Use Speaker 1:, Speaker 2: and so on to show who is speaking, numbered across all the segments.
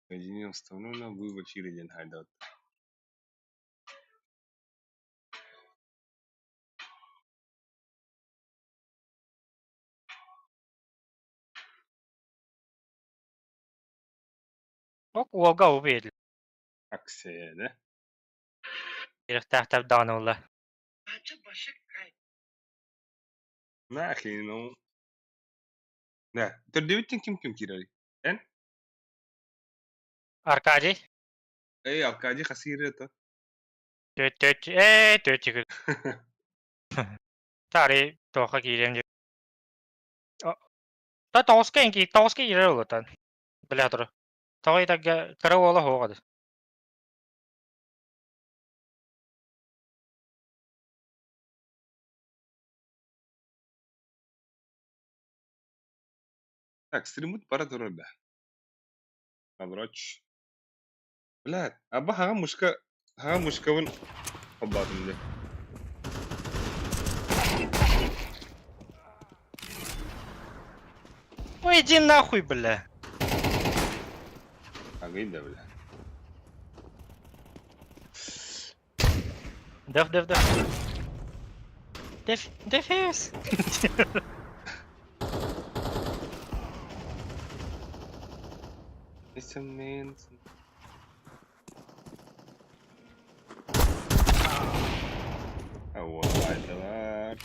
Speaker 1: Соединение установлено, вывод через hideout.
Speaker 2: Ок, уолга убедил.
Speaker 1: Акция, да?
Speaker 2: Иртахтап даунула.
Speaker 1: Нахрен, ну. Да, ты девятин ким кирали? Эн?
Speaker 2: Аркадий.
Speaker 1: Эй, Аркадий хасир это.
Speaker 2: Төтчигір. Тари тоқа кейлем. Та тоғызға ерер олатан. Біле тұры. Тоғайдага кірі ола хоғады.
Speaker 1: Так, стримут пара турда. Наброч. Блядь, абба хага мушка вон оббатым да.
Speaker 2: Ой, иди нахуй, бля.
Speaker 1: Ага, да, бля.
Speaker 2: Деф. Дефес.
Speaker 1: Несомненно. А вот, лайдалар.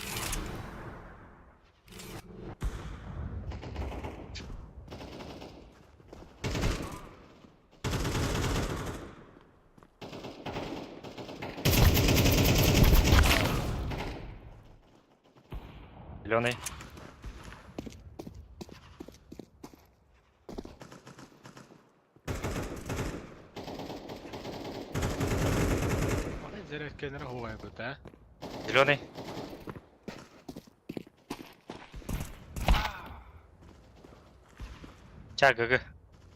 Speaker 2: Зеленый.
Speaker 3: Зарядкенер хугай бут, а?
Speaker 2: Зеленый. Чагага.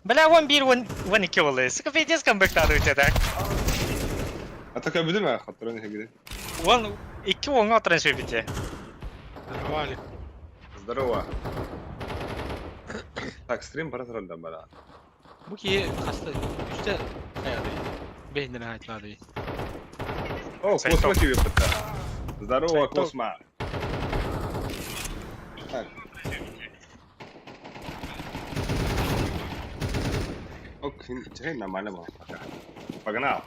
Speaker 2: Бля, вон bir, вон iki olay. Sıkı feydiz kambektadı öteden.
Speaker 1: Atakabildim ha, hatırını hegede.
Speaker 2: Вон iki onga oturan söyleyince.
Speaker 3: Вали.
Speaker 1: Здорово. Так, стрим пара турда бара.
Speaker 3: Bu ki hasta işte hayatı. Beynine aytladı.
Speaker 1: О,
Speaker 2: Сайт
Speaker 1: Космо
Speaker 2: топ.
Speaker 1: тебе пытка. Здорово,
Speaker 2: Сайт топ.
Speaker 1: Космо. Так. Ок, чай нормально было. Погнал.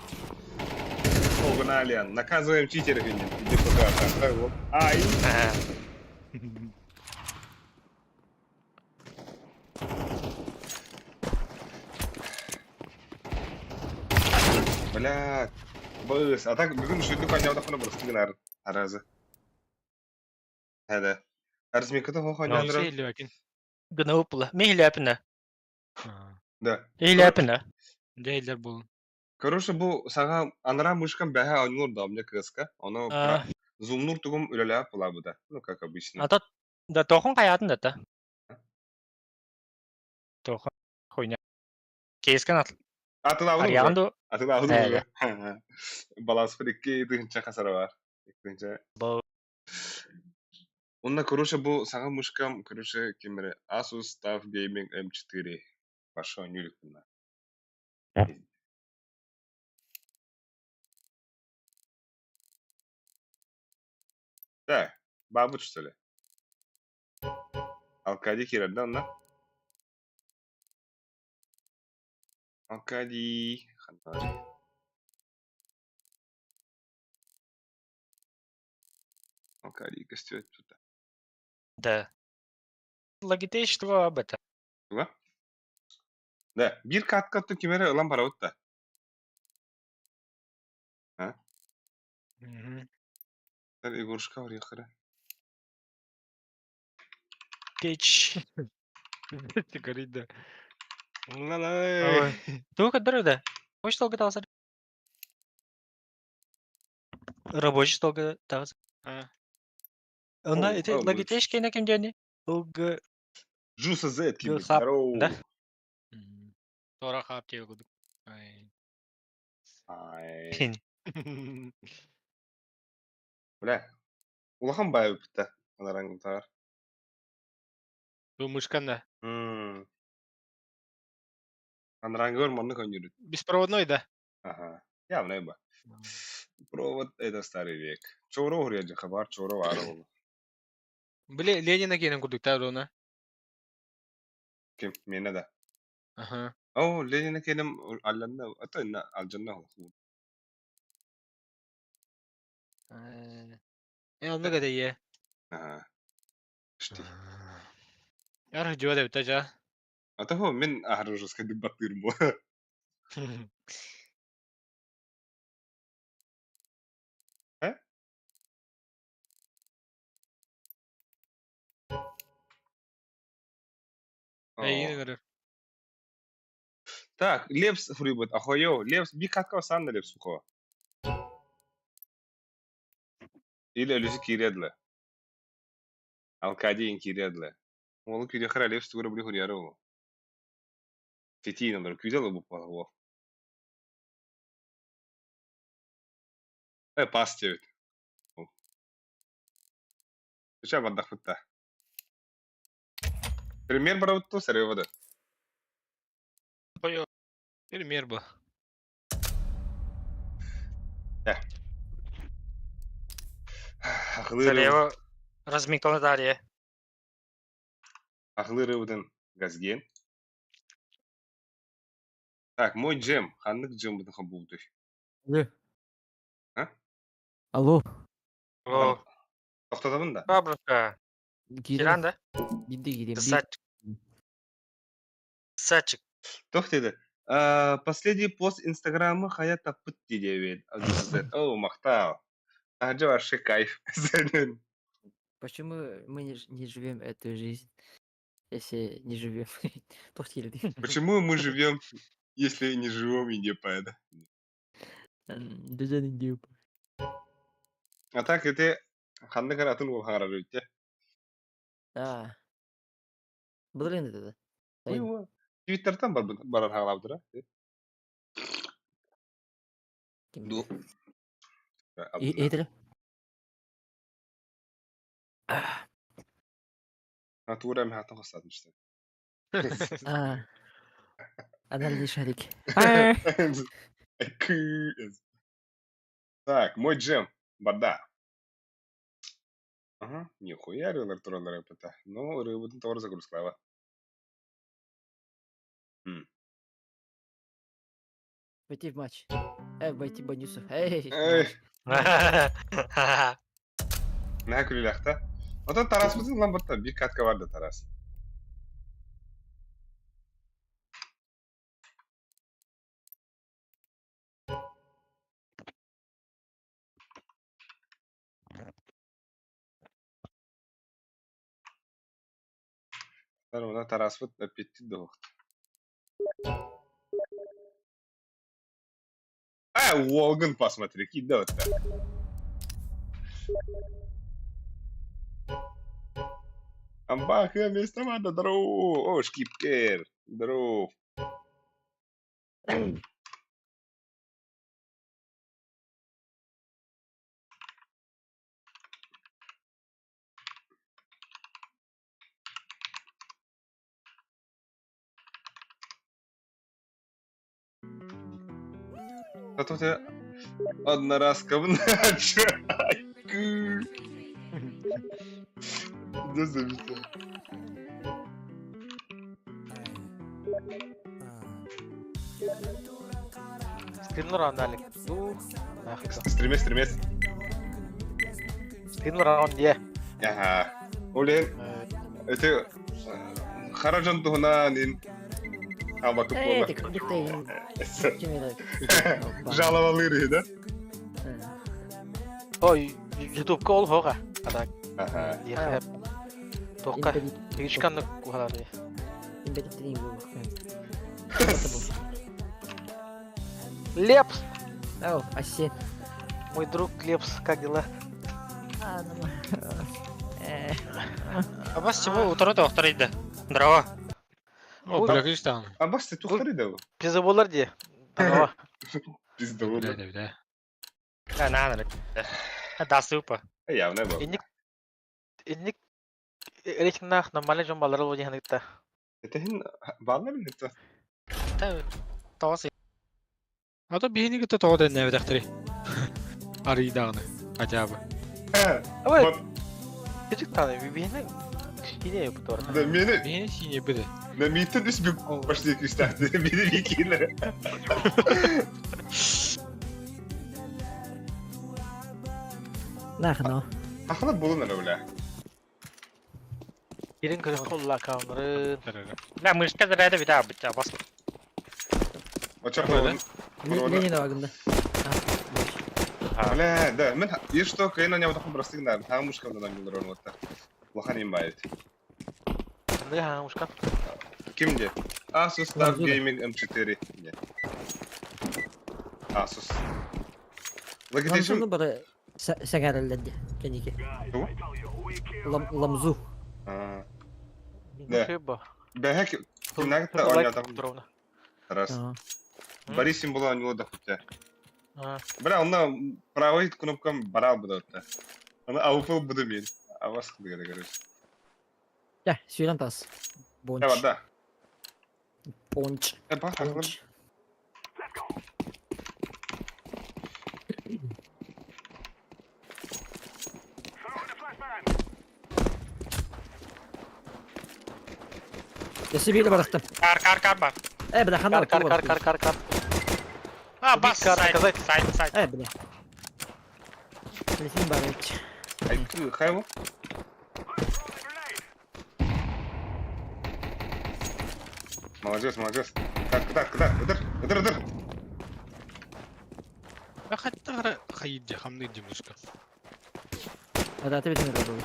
Speaker 1: Погнали. Наказываем читеров. Иди сюда. Так, вот. Ай. Блядь. Быс. А так, бүгін шүлді қанжауды қана бұрыс деген аразы. Әді. Арзмекіті хоқ
Speaker 3: Ne
Speaker 1: ойнандырам.
Speaker 3: şey lakin.
Speaker 2: Gınıpla. Mihlepine.
Speaker 1: Да.
Speaker 2: Mihlepine.
Speaker 3: Değiller bulun.
Speaker 1: Короче, бұл саға анара мышкам бәхе ойнылыр да, мне кыска. Оны зумнур тугум үлеләп була буда. Ну, как обычно.
Speaker 2: Ата да тоқын қаятын да та. Тоқын хойня. Кейскен атыл.
Speaker 1: Атылауды бұра.
Speaker 2: Арияғанды.
Speaker 1: Атылауды бұра. Баласы бір екі екінші қасары бар. Екінші.
Speaker 2: Бұл.
Speaker 1: Онда, короче, бұл саға мышкам, короче, кемері Asus TUF Gaming M4. Большой нюлик бұна. Да, бабыч, что ли? Алкадий Кирилл, да, онда? Алкадий. Алкадий костюет тут.
Speaker 2: Да. Логитейш това бета.
Speaker 1: Това? Да, bir kat kemeri ылан бара отта. Ha? Sen игрушка var yakırı.
Speaker 2: Теч.
Speaker 3: Говорит, да. Ла-ла.
Speaker 2: Тука дырыда. Hoş долго таза. Рабочий долго таза. Она это логитейш кейна кем дени. Ог.
Speaker 1: Жуса Z kim?
Speaker 2: Хап.
Speaker 1: Здорово.
Speaker 2: Да.
Speaker 3: Тора хап тебе гуду. Ай.
Speaker 1: Ай. Бля. Улахан бай бітті. Аларың тағар.
Speaker 3: Bu muşkan da.
Speaker 1: Анрангор манны конюрит.
Speaker 3: Беспроводной, да?
Speaker 1: Ага. Явно еба. Провод это старый век. Чоро хурья хабар, чоро вара болу.
Speaker 3: Бле, Ленина кенен курдук та руна.
Speaker 1: Ким? Мене да.
Speaker 3: Ага.
Speaker 1: О, Ленина кенем алланна, ата инна алжанна ху.
Speaker 3: Onu da ye.
Speaker 1: Ага. Шти.
Speaker 3: Яр жуа да битажа.
Speaker 1: Ата хо мен ахружус кадып батырму. Э?
Speaker 3: Эй, гөр.
Speaker 1: Так, Лепс фрибот, ахойо, Лепс би катка сан да Лепс хо. Или Люси киредле. Алкади ин киредле. Ол кире хара Лепс тугра бри хурьяро. Тетина дор кюдела бу паго. Пастевит. Сейчас бадах футта. Пример бараутто саревода.
Speaker 3: Пойо. Пример бу.
Speaker 2: Залево разминка далее.
Speaker 1: Ахлырывыдын газген. Так, мой джем. Ханнык джем бутын хабулды.
Speaker 4: Алло.
Speaker 1: А?
Speaker 4: Алло.
Speaker 2: О,
Speaker 1: Тоқтатамын да.
Speaker 2: бабушка. Киран да?
Speaker 4: Гиди гидем.
Speaker 2: Сачик.
Speaker 1: Тоқ деді. Последний пост инстаграмы хая таппыт дейді. О, мақтау. Ажа вообще кайф.
Speaker 4: Почему мы не живем эту жизнь, если не живем?
Speaker 1: Почему мы живем, если не живем и не поэда?
Speaker 4: Даже не дюб.
Speaker 1: А так это ханны каратын ол хаңарар өйтте.
Speaker 4: Да. Блин, это.
Speaker 1: Твиттерден барар хаңалабдыра. Ду.
Speaker 4: Это.
Speaker 1: Атура мен хатын қосатыншты.
Speaker 4: Анальный шарик.
Speaker 1: Так, мой джем. Бада. Ага, нихуя рынок турондар МПТ. Ну, рыбытын товар загрузкалава.
Speaker 4: Войти в матч. Войти Банюсов. Эй.
Speaker 1: Нәһә күлеләхтә. Ата тарас бутын ламбатта бик катка барды тарас. Тарана тарас бут аппетит да вакыт. Уолган посмотри, кида вот так. Амбаха место надо дров. О, шкипкер. Дров. А тут я одноразка в ночь. Да зависит.
Speaker 3: Скринлер андалик.
Speaker 1: Стремес.
Speaker 3: Скринлер ан дие.
Speaker 1: Ага. Олен. Это хараджан тухна нин. Абакып болла. Жаловалыры, да?
Speaker 3: Ой, YouTube кол хога. Адак.
Speaker 1: Ага.
Speaker 3: Яхап. Тока. Тигичканны кухалады. Лепс.
Speaker 4: Ау, Асен.
Speaker 3: Мой друг Лепс, как дела?
Speaker 2: Абас чего утро да второй Дрова.
Speaker 3: О,
Speaker 2: Бля,
Speaker 1: Абас ты тухтары да?
Speaker 3: Пиза болар ди. Дрова.
Speaker 1: Пизда болар.
Speaker 2: надо. Да, супа.
Speaker 1: Явно был.
Speaker 3: Инник рейтинг нормально жон балар болжи ханыкта.
Speaker 1: Это хин балар это.
Speaker 2: tabii. Tavası.
Speaker 3: Ata bihini gitti toğa da ne vedaktırı. Arıyı dağını. Acaba.
Speaker 1: He.
Speaker 2: Ama
Speaker 1: Bak,
Speaker 2: küçük tane bir birine yine yapı doğru.
Speaker 1: da meni,
Speaker 3: Bihini sinye bide.
Speaker 1: da miten üst bir başlayık üstahdı. Beni bir kere.
Speaker 4: Nahno.
Speaker 1: Haklı bulun öyle.
Speaker 2: Birin kırık kolla kamları.
Speaker 3: Tarara.
Speaker 2: La mırşka zırayda bir daha bıçağı bas.
Speaker 1: O çok
Speaker 3: Öyle.
Speaker 1: olun.
Speaker 4: Ленина вагында.
Speaker 1: لا ده من يشتو كأنه نيا وتاخد براستيك ده ها مش كم ده نقول رون وقتها وخانين بايت
Speaker 2: Ne ha muşkan?
Speaker 1: كم جه Asus Star
Speaker 4: Mevzu da.
Speaker 1: Gaming M4 جه Asus لقيت شو
Speaker 4: Ламзуны бары сәгәрелләде. Кенеке.
Speaker 1: هو
Speaker 4: Ламзу.
Speaker 1: Да.
Speaker 2: Хеба.
Speaker 1: بهيك هناك تقول يا تاخد
Speaker 2: Дровна.
Speaker 1: раз Борисим было у него дохуя
Speaker 2: А.
Speaker 1: бля он правой кнопкам барал бы да он ауфл буду мин а вас где говоришь
Speaker 4: Я, сөйлем тас. Бонч.
Speaker 1: да да
Speaker 4: Бонч.
Speaker 1: бах
Speaker 4: Бонч. Ясы били барактым.
Speaker 2: Kar bak.
Speaker 4: Бля, хана.
Speaker 2: Kar. Ha bas sayt.
Speaker 4: Бля. Лесин барыч.
Speaker 1: ай хайву молодец молодец так удар
Speaker 3: Ve hatta ara hayırca hamle cimuşka.
Speaker 4: Hadi atı bitin de olur.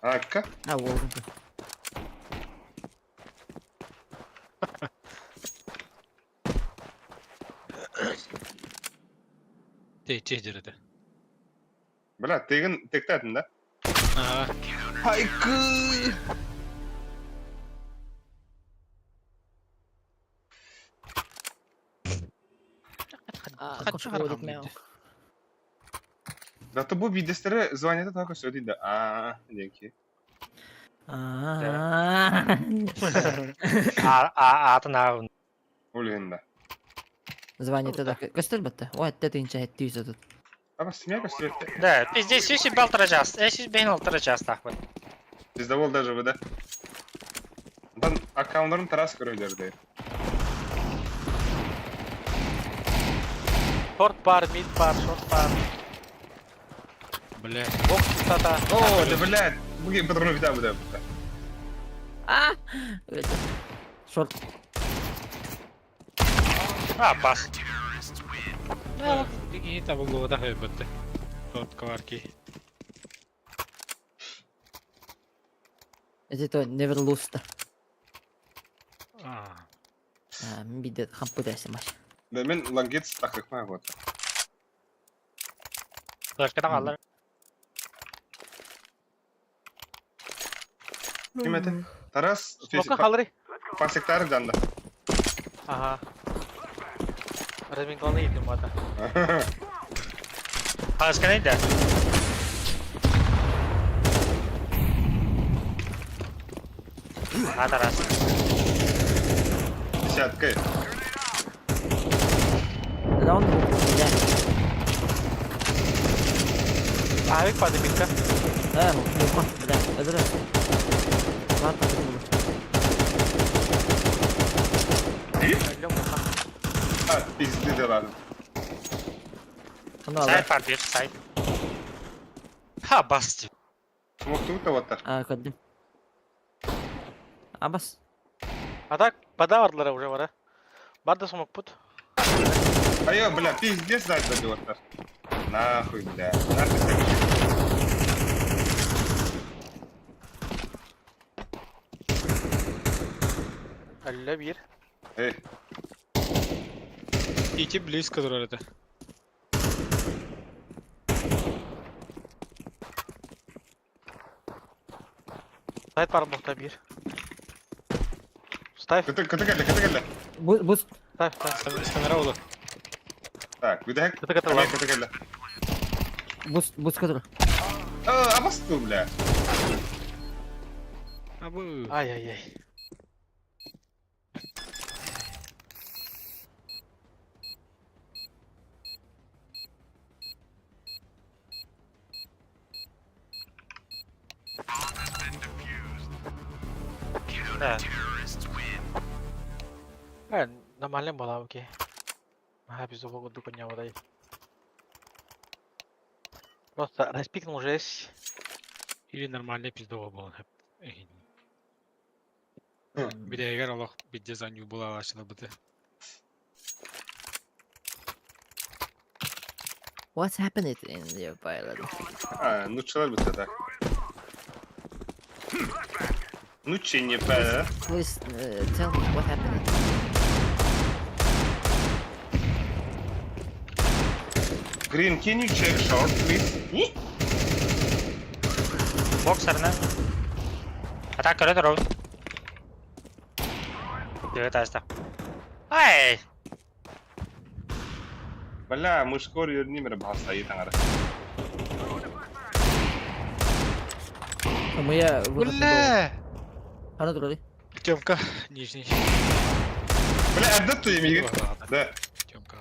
Speaker 1: Akka
Speaker 4: Ha, oldu.
Speaker 3: Tehcirede.
Speaker 1: бля tekte atın da
Speaker 3: Aha.
Speaker 1: Haykı.
Speaker 4: Koşu koyduk ne o?
Speaker 1: Зато bu видеостары звонят только что дейді. Неки.
Speaker 2: Атын ağın.
Speaker 1: Өлгенде.
Speaker 4: Звонит это. Костель бітті. Ой, это инча әтті yüzі тут.
Speaker 1: Аба семья костюмте.
Speaker 2: Да, ты здесь все себе алтырacağız. Siz beni алтырacağız так.
Speaker 1: Bizde bol даже bu da. Ondan akkaunların taras görüyorlardı.
Speaker 2: Short bar, mid bar, short bar.
Speaker 3: Бля.
Speaker 2: Бок тата.
Speaker 1: О, да блядь. Буги патроны вида bu da.
Speaker 4: Evet. Short.
Speaker 2: Ha bas.
Speaker 3: Ya, bir tabi goda elbette. Sotka var ki.
Speaker 4: Это never lose.
Speaker 3: Aa.
Speaker 4: Bir de kampı dersim var.
Speaker 1: Ben langets takık mı bu?
Speaker 2: Flashkadan alır.
Speaker 1: Kimete? Taras
Speaker 2: Smoke'a kalır.
Speaker 1: Pasektar canda.
Speaker 2: Aha. Remington'la yedim bu arada. Başka neydi? Hadi ras.
Speaker 1: Десятка.
Speaker 4: Раунд bu. Güzel.
Speaker 2: Abi hadi bitti.
Speaker 4: Ha, yok. Güzel. Öldür. Rahat takılın bunu.
Speaker 2: Biliyorum mu?
Speaker 1: Ha, pizdi de lazım.
Speaker 4: Bunu al.
Speaker 2: Side var bir side. Ha bastı.
Speaker 1: Smoktu da vatar.
Speaker 4: Kaddim. Bas.
Speaker 2: Bada vardılar oraya var. Bada smoke put.
Speaker 1: Ayo, бля, пиздец надо vatar. Нахуй, бля. Нахуй.
Speaker 2: Elle bir.
Speaker 1: Ey,
Speaker 3: İki близко orada.
Speaker 2: Side var muhta bir. Side.
Speaker 1: kıtı geldi.
Speaker 4: Buz.
Speaker 2: Side.
Speaker 3: Stanara oldu.
Speaker 1: Так, bir de
Speaker 2: Kıtı kıtı var.
Speaker 1: kıtı geldi.
Speaker 4: Buz kadar.
Speaker 1: Abastı, bля.
Speaker 3: Абы.
Speaker 2: Ай-яй-яй. Да. Нормально было, окей. Ага, без угла дуканья вот дай. Просто распикнул жесть.
Speaker 3: Или нормальный пиздова болон хеп.
Speaker 1: Хм.
Speaker 3: Bir de eğer Allah bir dizayın yubula başladı bu da.
Speaker 4: What's happened in your pilot?
Speaker 1: Ну чого би це так? Ну чи не пе?
Speaker 4: Please tell me what happened.
Speaker 1: Green, can you check short, please?
Speaker 2: Боксерне. Атака ретро. Теста. Ай!
Speaker 1: Бля, мы скоро юрнимер бахсайы таңары.
Speaker 4: Моя выход не было.
Speaker 3: Ulle!
Speaker 4: Ана дурали.
Speaker 3: Тёмка, нижний.
Speaker 1: Бля, әддет той емейгі. Да.
Speaker 3: Тёмка.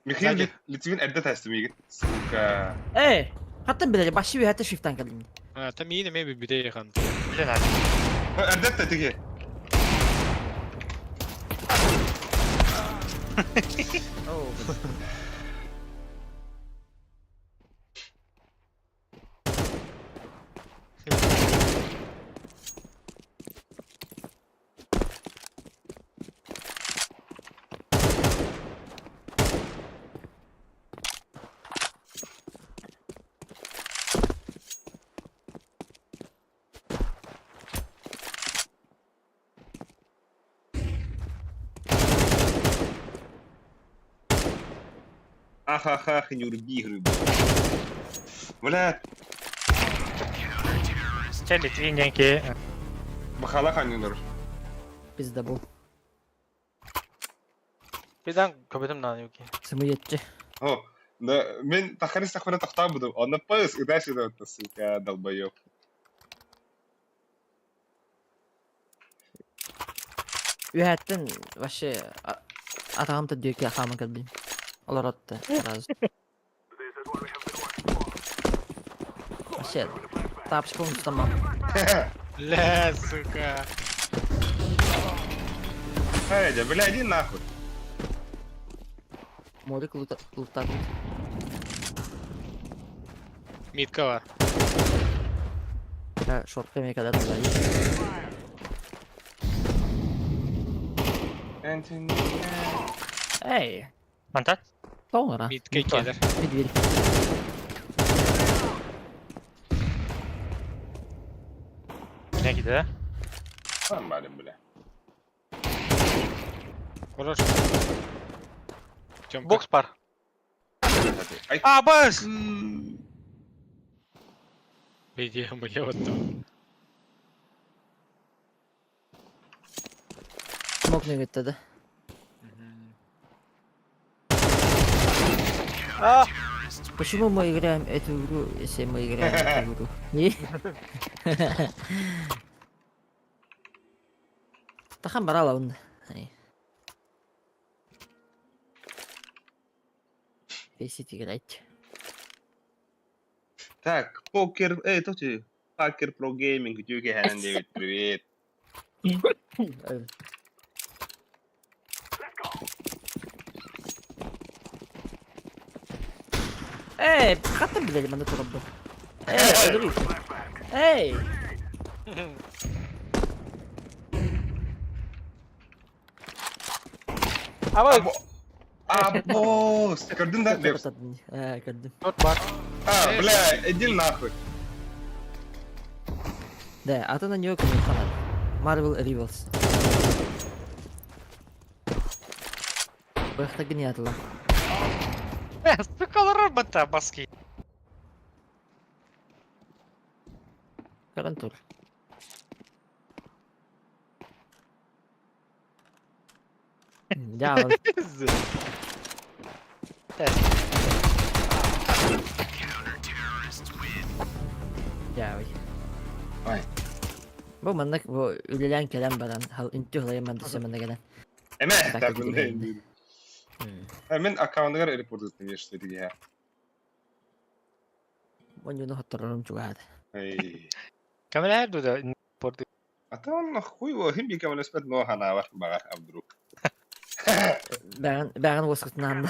Speaker 1: Михаил
Speaker 3: Сзади.
Speaker 1: Литвин әддет әстімейгі. Сука.
Speaker 4: Эй! Hatta bile başı bir hatta shift'ten geldim.
Speaker 3: Ha, tam yine mi bir de yakan.
Speaker 2: Блин, а
Speaker 1: Әддет та теге.
Speaker 4: Oh.
Speaker 1: Ахахах, не урби гриб. Бля,
Speaker 2: Че Литвиненький.
Speaker 1: бахала ханюнор.
Speaker 4: Bizde bu.
Speaker 2: Birden köpetim lan yok ki.
Speaker 4: Сымыетчи.
Speaker 1: О, да, мен тахарис тахмана тахтан будым. Он напас, и дальше да, это, сука, долбоёб.
Speaker 4: Üyetten başı atağım da diyor ki akağıma geldim. Olur attı. Biraz. Başı. Tapış konusu tamam.
Speaker 3: La, сука.
Speaker 1: Эдя, бля, иди нахуй.
Speaker 4: Moruk lootlar.
Speaker 3: Mitka var.
Speaker 4: Ha, short kemeye kadar da iyi.
Speaker 1: Anthony.
Speaker 4: Hey.
Speaker 2: Mantat.
Speaker 4: Sonra.
Speaker 3: Mitka gelir.
Speaker 4: Bir.
Speaker 2: Ne gidiyor?
Speaker 1: Нормально, бля.
Speaker 3: Olur. Тёмка.
Speaker 2: Бокс пар.
Speaker 1: Ай,
Speaker 2: А, бос!
Speaker 3: Беги, моя вот там.
Speaker 4: Smoke ne gitti.
Speaker 2: А!
Speaker 4: Почему мы играем эту игру, если мы играем эту игру? Не? Тахан барала он. Весит играть.
Speaker 1: Так, покер, тоти, Покер Про Гейминг, Дюки Хэнди, привет.
Speaker 4: Эй, как ты, блядь, меня турбо? Эй, öldürüyor. Эй!
Speaker 2: Ama
Speaker 1: Абос! Gördün de? Лепс.
Speaker 4: Gördüm.
Speaker 2: dört var.
Speaker 1: Бля, иди нахуй.
Speaker 4: Да, а то на нее комментарий. Marvel Rivals. Бэх так не отла.
Speaker 2: Сука, робота маски.
Speaker 4: Карантур. Ya ya.
Speaker 1: Ай.
Speaker 4: Bu mannak bu ülelen kelem baran. Hal inti hılayım ben dışa manna gelen.
Speaker 1: Eme
Speaker 4: Dakika
Speaker 1: taktın
Speaker 4: gibi
Speaker 1: da
Speaker 4: geldi.
Speaker 1: indi. Hemen akkauntıgar airport üniversitedeki ya.
Speaker 4: Oyunu hatırlarım çok hadi.
Speaker 1: Hey.
Speaker 2: Kamera her durda portu.
Speaker 1: Atan хуй во хим бикам леспет но хана var багар абдрук.
Speaker 4: Ben воскресна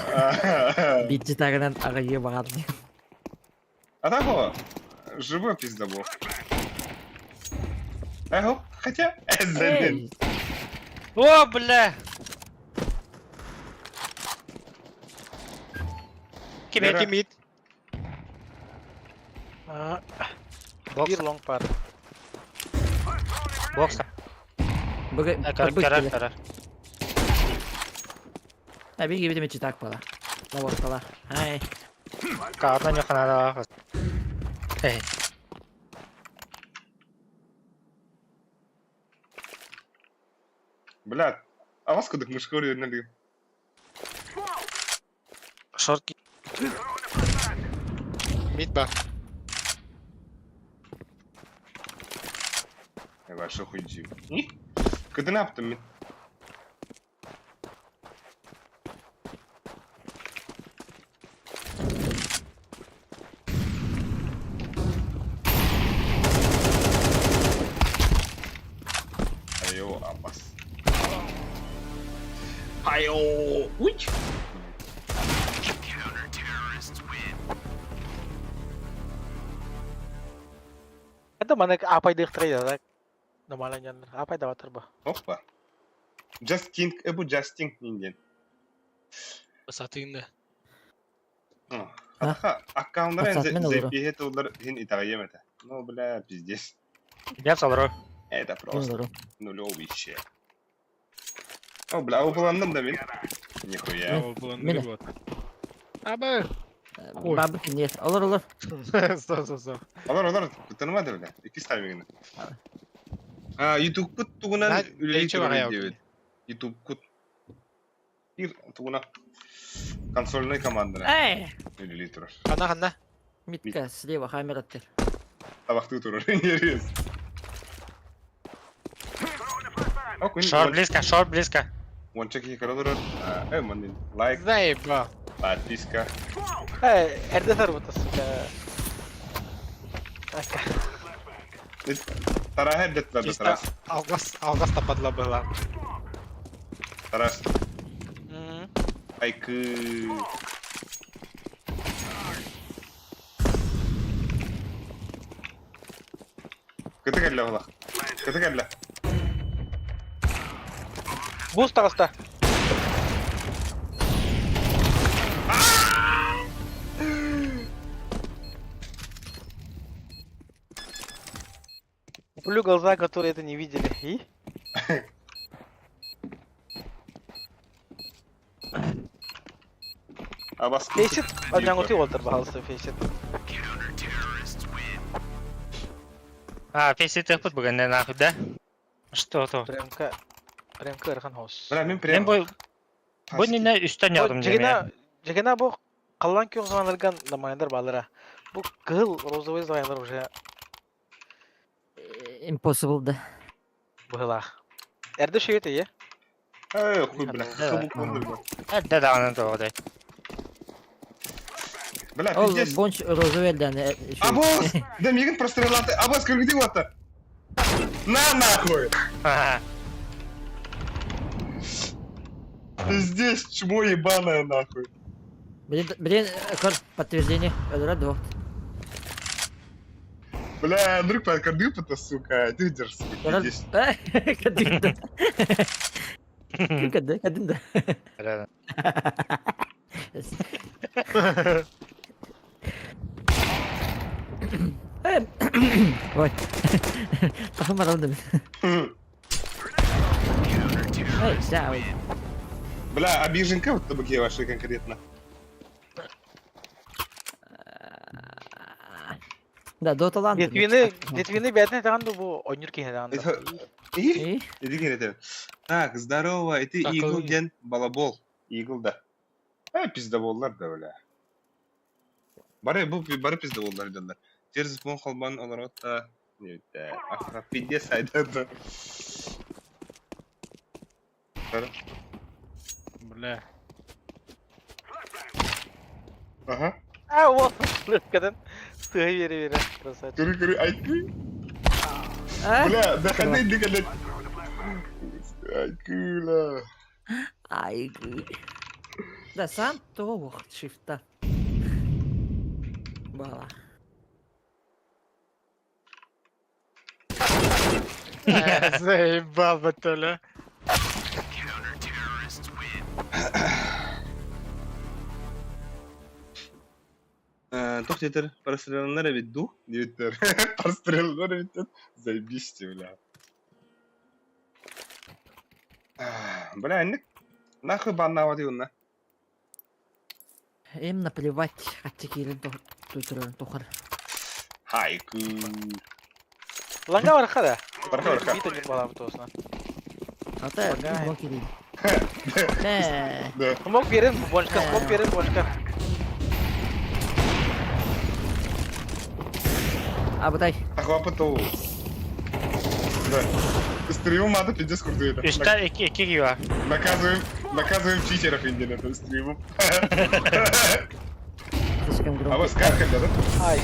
Speaker 4: Биджи тагынан агайы багар.
Speaker 1: Ата хо живой пиздабол. Эхо, хотя эзенин.
Speaker 2: О, бля! Kim
Speaker 1: Nere?
Speaker 2: kim mid? Box.
Speaker 3: Bir long par.
Speaker 2: Box.
Speaker 4: Bugün
Speaker 2: Karar.
Speaker 4: Abi gibi de mi tak pala. Ne var pala? Hay.
Speaker 2: Kaardan yok kanada. Hey.
Speaker 1: Блядь, а вас куда мышка налил?
Speaker 2: Short.
Speaker 3: Mid ba.
Speaker 1: Я вашу хуйджи. Когда не yaptın mı? Ayo Abbas. Ayo. Uy.
Speaker 3: Ada mana apa ide trade ada? Namalan yan. Apa ide water ba?
Speaker 1: Hoppa. Just King, bu Just King ningen.
Speaker 2: Satayım da.
Speaker 1: Ха, аккаунттар
Speaker 4: Пацатмен olur o.
Speaker 1: ZPH толар хин итагайем это. Ну, бля, пиздец.
Speaker 2: Я салро.
Speaker 1: Это просто
Speaker 4: Doğru.
Speaker 1: нулевый щет. О, бля, упландым да мен. Нихуя.
Speaker 3: Ol bulan
Speaker 4: Mine.
Speaker 3: bir bot. Abi. Oy.
Speaker 4: Babı niyet. Olur.
Speaker 3: So.
Speaker 1: Олар, tanımadı bile. İki timingini. YouTube kut tuğunan
Speaker 3: Ben
Speaker 1: üleli
Speaker 3: değişe var ya.
Speaker 1: evet. YouTube kut. Bir tuğuna konsoluna komandına
Speaker 4: Ey.
Speaker 1: üleli durur.
Speaker 3: Ana.
Speaker 4: Mitka слева хамер attır.
Speaker 1: Tabakta durur. Yeriyiz. Okun.
Speaker 2: Short близко.
Speaker 1: One check here durur. Manin like,
Speaker 3: Знай ба.
Speaker 1: подписка.
Speaker 3: Erde sarbutas. Aka.
Speaker 1: Tara heddet verdi
Speaker 3: Чисто
Speaker 1: taras.
Speaker 3: алгас тападла была.
Speaker 1: Taras. Aykı. Kötü geldi ola. Kötü geldi.
Speaker 3: Boost таста. Куплю глаза, которые это не видели. И?
Speaker 1: Abbas.
Speaker 3: Фейсит. Однягути Уолтер бағалысы фейсит.
Speaker 2: Фейси тыпыт бүгінне нахуй, да? Что то?
Speaker 3: Прямка Эрхан Хаус.
Speaker 1: Бля, мен
Speaker 2: Мен
Speaker 1: прям.
Speaker 2: бұл нене үстен яғдым деме.
Speaker 3: Жегена бұл қалан күйең заманырған намайындар балыра. Бұл кыл розовый замандар уже
Speaker 4: Impossible da.
Speaker 3: бұғыла. Әрді шүйеті, е?
Speaker 1: Хуй, бля. Хабук вандырба.
Speaker 2: Әдді дағының тоғыдай.
Speaker 1: Бля,
Speaker 4: Ol
Speaker 1: пиздец.
Speaker 4: bonç Roosevelt
Speaker 1: Абос! Да миган прострелал ты. Абос, как где вот-то? На нахуй! Здесь чмо ебаное нахуй.
Speaker 4: Блин, кор подтверждение. Öldürer двух.
Speaker 1: Бля, друг подкадып-то, сука. Ты держи, здесь.
Speaker 4: Kadın. Kadın da. Ой. Takım var orada. Эй, сяо.
Speaker 1: Бля, обиженка вот табаки ваши конкретно.
Speaker 4: Да, доталанdı.
Speaker 3: Детвины бәдіне тағанды бұл ойныр кейіне тағанды.
Speaker 1: И? Иди говорит. Так, здорово, и ты
Speaker 3: Так,
Speaker 1: Игл ген балабол. Игл да. Пиздаболлар да бля. Бары пиздаболлар дерлер. Терзіп мон қалбан олар отта Ньютер. Ага, пиздец, айда.
Speaker 3: Бля.
Speaker 1: Ага.
Speaker 5: Вот, блядь, стой, вери, красавчик.
Speaker 1: Кыры, айкы.
Speaker 4: А?
Speaker 1: Бля, доходи, дыгадать. Айкыла.
Speaker 4: Ай. Да сам то шифта. Бала.
Speaker 3: Заебал бы Толя.
Speaker 1: Тохтетер, простреленная виду, Ньютер. Простреленная виду. Заебись, бля. Бля, инник. Нахуй баннава дигунна.
Speaker 4: Им наплевать, хотя килин тухар.
Speaker 1: Хайку.
Speaker 5: Ланга бар хада.
Speaker 1: Барха.
Speaker 5: Бит один балам тосна.
Speaker 4: Ата,
Speaker 5: Лагай.
Speaker 4: ну килин. Не.
Speaker 1: Да.
Speaker 5: Смог берем, бончка, смог берем, бончка.
Speaker 4: А будай.
Speaker 1: Ахвапату. Да. Стриму мата пиздец крутые.
Speaker 2: Üstten iki gibi var.
Speaker 1: Наказываем читеров интернета стримом.
Speaker 4: Слишком
Speaker 1: А
Speaker 4: громко.
Speaker 1: вот скарка, да?
Speaker 5: Ай,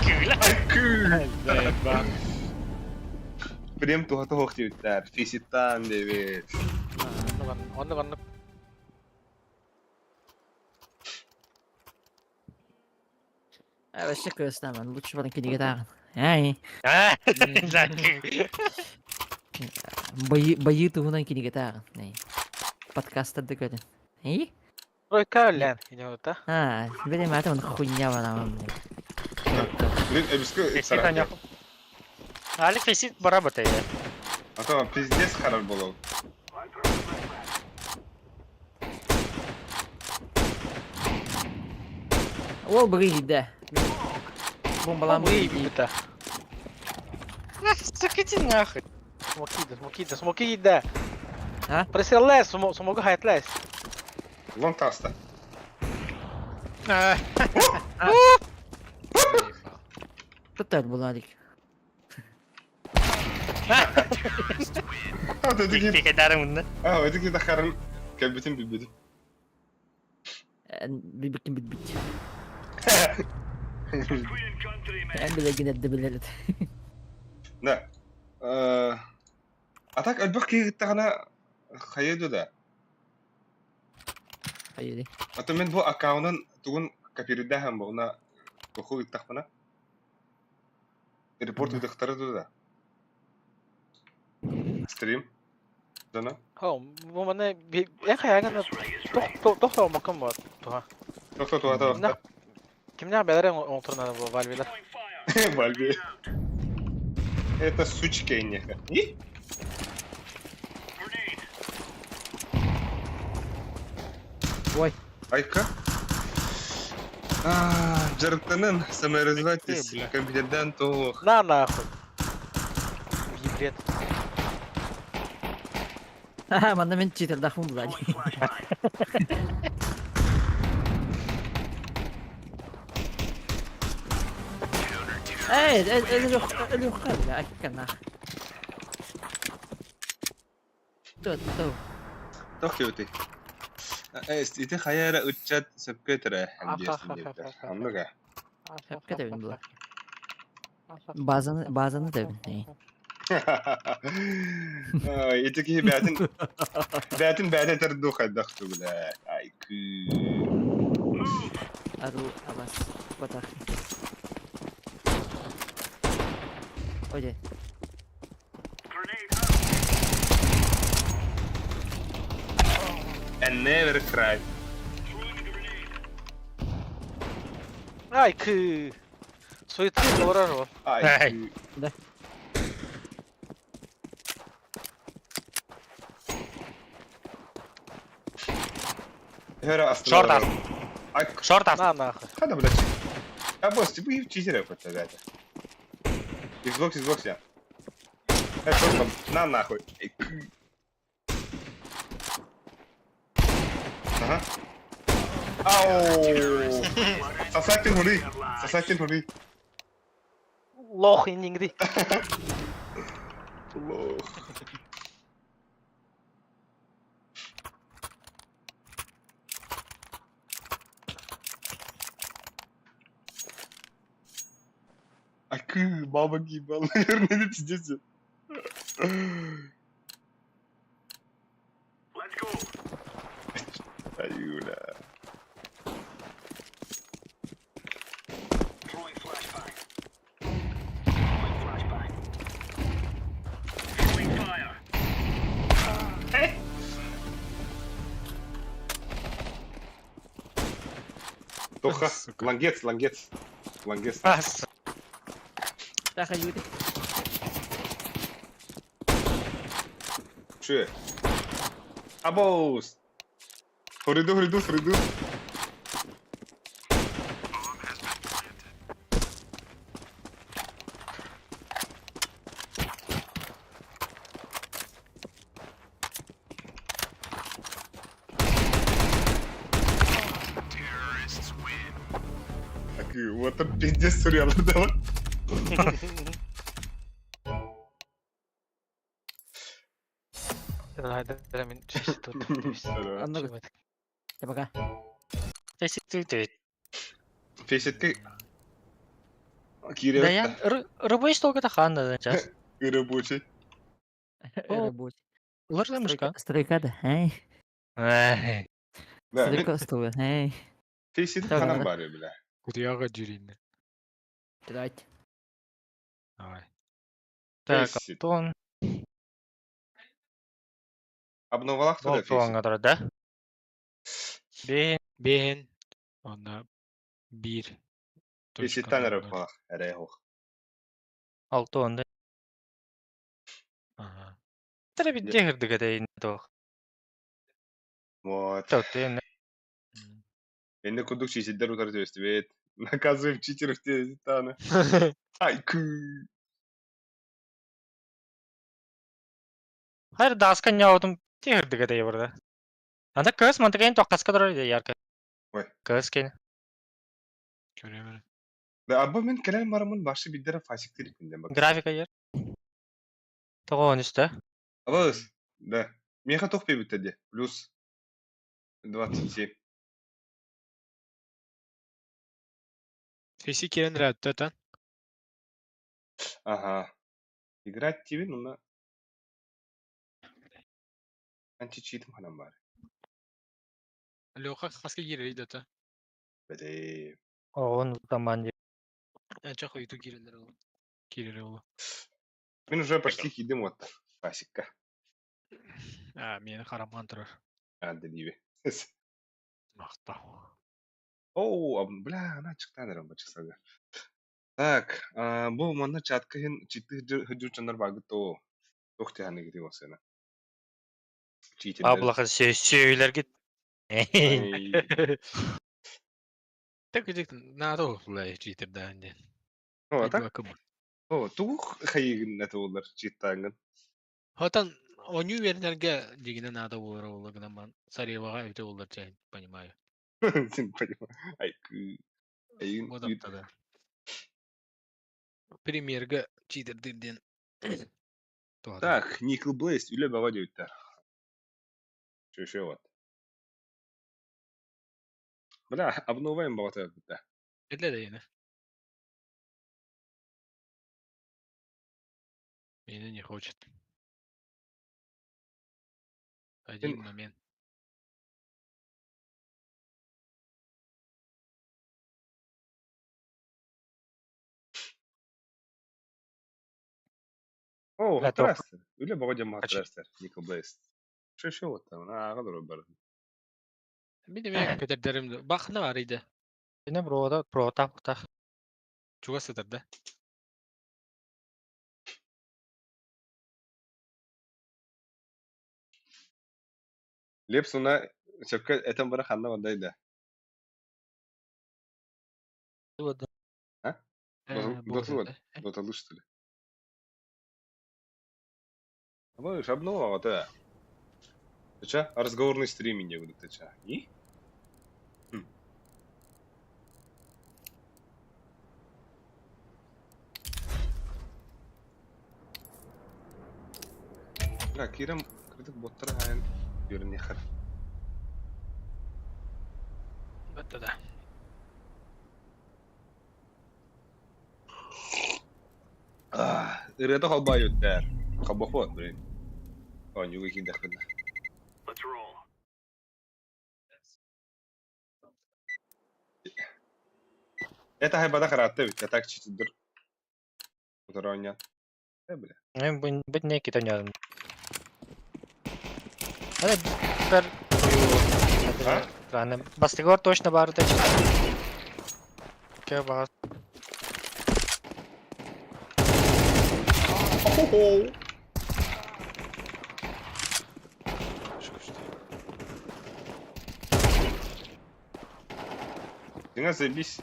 Speaker 2: Kul.
Speaker 1: Айку.
Speaker 3: Заебал.
Speaker 1: Прям туха тиютер. Фиситан девет.
Speaker 5: он.
Speaker 4: А вообще көстәмен. Лучше барын килгә тагын. Ай.
Speaker 2: Ha, kul.
Speaker 4: Байы тугунан килгә тагын. Ай. Подкастта да көтен. Ай?
Speaker 5: Рой Карлен, идёт, а?
Speaker 4: А, берем это он хуйня вона.
Speaker 1: Блин, эбиске
Speaker 2: Fesit
Speaker 1: сарак.
Speaker 2: oynuyor. Ali fesit beraber ya.
Speaker 1: А то пиздец харал болов.
Speaker 4: Ол бриде. Бомбалам
Speaker 5: Ой,
Speaker 4: бриде.
Speaker 5: бита.
Speaker 2: Сука, иди нахуй.
Speaker 5: Смокида.
Speaker 4: А?
Speaker 5: Пресел лес, смог хайт лес.
Speaker 1: Вон таста.
Speaker 4: Тотал булалик.
Speaker 1: А вот это
Speaker 2: Dik dik ederim bunu.
Speaker 1: А, это где-то харан. Кабитин бибидин.
Speaker 4: Бибикин бит. En bile yine de bilirdi.
Speaker 1: Да. А так альбах кигиттагана хайыду да.
Speaker 4: Hayır.
Speaker 1: А то мен бу аккаунтын тугун копиридахам буна буху иттахмана. Репорт видахтарыду да. Стрим. Дана.
Speaker 5: Bu bana en hayalden doch makam var. Tuha.
Speaker 1: Тоқта.
Speaker 5: Kimler belere oturna bu valveler.
Speaker 1: Вальби. Это сучка и неха. И?
Speaker 4: Ой.
Speaker 1: Айка? Жарыктанын самоизвательств компьютерден тоқ.
Speaker 5: На нахуй. Вибрет.
Speaker 4: Haha, man men cheater da fun bulali. Ele yok kaldı. Akikana. Тот.
Speaker 1: Тоқта. Эти хаяра учат сөпкетре хандиесин деп. Анныга.
Speaker 4: Şapka da benim bu. Bazını da benim.
Speaker 1: Этики бәтин бәле тәрді қайдақ түгілі. Айку.
Speaker 4: Ару абас. Батах. Oye.
Speaker 1: And never cry.
Speaker 5: Ay kı. Soyutlu doğrar o.
Speaker 1: Айку.
Speaker 4: Да.
Speaker 1: Hera astı.
Speaker 2: Short up.
Speaker 1: Айку.
Speaker 2: Short up.
Speaker 5: На нахуй.
Speaker 1: Хада, блядь. А, босс, ты бы читеров хоть дать. Xbox я. Что там? На нахуй. Ага. Ау! Сосатель хури.
Speaker 5: Лох инингди.
Speaker 1: Лох. Акы, баба гибал, наверное, здесь. Аюля. Тоха, лангец.
Speaker 2: Ас.
Speaker 4: Так, Юрий.
Speaker 1: Че? Абоус. Хориду. Акы, вот это пиздец сурьялы, давай.
Speaker 5: هذا من شاشة
Speaker 4: Anladım. Baka.
Speaker 2: Тесит.
Speaker 1: Фейсетке
Speaker 2: Да
Speaker 1: кире
Speaker 2: я рабочий толката ханна да час.
Speaker 1: рабочий.
Speaker 4: Рабочий.
Speaker 2: Улар мышка.
Speaker 4: Стройкада. Эй.
Speaker 2: Ай.
Speaker 1: Да,
Speaker 4: Стройка стула. Эй.
Speaker 1: фейсет
Speaker 4: Tamam,
Speaker 1: ханам
Speaker 4: hadi.
Speaker 1: бар бля.
Speaker 3: Кутияга жүрейін.
Speaker 4: Давайте.
Speaker 3: Давай.
Speaker 2: Так,
Speaker 1: Фейсет.
Speaker 2: Антон.
Speaker 1: Обновалах
Speaker 2: Бол
Speaker 1: да фейсет.
Speaker 2: туанга дара да. Бен.
Speaker 3: Бен. Онда bir.
Speaker 1: Фейсеттен рабалах. Әрі хоқ.
Speaker 2: Алтон да.
Speaker 3: Ага.
Speaker 2: Тара бит дегердігі да енді тоқ.
Speaker 1: Вот.
Speaker 2: Тәуттен.
Speaker 1: Енді күдік шешеттер ұтар төсті бет. Наказываем читеров те таны. Айку.
Speaker 2: Хайр даска няудым дегердігі да ебірді. Анда көз мантыгайын тоққасқа дұрар еді ярка.
Speaker 1: Ой.
Speaker 2: Көз кен.
Speaker 3: Көремін.
Speaker 1: Да абба мен кәләл марамын башы биддері фасик терекпінден бак.
Speaker 2: Графика ер. Тоғын үсті.
Speaker 1: Абыз. Да. Меха тоқ бебітті Плюс 27.
Speaker 3: Феси керен рәтті тан.
Speaker 1: Ага. Играть тебе, ну на... Античитым ханам бар.
Speaker 3: Леха қасқа керелейді та.
Speaker 1: Бәде.
Speaker 2: Оғын ұтаман де.
Speaker 3: Әнчақ ұйты керелер ол. Керелер ол.
Speaker 1: Мен уже почти кидем вот фасикка.
Speaker 3: Мені қараман тұрар.
Speaker 1: Ады дебе.
Speaker 3: Мақтау.
Speaker 1: Оу, бля, она чықта нерім бачықса. Так, бұл манда чатқа хен читті хүджу багы то. Тоқты ханы кетем осына.
Speaker 2: Аблаға сөйлер кет.
Speaker 3: Так үдектің нады олай читерді әнде.
Speaker 1: О, так? О, туғық қайығын әті олар читтағын.
Speaker 3: Хотан оню вернерге дегенде нады олар олығынан ман сареваға өте олар чайын, понимаю.
Speaker 1: Сен понимаю. Айку.
Speaker 3: Одаптады. Премьерге читердерден.
Speaker 1: Так, Никл Блейст, үлі баға деуіттер. Шөше вот. Бля, обноваем баға тәуіпті.
Speaker 3: Эдле де ені. Мені не хочет. Один момент.
Speaker 1: О,
Speaker 2: Готов.
Speaker 1: хатырастыр. Үлі баға дем хатырастыр, Никл Блейст. Шөше вот там, ағадар бар.
Speaker 3: Мен мен көтердерімді. Бақына бар еді.
Speaker 2: Сені про тақ.
Speaker 3: Чуға сытырды.
Speaker 1: Леп суна сөпке әтен бара ханна вандайды. Дотылы что ли? Ну, шабнула вот это. Ты ча? Разговорный стриминг не будет, ты ча? И? Kirem kritik botlara hayan görün yakar.
Speaker 3: Bitti de.
Speaker 1: Irada halbay ötter. Kabak var bre. On juga iki dakika. Eta hay bada karatte bit. Eta çitidir. Motor oynayan. Ne bile.
Speaker 2: Bet ne kita nyalın. Ada per
Speaker 1: Ha?
Speaker 2: Rane Bastigor точно barda. Ke var.
Speaker 1: Дина заебись.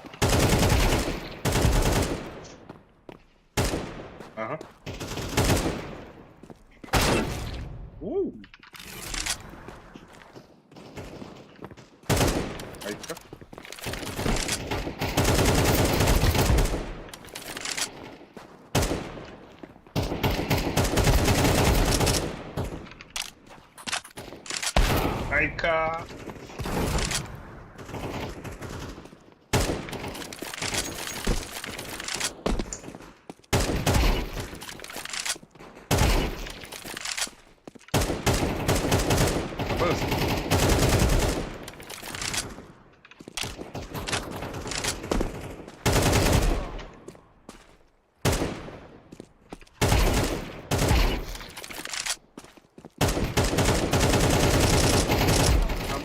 Speaker 1: Ага. Айка. Айка. Быс.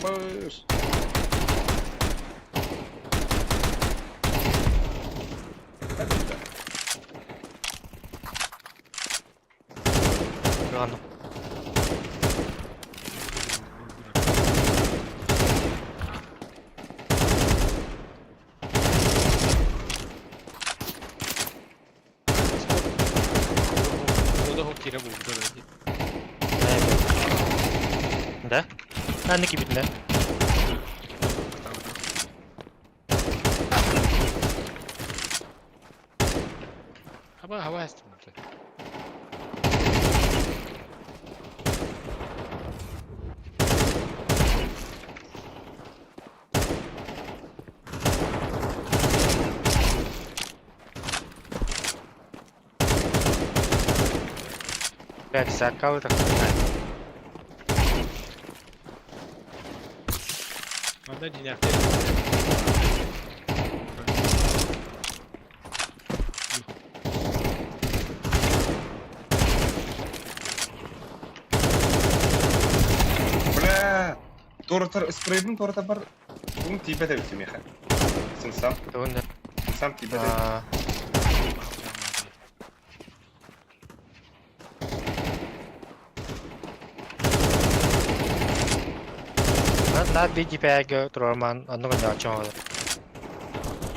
Speaker 1: Быс.
Speaker 2: Rane.
Speaker 3: O da Hokir'e vurdu bence.
Speaker 2: Да? Ben de gibinde.
Speaker 3: Hava hastim burada.
Speaker 2: Belki sakal da.
Speaker 3: Onda cinayette.
Speaker 1: Бля. Торатар спрейдин торатар бар. Бун тибете битим яха. Сынсам.
Speaker 2: Doğru.
Speaker 1: Сынсам тибете.
Speaker 2: Aa, na di peg troman ano ka na chong.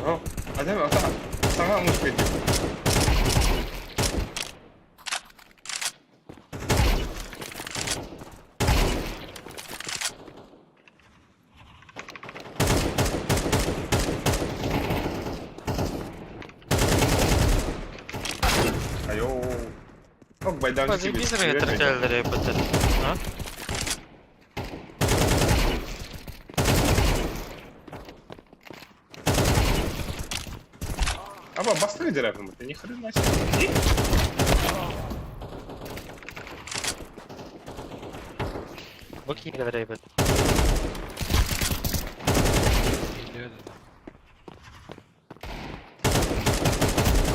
Speaker 1: О, адам ата. Сага муш педи. Айо. Ок байдан
Speaker 2: Bazı bir sıra yatırıcıları yapılır. Ha?
Speaker 1: Аба басты дерапым. Ты ни хрена себе.
Speaker 2: Bakayım kadar yapılır.
Speaker 3: Geliyor da.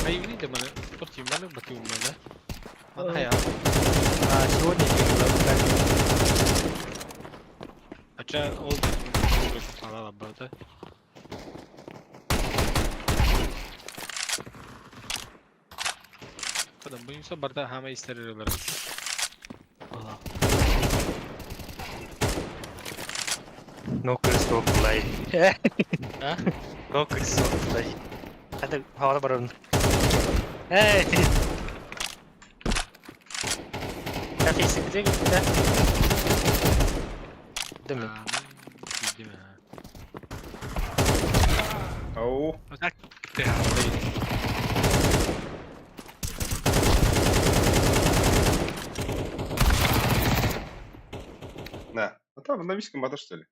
Speaker 3: Ay ini de mana? Bakayım mana? Mana ya?
Speaker 2: Aa, сегодня
Speaker 3: Acha oldu. Falan burada. Kadın bu insan barda hama isterler. Allah.
Speaker 2: No crystal play.
Speaker 3: Ha?
Speaker 2: No crystal play. Hadi havada barın. Hey. Kafi sikecek de. Değil mi?
Speaker 3: Değil mi?
Speaker 1: Ау.
Speaker 3: Bak. Değil.
Speaker 1: Ата, мында бишким батыр, что ли?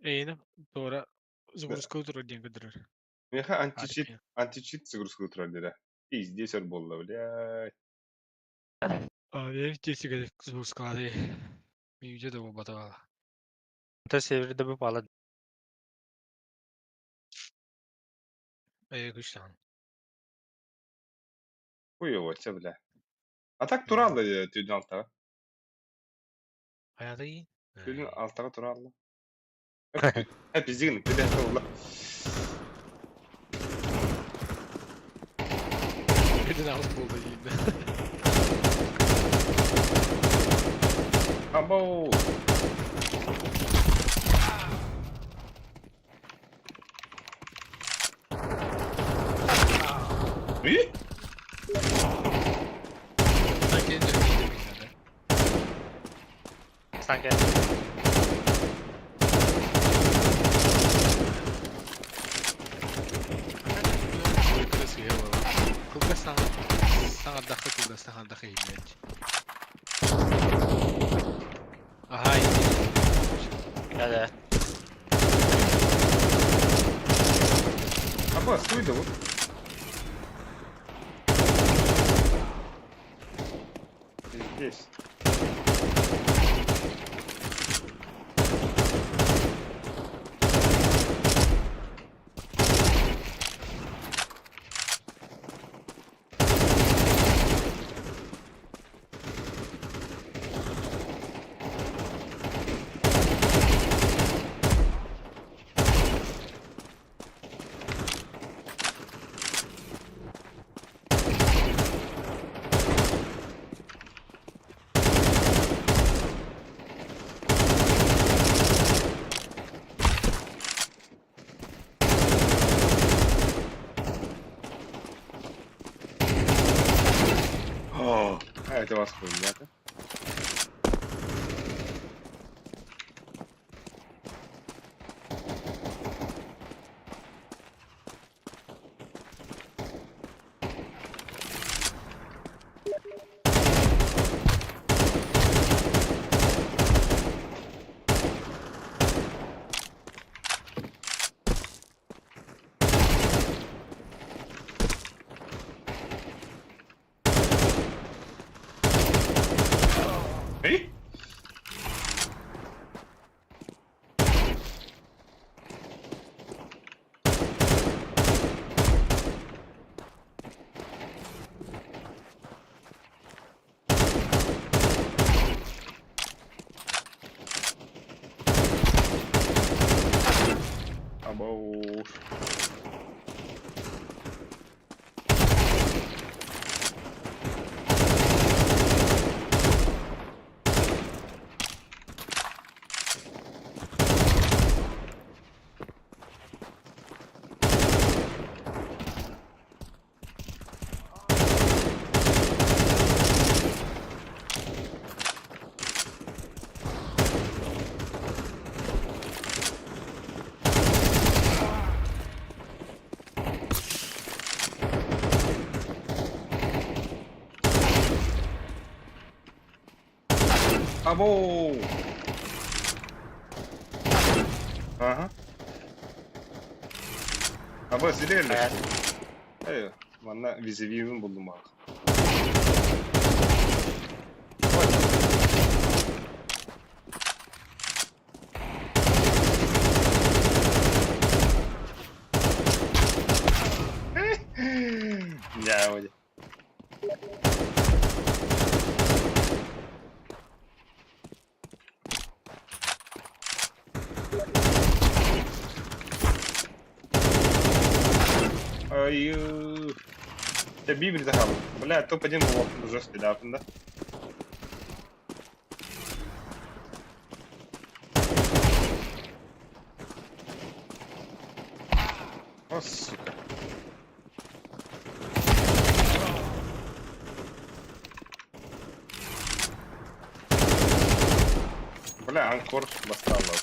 Speaker 3: Эйне тора загрузка утура ден кыдырыр.
Speaker 1: Меха античит,
Speaker 3: Арки.
Speaker 1: античит загрузка утра, деда. И здесь вот было, блядь.
Speaker 3: Я тесиге загрузкалады. Миюже да батала.
Speaker 2: Та серверде bir bağlı.
Speaker 3: Күчтан.
Speaker 1: Хуёво, че, бля. А так туралды, түйдүн алтага.
Speaker 3: Hayata iyi.
Speaker 1: Tüydün altaga turaldı. Hep izdigin, tüydü hep oldu.
Speaker 3: Birden alıp buldu yiyinde.
Speaker 1: Abo. İyi.
Speaker 3: Ben gelince iyiydi bilmeden.
Speaker 2: Sanki
Speaker 3: Kırısı ya baba. Kılga sana dakika kılga sana dakika himmet. Aha iyi.
Speaker 2: hadi.
Speaker 1: Abo, suydu bu. Здесь. О, это вас хуйня-то. Эй! Абауш. Abo. Aha. Abo size geldi.
Speaker 2: Hayat.
Speaker 1: Eyvah. Valla vizivimi buldum bak. Ya hadi. Аю. Ya bir zahalı. Bля, топ-1 bu жесткий, да, да? О, сука. Бля, анкор достало.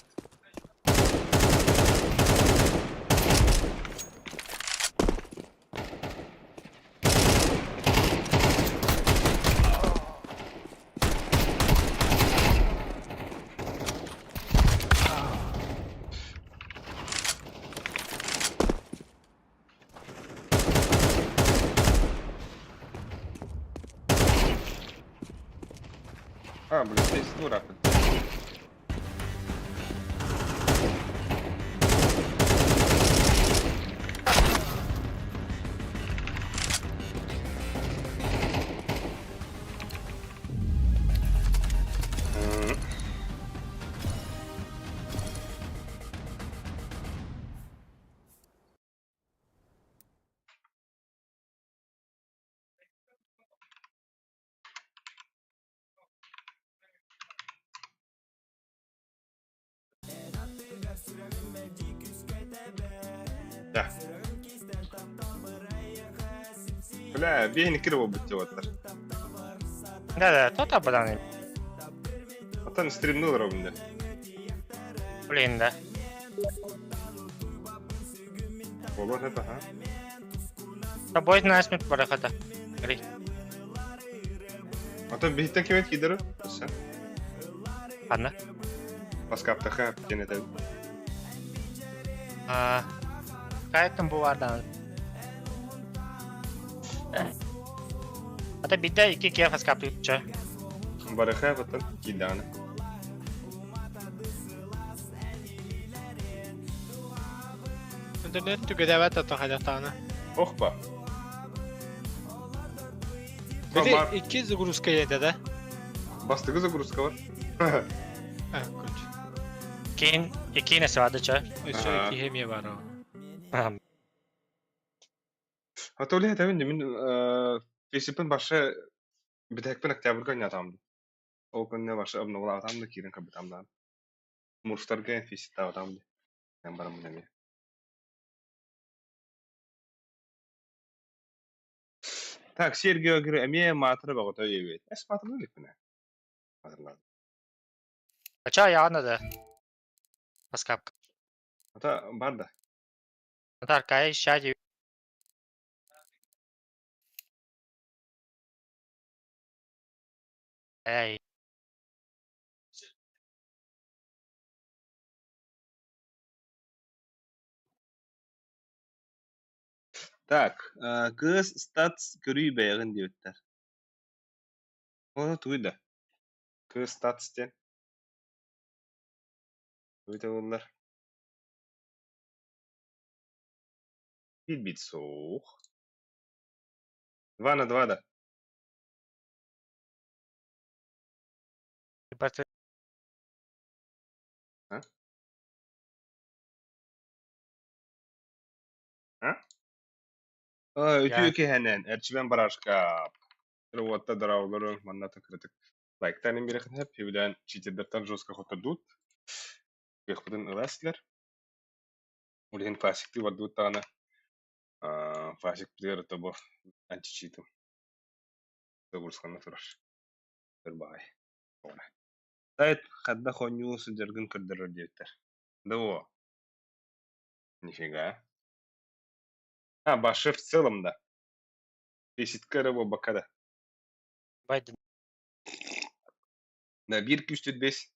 Speaker 1: بالله يستر عبد. لا بيهني كده وبتوتر.
Speaker 2: لا توتا بداني
Speaker 1: حتى نستريم نضرب من ده.
Speaker 2: ولين ده
Speaker 1: والله هذا ها.
Speaker 2: طب بويت ناس متبرخة ري
Speaker 1: حتى بيهتك كمان كده بس.
Speaker 2: أنا
Speaker 1: بس كابتا خاب كنا تبي.
Speaker 2: kayak tembuar dan atau bida iki kia fast capture
Speaker 1: بره خاب حتى كده أنا.
Speaker 3: internet juga dapat atau hanya tanah.
Speaker 1: أخبا.
Speaker 3: Biri 200 gruska yedi de.
Speaker 1: بس تجوز جروس كور.
Speaker 3: Ha, kuch.
Speaker 2: iki ne sağda ça
Speaker 3: Şu iki hemiye var o.
Speaker 1: حتى وليه تبي من في سيبن باشا بتهك بنك تعمل كنا تعمل. أو كنا باشا أبنا ولا تعمل كيرن كبت عملان. مشتركين في ستة تعمل. كان برا من هني. تاك سير جو غير أمية ما ترى بقى تيجي بيت. إيش ما تقول لك منها. ما ترى.
Speaker 2: ça ya ne de fast cap
Speaker 1: حتى بعد.
Speaker 2: ntar kayak şaji ay
Speaker 1: Так, кыз статс көрүй бәйгін деуттер. Оны туйда. Кыз статс тен. Туйда олар. Бит соух. 2 на 2 да.
Speaker 2: berarti
Speaker 1: Ha? Ha? Ütüyü henen. Erçiben barашка. Рвотта дыраулары манна тыкрытык. Лайктан берехин хеп билен читердертан жестко хотодут. Бехбудын ыласлар. Улин фасикти вадут тана. Фасик бдер тобо античиту. Догурсканна тураш. Бербай. Тайт хадда хоню сыдергын кырдырыр диеттер. Да о. Нифига. Башы в целом да. Беситка рыбу бакада.
Speaker 2: baydı
Speaker 1: Да 1-2-3-4-5.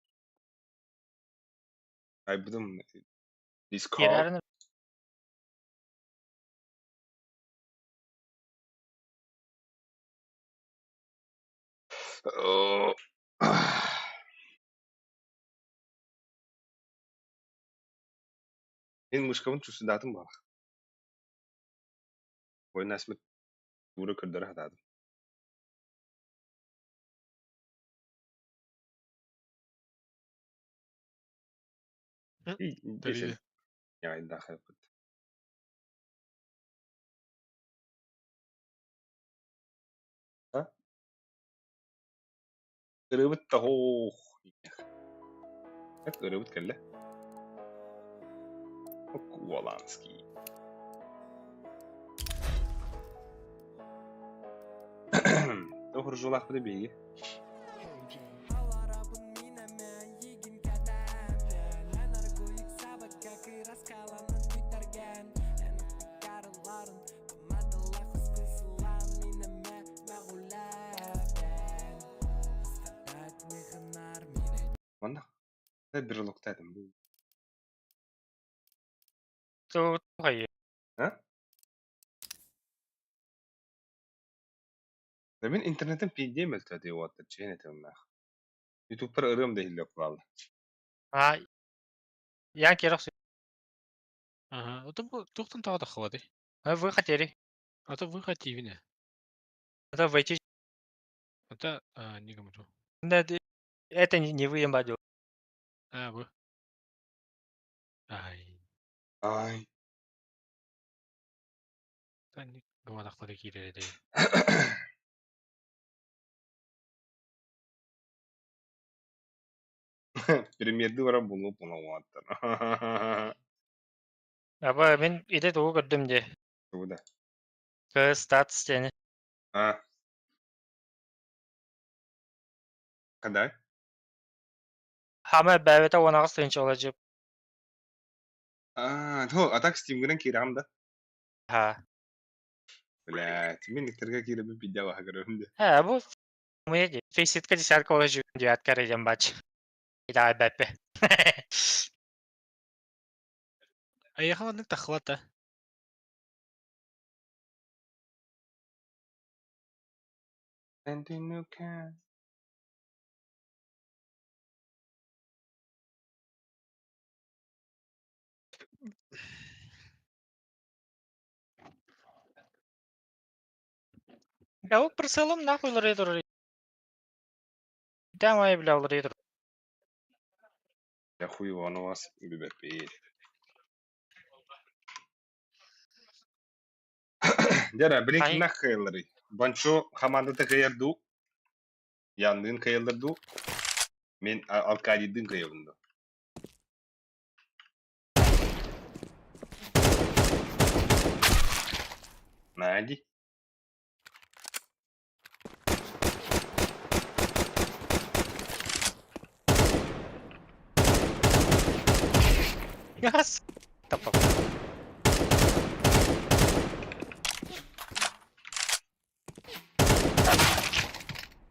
Speaker 1: Aybudım. Discord.
Speaker 2: yerlerini
Speaker 1: Мен мышкамын чусудатым бар. Ойын асмет тура кырдыры хатадым. Десен. Я инда хайпыт. Ha? Kırıbıt da hoh. Hep kırıbıt kelle. Wolanski. Doğru jolak bir bilgi. Bana ne bir noktaydım bu.
Speaker 2: tu hayır
Speaker 1: Ha? Ben internetten pingdeyim elbette diye o adı çeyne temna. YouTube'da arıyorum değil yok valla.
Speaker 2: Ha. Yan kerok.
Speaker 3: Ага, это был тухтан таа дахва ди.
Speaker 2: Ha выход ери.
Speaker 3: Это выход тивине.
Speaker 2: Это войти.
Speaker 3: Это не говорю.
Speaker 2: Это не вы, бадю.
Speaker 3: Вы. Ай.
Speaker 1: Ay.
Speaker 3: Sen ne gavadakları kireli değil.
Speaker 1: Премьерді барам bunu bulamattın.
Speaker 2: Аба мен иде тугу көрдүм де.
Speaker 1: Bu da.
Speaker 2: Кы статус тени.
Speaker 1: Ha. Kaday?
Speaker 2: Хама бәбете онагы сынчы олажып.
Speaker 1: То атак Steam'den kiramda.
Speaker 2: Ha.
Speaker 1: Блядь, мен никтерге кире bir video var görüyorum de.
Speaker 2: Ha bu мыйди. Фейситка десятка олажып де аткарыдым бач. Ида бәппе.
Speaker 3: Аяхала не тахвата.
Speaker 2: Я вот прицелом нахуй ларейдер. Да моя бля ларейдер.
Speaker 1: Я хуй он у вас бебепи. Jara
Speaker 2: Ay.
Speaker 1: blink nak kayılları. Banço hamanda kayırdı. Yandığın kayılırdı. Men alkaydın kayıldı. Nadi?
Speaker 2: Yes. Tamam.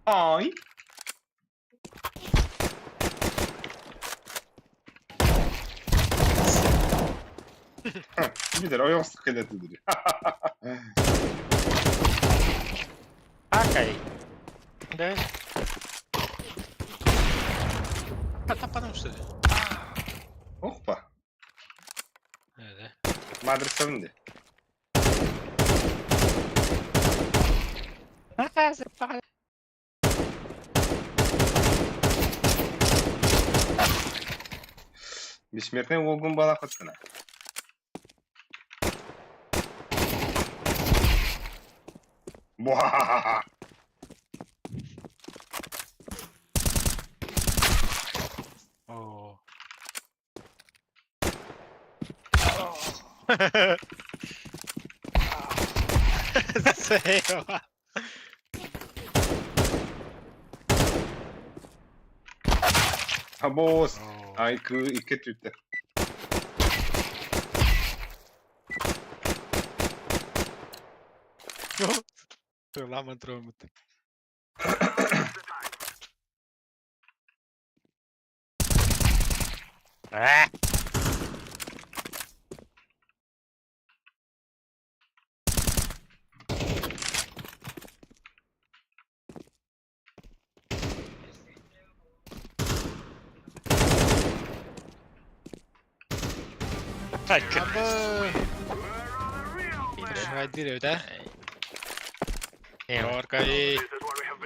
Speaker 1: Ay. Gider o yok sıkıntıdır.
Speaker 2: Акай. Да.
Speaker 3: Потому что.
Speaker 1: Hoppa.
Speaker 3: Evet.
Speaker 1: Madrid savundu. Бессмертный волгун бала хоткана. Буа.
Speaker 3: Oo. Seyva.
Speaker 1: Habos.
Speaker 3: Oo.
Speaker 1: Ay kı iki tütte.
Speaker 3: Lama entrou muito.
Speaker 2: Ah.
Speaker 3: Apa? Hadi udah. Keluar kali.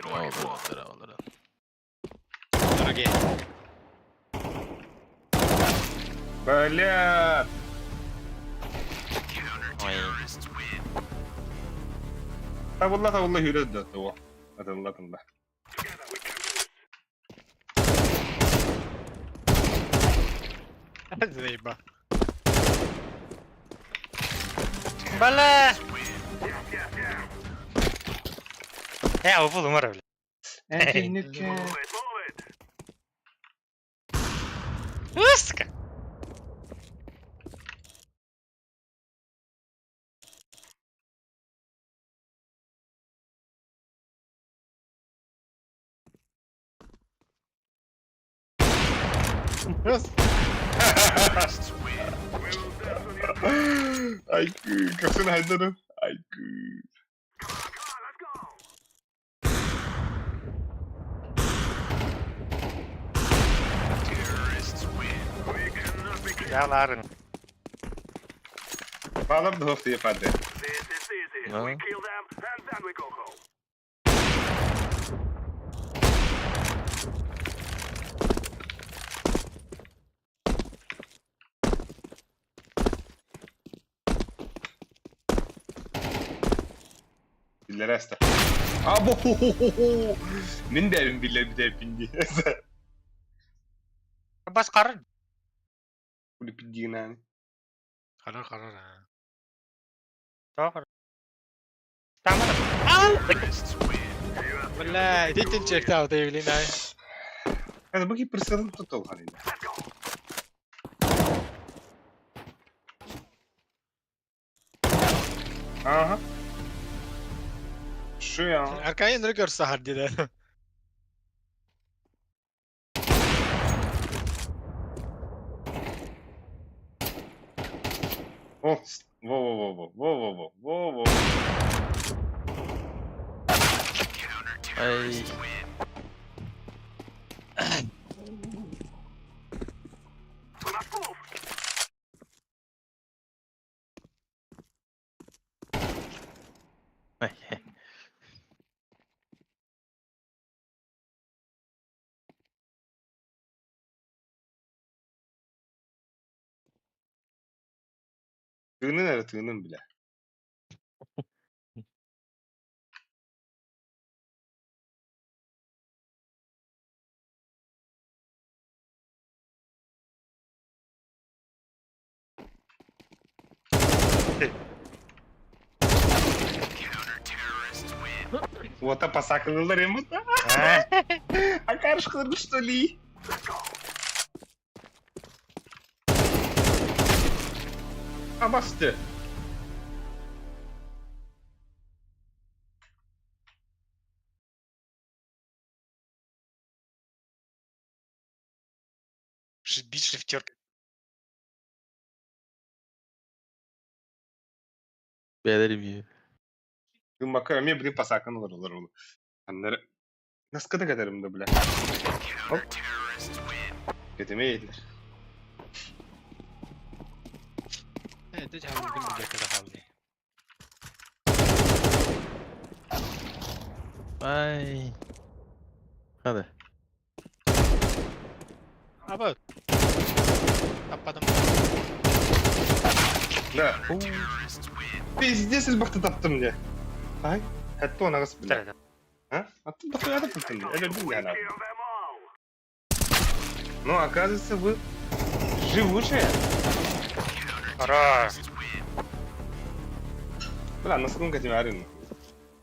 Speaker 3: Olur. Lagi.
Speaker 1: Бля. Табулла yürüdü de o. Atıllatın da.
Speaker 3: Zeyba.
Speaker 2: Бля. Я упал, умер, бля. Сука.
Speaker 1: Ay kı. Kasını haydarım. Ay kı.
Speaker 2: Yağların.
Speaker 1: Bağlar da hafta yapardı. Billere hasta. Abo. Min de evin biller bir de pindi.
Speaker 2: Bas karın.
Speaker 1: Bu pindi yani.
Speaker 3: Karar ha.
Speaker 2: Doğru. Tamam.
Speaker 3: Valla itin çekti avda evliliğin ay.
Speaker 1: Yani bu fırsatını tut ol hani. Aha. Şu ya.
Speaker 3: Arkaya indir görse hadi de.
Speaker 1: Oh. Wow.
Speaker 4: Ay. Ay.
Speaker 1: Tığının nerede tığının bile. Вот а посакалылар юм да? А карышкалар что ли? А басты.
Speaker 2: Bir şifter.
Speaker 4: Beylerim iyi.
Speaker 1: Gün bakıyorum ya bir pasaklanılır olur onu. Anları nasıl kadar kadarım da bile. Hop. Kötüme yediler.
Speaker 3: Evet de canım bugün bir yakada kaldı.
Speaker 4: Ay. Hadi.
Speaker 3: Abi. Kapadım.
Speaker 1: Da. Пиздец baktı taptım diye. Ay. Hatta ona kız bile.
Speaker 2: Tamam.
Speaker 1: Ha? Attım bakıyor adam tuttum diye. Öyle değil yani abi. Но оказывается вы живучие.
Speaker 2: Хорош.
Speaker 1: Бля, на сколько тебе арена?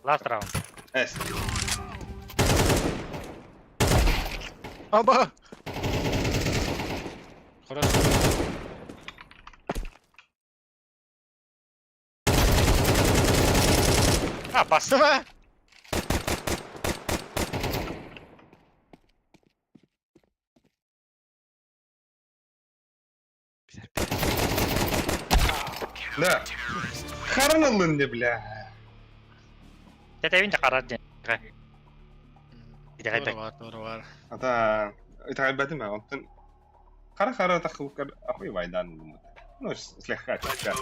Speaker 2: Last round.
Speaker 1: Эс.
Speaker 3: Aba. Хорошо.
Speaker 2: Ha bastı.
Speaker 3: Sıva.
Speaker 1: Да. Харналын de bile.
Speaker 2: Tetevin de karar diye. Bir de kaybet.
Speaker 3: Doğru var.
Speaker 1: Ata itaibati ma ontan kara takhukar akhoy waydan. Ну, слегка чуть-чуть.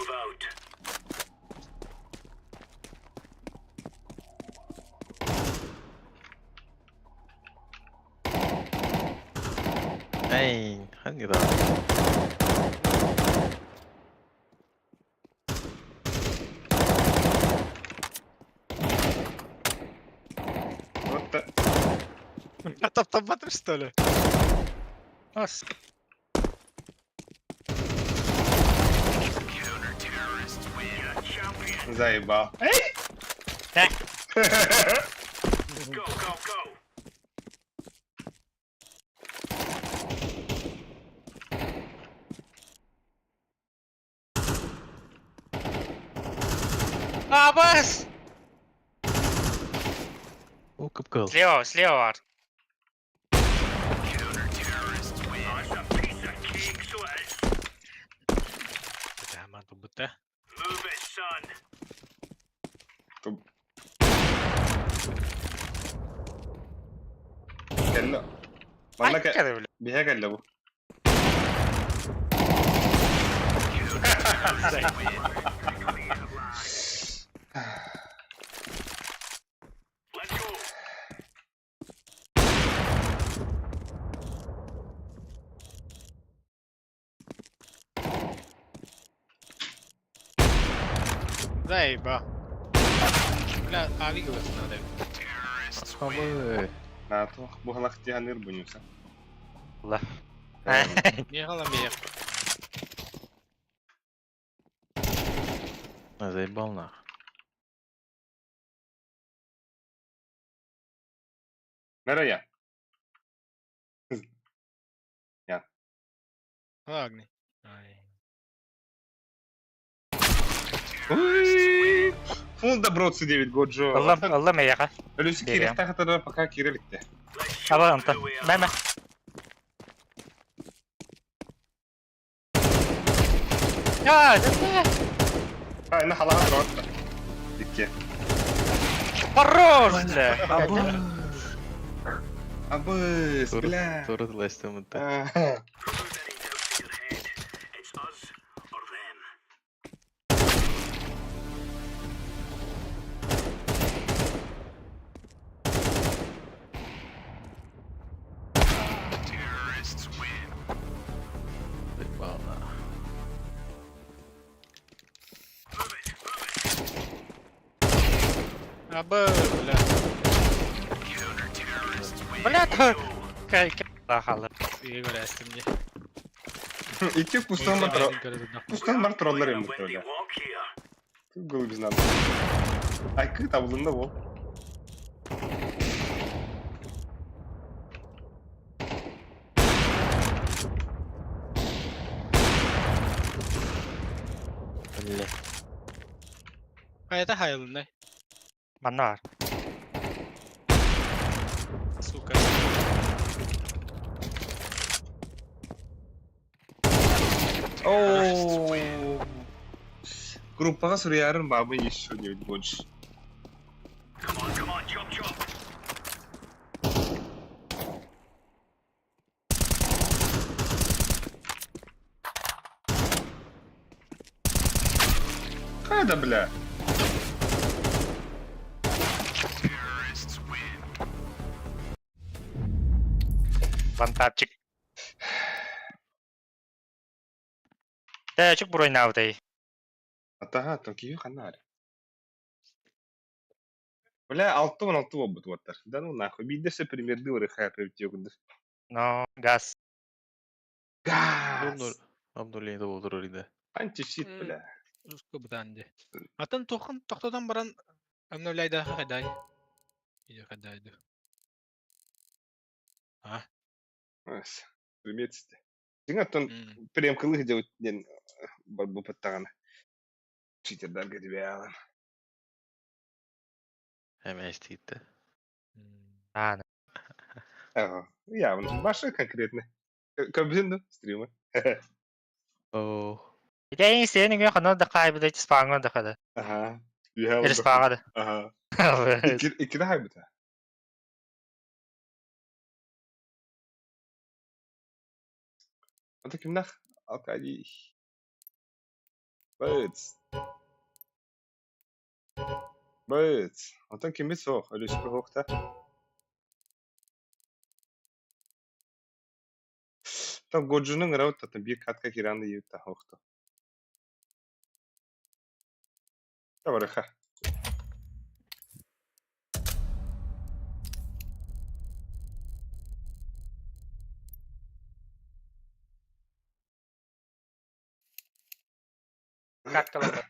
Speaker 4: Ay. Hangi daha?
Speaker 1: Вот та-
Speaker 3: Топ-топ-топ, что ли?
Speaker 2: As.
Speaker 1: заебал.
Speaker 2: Ne? Bas!
Speaker 4: O kıpkıl.
Speaker 2: Слева var.
Speaker 3: Hemen bu bitti.
Speaker 1: Kello. Valla
Speaker 2: Ay,
Speaker 1: ke
Speaker 2: kere bile.
Speaker 1: bihe kello bu.
Speaker 3: Zay ba. Bля, abi görsün hadi.
Speaker 6: Asmamı.
Speaker 1: NATO bu halak diyenler bunyusa.
Speaker 2: Allah.
Speaker 3: Niye kalamıyor?
Speaker 6: Zajebalna.
Speaker 1: Nereye?
Speaker 3: Ладно. Ай.
Speaker 1: Уй! Фул добро 9 Годжо.
Speaker 2: Allah meyaqa.
Speaker 1: Ölüsü
Speaker 2: Берем.
Speaker 1: kirекте хатара пока киреlikte.
Speaker 2: Aba anta. Мәмә. Ya,
Speaker 1: Ha, ina halaga durardı. Dikke.
Speaker 2: хорош, бля.
Speaker 1: Abız, bля.
Speaker 6: Туры тыластымынта.
Speaker 1: Ah.
Speaker 6: Zajebalna.
Speaker 3: Aba, bля.
Speaker 2: Бля, кай хаlı.
Speaker 3: İyi görestim diye.
Speaker 1: İki kustan var troll. Kustan var troller hem böyle. Google bizden. Ay kı tabulunda bu.
Speaker 6: Бля.
Speaker 3: Hayata hayalında.
Speaker 2: Манна var.
Speaker 3: Сука.
Speaker 1: Oo. Группаға сұрайарын бабы еще не больше. Қайда, бля?
Speaker 2: Вантапчик. Тәчік бұрой наудай.
Speaker 1: Атаға, тонкиге қанар. Бля, 6-16 болбут ваттар. Да ну нахуй, биддесе примерді өрі хайры өтегінді.
Speaker 2: Но, газ.
Speaker 1: Газ!
Speaker 6: Абдуллинді болдырыр иде.
Speaker 1: Антисит, бля.
Speaker 3: Руско бутанды. Атын тоқын тоқтадан баран амнолайда хадай. Иде хадайды. А?
Speaker 1: Ас, приметсті. Жыңаттан премкылы де өттен бар бұпыттағаны. Читердарға дебе ағын.
Speaker 6: Hemen isteydi.
Speaker 2: Аны.
Speaker 1: Ага, явно. Ваши конкретно. Көбісінді стримы.
Speaker 6: Oo.
Speaker 2: Идеяң сенің үй қана да қайбыда спаңға да қада.
Speaker 1: Ага.
Speaker 2: Еріс спаңға да.
Speaker 1: Ага. İkide haybıta. Anta kimnak? Alkali. Birds. Birds. Anta kimi soğuk? Öyle şükür hoğda. Tam gocunun ravut tatın bir katka kirandı yiyutta hoğda. Tabarı ha.
Speaker 2: Каткалады.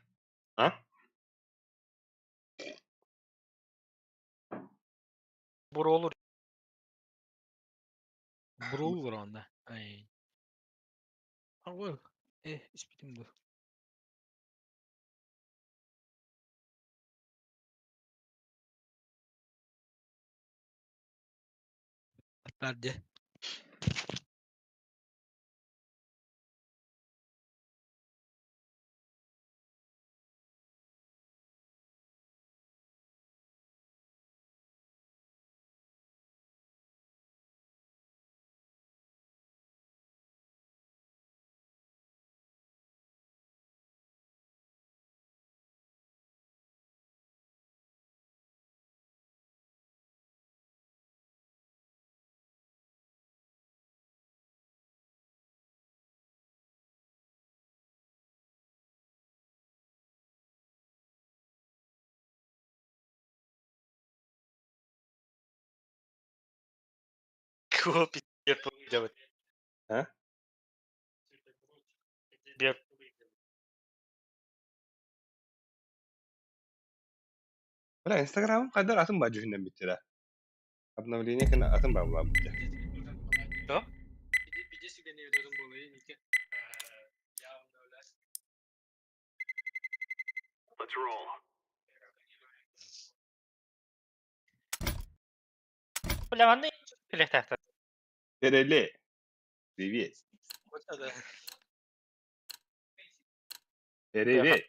Speaker 1: Ha?
Speaker 2: Бұр olur.
Speaker 3: Брул var onda. Ay. Ау. İspitim bu. Atlardı.
Speaker 2: Cool, bir yapı.
Speaker 1: Ha?
Speaker 2: Bir
Speaker 1: Bala Instagram'ım kadar atın bacı hünden bitti. Обновление kan atın babla bitti.
Speaker 3: Bir de sigara veriyorum bu olayı. Nike.
Speaker 2: Bilemem ne? Pilih tahta.
Speaker 1: Terele. Привет. Terele.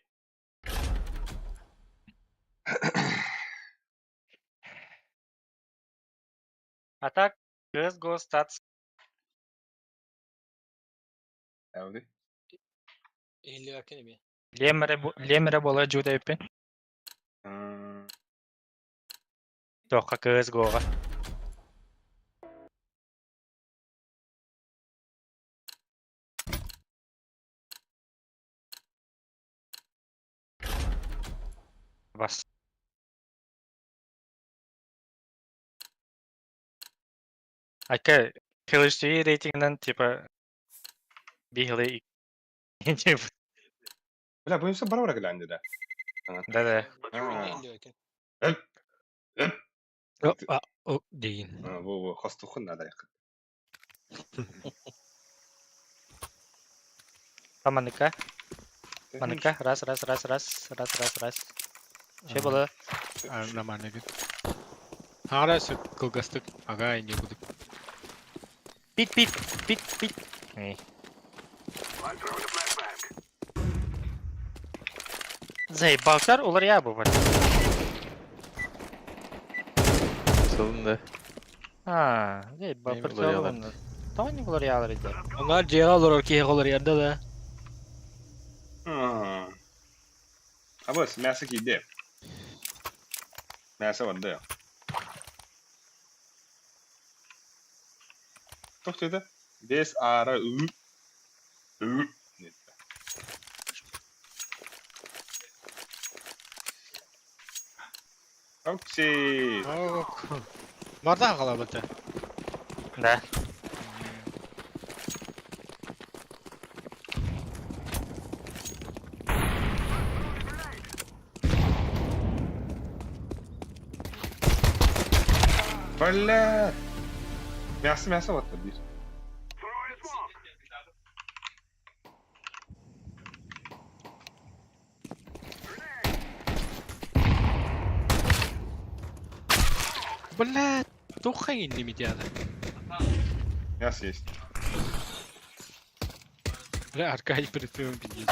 Speaker 2: Atak, kız, go, stats.
Speaker 1: Avdi.
Speaker 3: 50 erken mi?
Speaker 2: Lemre bola juda yapın. Tokka kız, go. Bas. Aka, kılıççıyı ratinginden tipa bir hılı ikinci
Speaker 1: Bala bu insan bana bırak elendi de.
Speaker 2: da.
Speaker 1: Ha.
Speaker 3: 50 erken.
Speaker 1: Öp.
Speaker 3: O değil.
Speaker 1: Bu hastukun da yakın.
Speaker 2: Pamanika. Manika, ras. Şey bola.
Speaker 3: Namanya git. Hala sık kılgastık. Aga ince guduk.
Speaker 2: Bit. Ey. Zey, baklar olur ya bu bana.
Speaker 6: Salın
Speaker 2: Ha, zey,
Speaker 6: Neymi
Speaker 2: bakır
Speaker 6: olur
Speaker 2: çalı
Speaker 6: yağlar?
Speaker 2: bunlar. Tony olur yağlar idi.
Speaker 3: Onlar cihaz olur ki olur yerde de.
Speaker 1: Abos, mäsa giddi. Mäsa vardı ya. Çok dedi. Des ara ü. Ü. Okey.
Speaker 3: Barda kalabalık.
Speaker 2: Da.
Speaker 1: Balla. Mäsa vardı bir.
Speaker 3: Bля, тухай indi mi diye.
Speaker 1: Mäsa есть.
Speaker 3: Bля, arkayı притворим пиздец.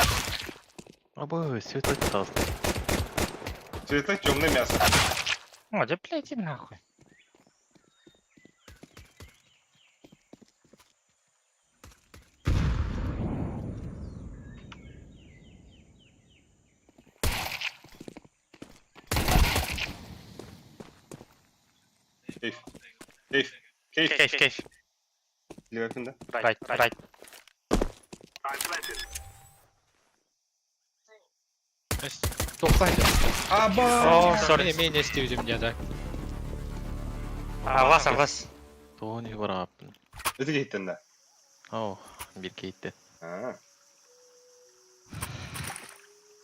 Speaker 6: Aba свет остался.
Speaker 1: Цвета темное мясо.
Speaker 2: О, да блядь, иди нахуй. Кайф.
Speaker 1: Ливерпуль'de.
Speaker 2: Right.
Speaker 3: Тухай da.
Speaker 1: Aba.
Speaker 2: Oh, sorry.
Speaker 3: Ben ne istiyordum diye de.
Speaker 2: Avlas.
Speaker 6: Тони var abi.
Speaker 1: Öteki gittin de.
Speaker 6: Oh, bir gitti.
Speaker 1: Ha.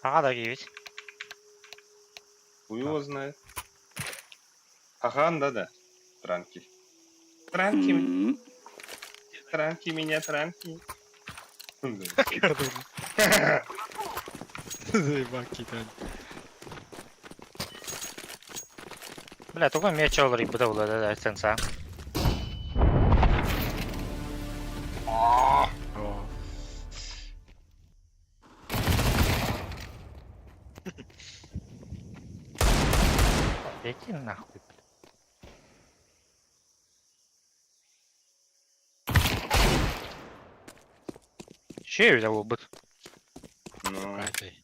Speaker 2: Ağa da giymiş.
Speaker 1: Хуй его знает. Хахан, да. Транки. Транки меня, транки.
Speaker 3: Заебак китай.
Speaker 2: Бля, только меч olur bu da olur da sen sağ. Иди нахуй. Şey öyle bu.
Speaker 1: Ну.
Speaker 3: Кайтай.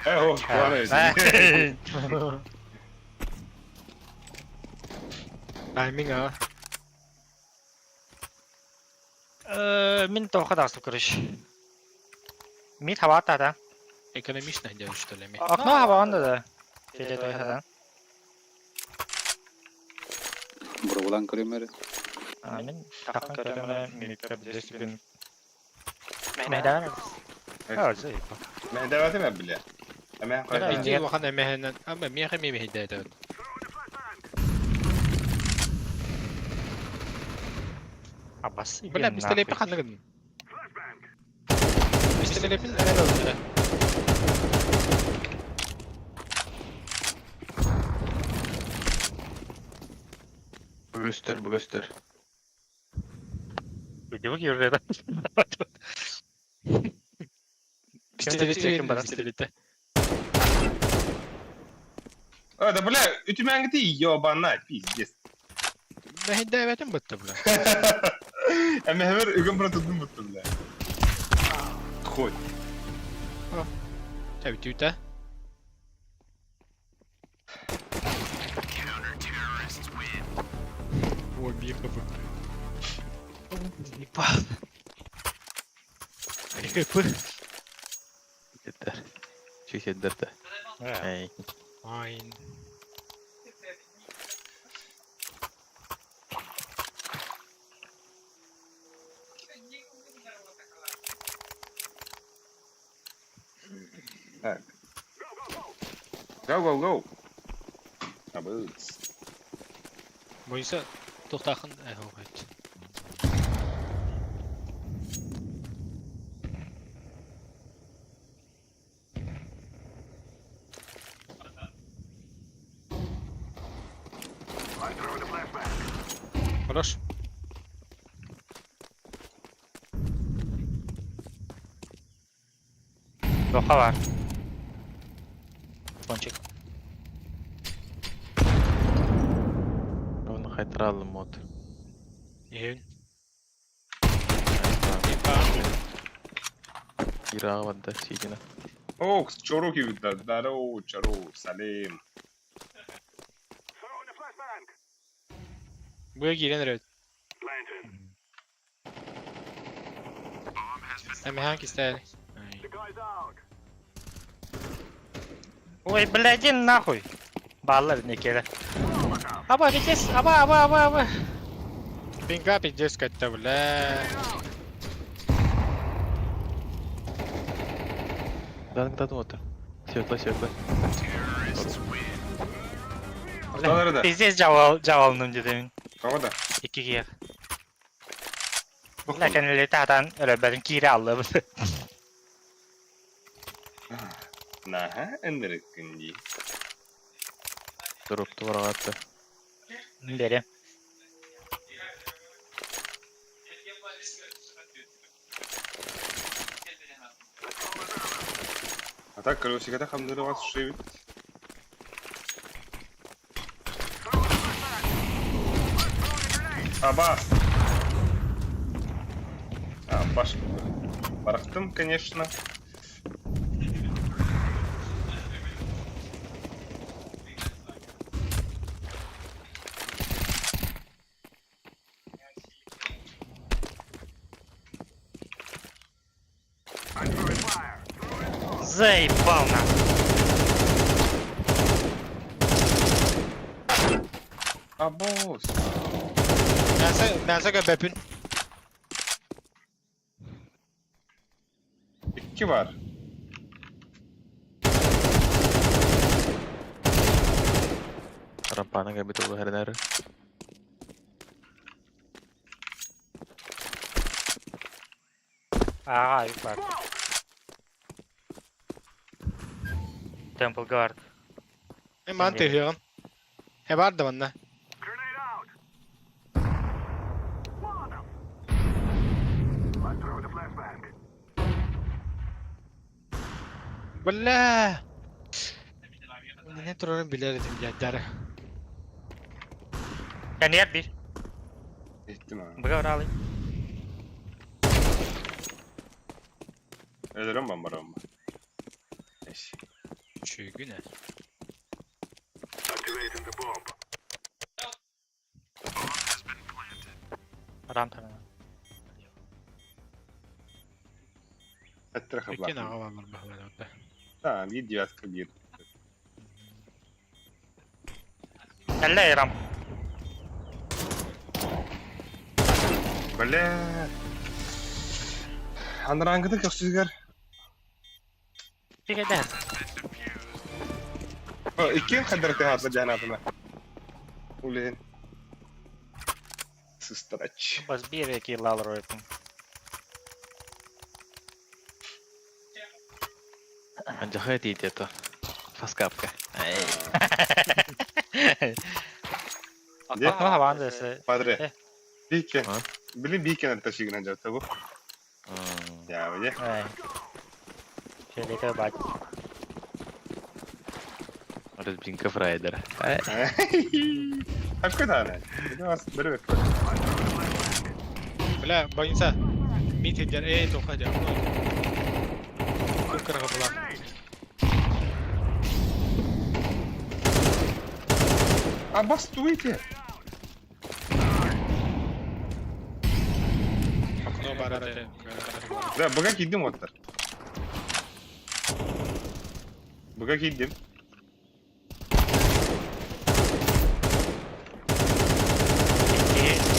Speaker 1: О, ладно.
Speaker 3: Тайминг а.
Speaker 2: Min to kadar sıkırış. Mid hava attı da.
Speaker 3: Ekonomist ne diyor işte mi?
Speaker 2: Akna hava onda da. Gece toy hadan.
Speaker 7: Burabulan kırıyor
Speaker 2: Amin. Takkan köreme minikte bir disiplin. Mehdan. Harca iyi.
Speaker 1: Mehdevatı mı bile? Ama
Speaker 3: Birinci vakan emehenden ama miye mi hidayet.
Speaker 2: Abbas.
Speaker 3: Bula pistoleti kanlıgın. Pistoletin nerede oldu?
Speaker 6: Bu göster.
Speaker 2: Video girdi.
Speaker 3: Pistoleti çekin bana pistoleti.
Speaker 1: Öyle bile ütümen gitti yobanlar pizdes.
Speaker 3: Ben hidayetim bitti bula.
Speaker 1: Ama hemen ögün bana tuttum mutlu bile. Koy.
Speaker 3: Tabii tüyte. Oy bir kapı. Bir kapı.
Speaker 6: Yeter. Şu yeter de. Hey.
Speaker 3: Aynen.
Speaker 1: Evet. Go. Abi.
Speaker 3: Boysa toxtaqın əhəvət. Хорош.
Speaker 2: Doğa var. Ponçik.
Speaker 6: Onu haytıralım mod.
Speaker 3: Yevin.
Speaker 6: Gira vadda şeydine.
Speaker 1: Oh, çoro gibi de. Daro, çoro, salim.
Speaker 3: Buraya giren evet. Sen hangi ister?
Speaker 2: Ой, блядь, нахуй. Баллар не кere. Aba gideceğiz. Aba.
Speaker 3: Pinga pideceğiz katta bula.
Speaker 6: Dank otur. Siyokla.
Speaker 1: Oraları da.
Speaker 2: Biz cavalının dedim.
Speaker 1: Kava da.
Speaker 2: İki giyer. Lakin öyle tahtan öyle benim kiri aldı.
Speaker 1: Naha, endirek gündi.
Speaker 6: Durup duvara attı.
Speaker 2: Derim.
Speaker 1: Atak kalosika hamdırı var şey. Abbas. Башку. Барахтым, конечно.
Speaker 2: Заебал на.
Speaker 1: Абос.
Speaker 3: Ben sana bepin.
Speaker 1: İki var.
Speaker 6: Rampana kayak betul her nere.
Speaker 2: Yük var. Temple Guard.
Speaker 3: Ben tırıyorum. Var da bende. Valla. Ne turunu bilirdim gedleri.
Speaker 2: Kan niat bir.
Speaker 1: Ettim ha.
Speaker 2: Baga alayım.
Speaker 1: Ölürüm ben baram. Eş.
Speaker 3: Çünkü ne?
Speaker 2: Adam tanı.
Speaker 1: Ettir
Speaker 3: Peki ne
Speaker 1: kaplar.
Speaker 3: havalar bahane.
Speaker 1: Tamam, video at kabir.
Speaker 2: Elle yaram.
Speaker 1: Бля. Анрангыды көксүзгөр.
Speaker 2: Bir de.
Speaker 1: İki kadar tehatlı canatına. Ulen. Sıstraç.
Speaker 2: Bas bir ve kill alır oyun.
Speaker 6: Anca değil ya. Faskapka.
Speaker 1: Ne?
Speaker 2: Ama var da
Speaker 1: Padre. Biken.
Speaker 6: Ha?
Speaker 1: Bilin biken taşıgın anca tabu. Ya öyle.
Speaker 2: Evet. Şöyle de bak.
Speaker 6: Orada Blinka Frider.
Speaker 1: Hakikaten. Bir de var. Böyle bek.
Speaker 3: Бля, больница. Митингер, тока жа. Кукрага була.
Speaker 1: Обоснуйте.
Speaker 3: Окно барады.
Speaker 1: Да, buga gittim otlar. Buga gittim.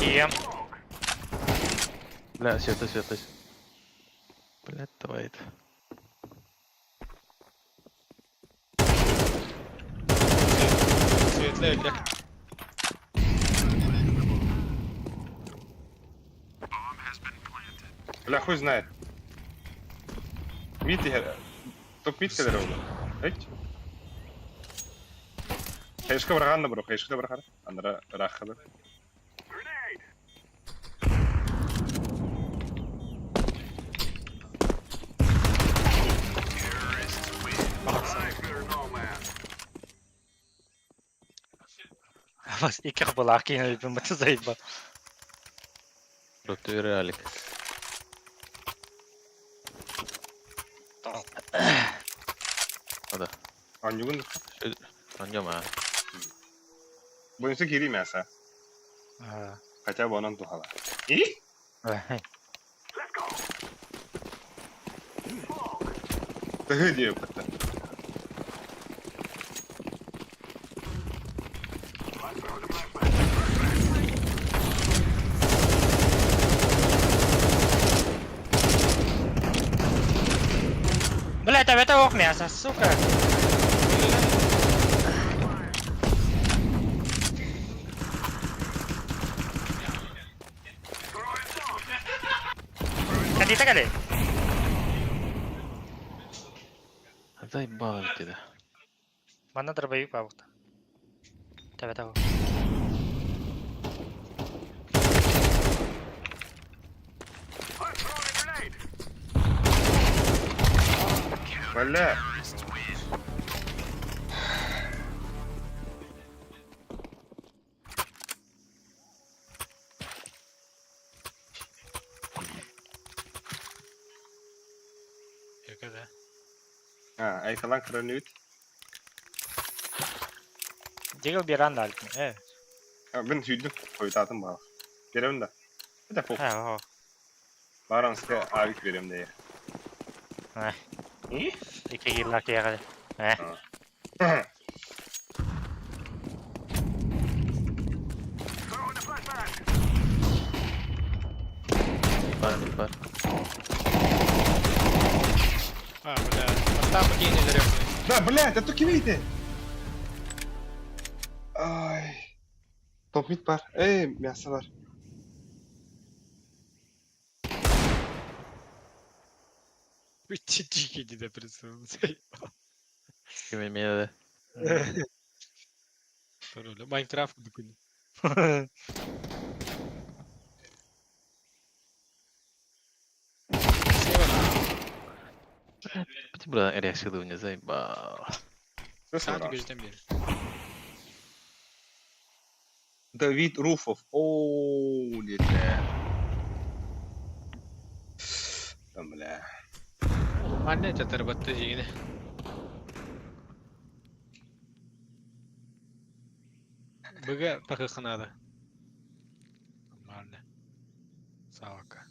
Speaker 2: Тем.
Speaker 6: Бля, светлый. Бля, давай это.
Speaker 3: Светлый экран.
Speaker 1: Бля, хуй знает. Видите, топ-мид kadar oldu. Hiç. Keşke bırakan da bro, keşke de bırakan. Andra bırakadı.
Speaker 2: Bas iki kapılar yine bir mutlu zayıf bak.
Speaker 6: Роту и реалик. Ada.
Speaker 1: Anyugun
Speaker 6: Anca mı?
Speaker 1: boyunsa gireyim ya sen. Хотя бы onun tuhala. İyi. Daha diyor pata.
Speaker 2: Блядь, а это ох мясо, сука. Кали.
Speaker 6: Заебал тебя.
Speaker 2: Mana дробовик паук. Таветау.
Speaker 1: Бля.
Speaker 3: Yakada.
Speaker 1: Ha, ay kalan kıranı üt.
Speaker 2: Digo bir anda altın. Evet.
Speaker 1: Ha, ben hüydüm. Koytatım bana. Gelelim de. Bir de pop.
Speaker 2: Ha o.
Speaker 1: Baranska avik vereyim diye.
Speaker 2: Heh.
Speaker 1: İyi.
Speaker 2: İki yıllık yakaladı. Heh.
Speaker 6: Бар.
Speaker 3: А, бля. Там покинь зарядный.
Speaker 1: Да, блядь, это кивите. Ay. Top mid var. Мясо var.
Speaker 3: Вы чики не доприсутствуете.
Speaker 6: Меня
Speaker 3: Майнкрафт докуни.
Speaker 6: Почему buradan reaksiyonu заебал.
Speaker 1: Nasıl
Speaker 3: Сам
Speaker 1: var?
Speaker 3: gözden beri.
Speaker 1: David Rufov. Ooo dedi. Bля.
Speaker 3: Anne çatır battı yine. Быга поках надо. Нормально. Савака.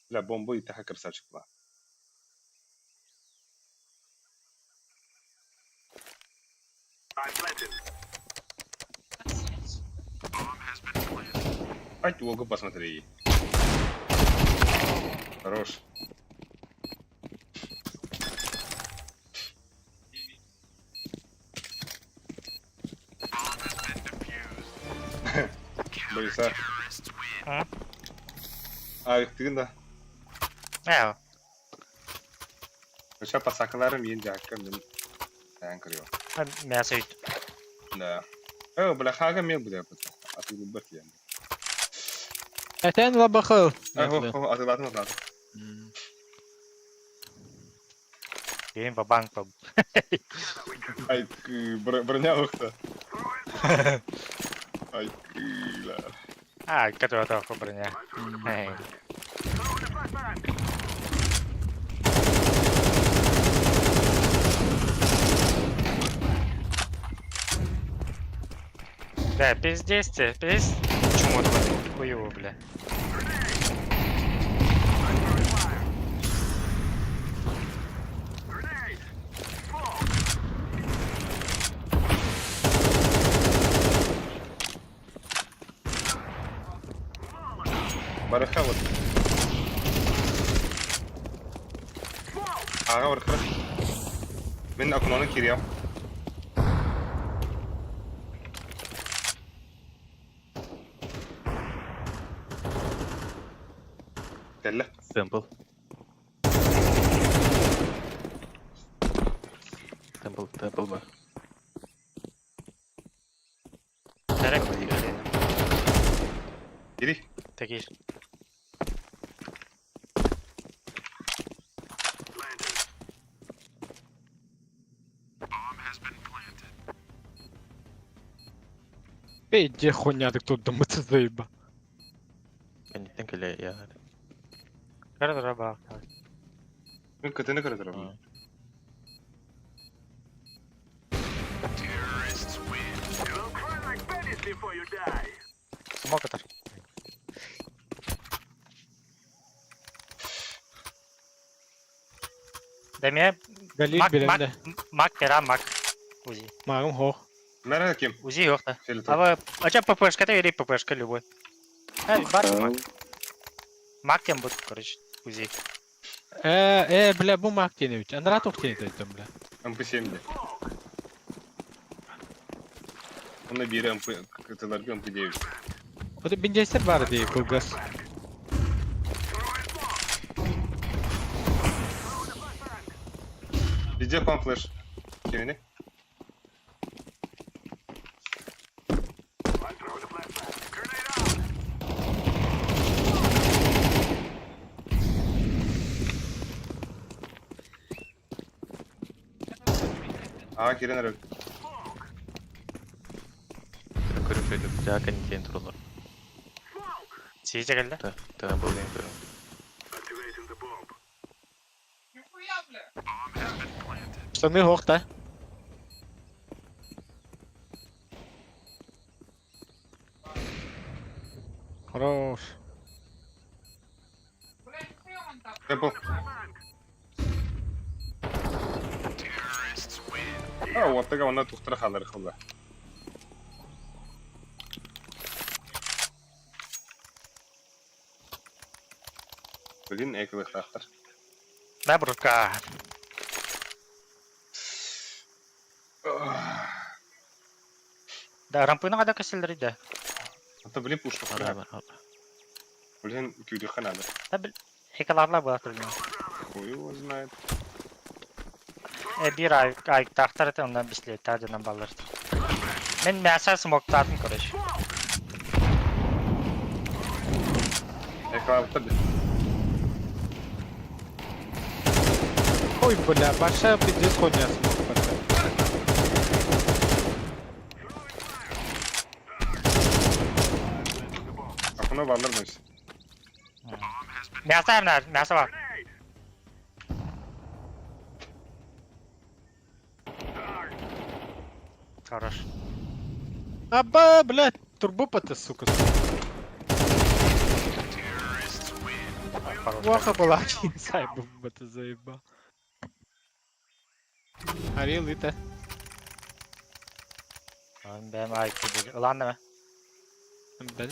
Speaker 1: Bля, bomba ite hacker saçıkla. Ать, Волга, посмотри. Хорош. Бориса.
Speaker 2: А?
Speaker 1: Ayıktığın da.
Speaker 2: Ya,
Speaker 1: Başa pasaklarım yiyince hakkım ben kırıyor.
Speaker 2: mesa yut.
Speaker 1: Da. Bıla haga mı bu da yapısı. Atı bu bat yani.
Speaker 3: Eten la bakıl.
Speaker 1: Atılatma lazım.
Speaker 2: Benim babam bab.
Speaker 1: Ay bırnya yoksa. Ay la.
Speaker 2: Ah, kata aku bernya. Hey. Да, пиздец ты, пиздец. Почему это хуёво, бля?
Speaker 1: Baraka var. Aga var kırık. Ben aklımdan kiriyam. Telle.
Speaker 6: Temple. Temple mı?
Speaker 2: Terek
Speaker 1: Giri.
Speaker 2: Tekir.
Speaker 3: Бейджи хуйнядык тут думать заеба.
Speaker 6: Kendinden kele ya.
Speaker 2: Kara dura bak.
Speaker 1: Ben katını kırıtırım.
Speaker 2: Smoke atar. Demeye
Speaker 3: Галиль
Speaker 2: mak
Speaker 3: birinde.
Speaker 2: mak kera mak. Uzi.
Speaker 3: Magım hoch.
Speaker 1: Merak kim?
Speaker 2: Узи yok da.
Speaker 1: Şöyle
Speaker 2: Ama acaba ППшка-то или ППшка любой? Бар мак. Мак тем будет, короче, Узи.
Speaker 3: Бля, bu mak deneyim. Andra tok deneyim bля.
Speaker 1: MP7'de. Onda biri MP katılar bir MP9.
Speaker 3: O da binceser var diye kılgaz.
Speaker 1: DJ pan flash. Kimini? Kirin arı.
Speaker 6: Kırık şöyle jakan iken turulur.
Speaker 2: Сидите, geldi.
Speaker 6: Temple'den kırık.
Speaker 3: Штаны hoch da. Хорош.
Speaker 1: Tempo. Ortaga ona tuhtara kalır kılda. Bugün ekmek aktar.
Speaker 2: Да, брука. Да, рампына kada kesildir de.
Speaker 1: Hatta bilip uçtu
Speaker 6: Ara
Speaker 1: kadar.
Speaker 6: var.
Speaker 1: Bilin küydü kanadı.
Speaker 2: Tabi hekalarla bu atılıyor.
Speaker 1: Oyu знает.
Speaker 2: Bir ay taktar et ondan bisle tacından ballar. Ben mesela smoke tartım karış.
Speaker 1: Ekmek tabi.
Speaker 3: Ой, бля, большая пиздец хуйня смог.
Speaker 1: Akına varlar mıyız?
Speaker 2: Мясо var, мясо var. Хорош.
Speaker 3: Аба, блядь, турбопоты, сука. Плохо была, кинцай бы это заебал. Арил это.
Speaker 2: Benim ayıktı. Ulan deme.
Speaker 3: Ben.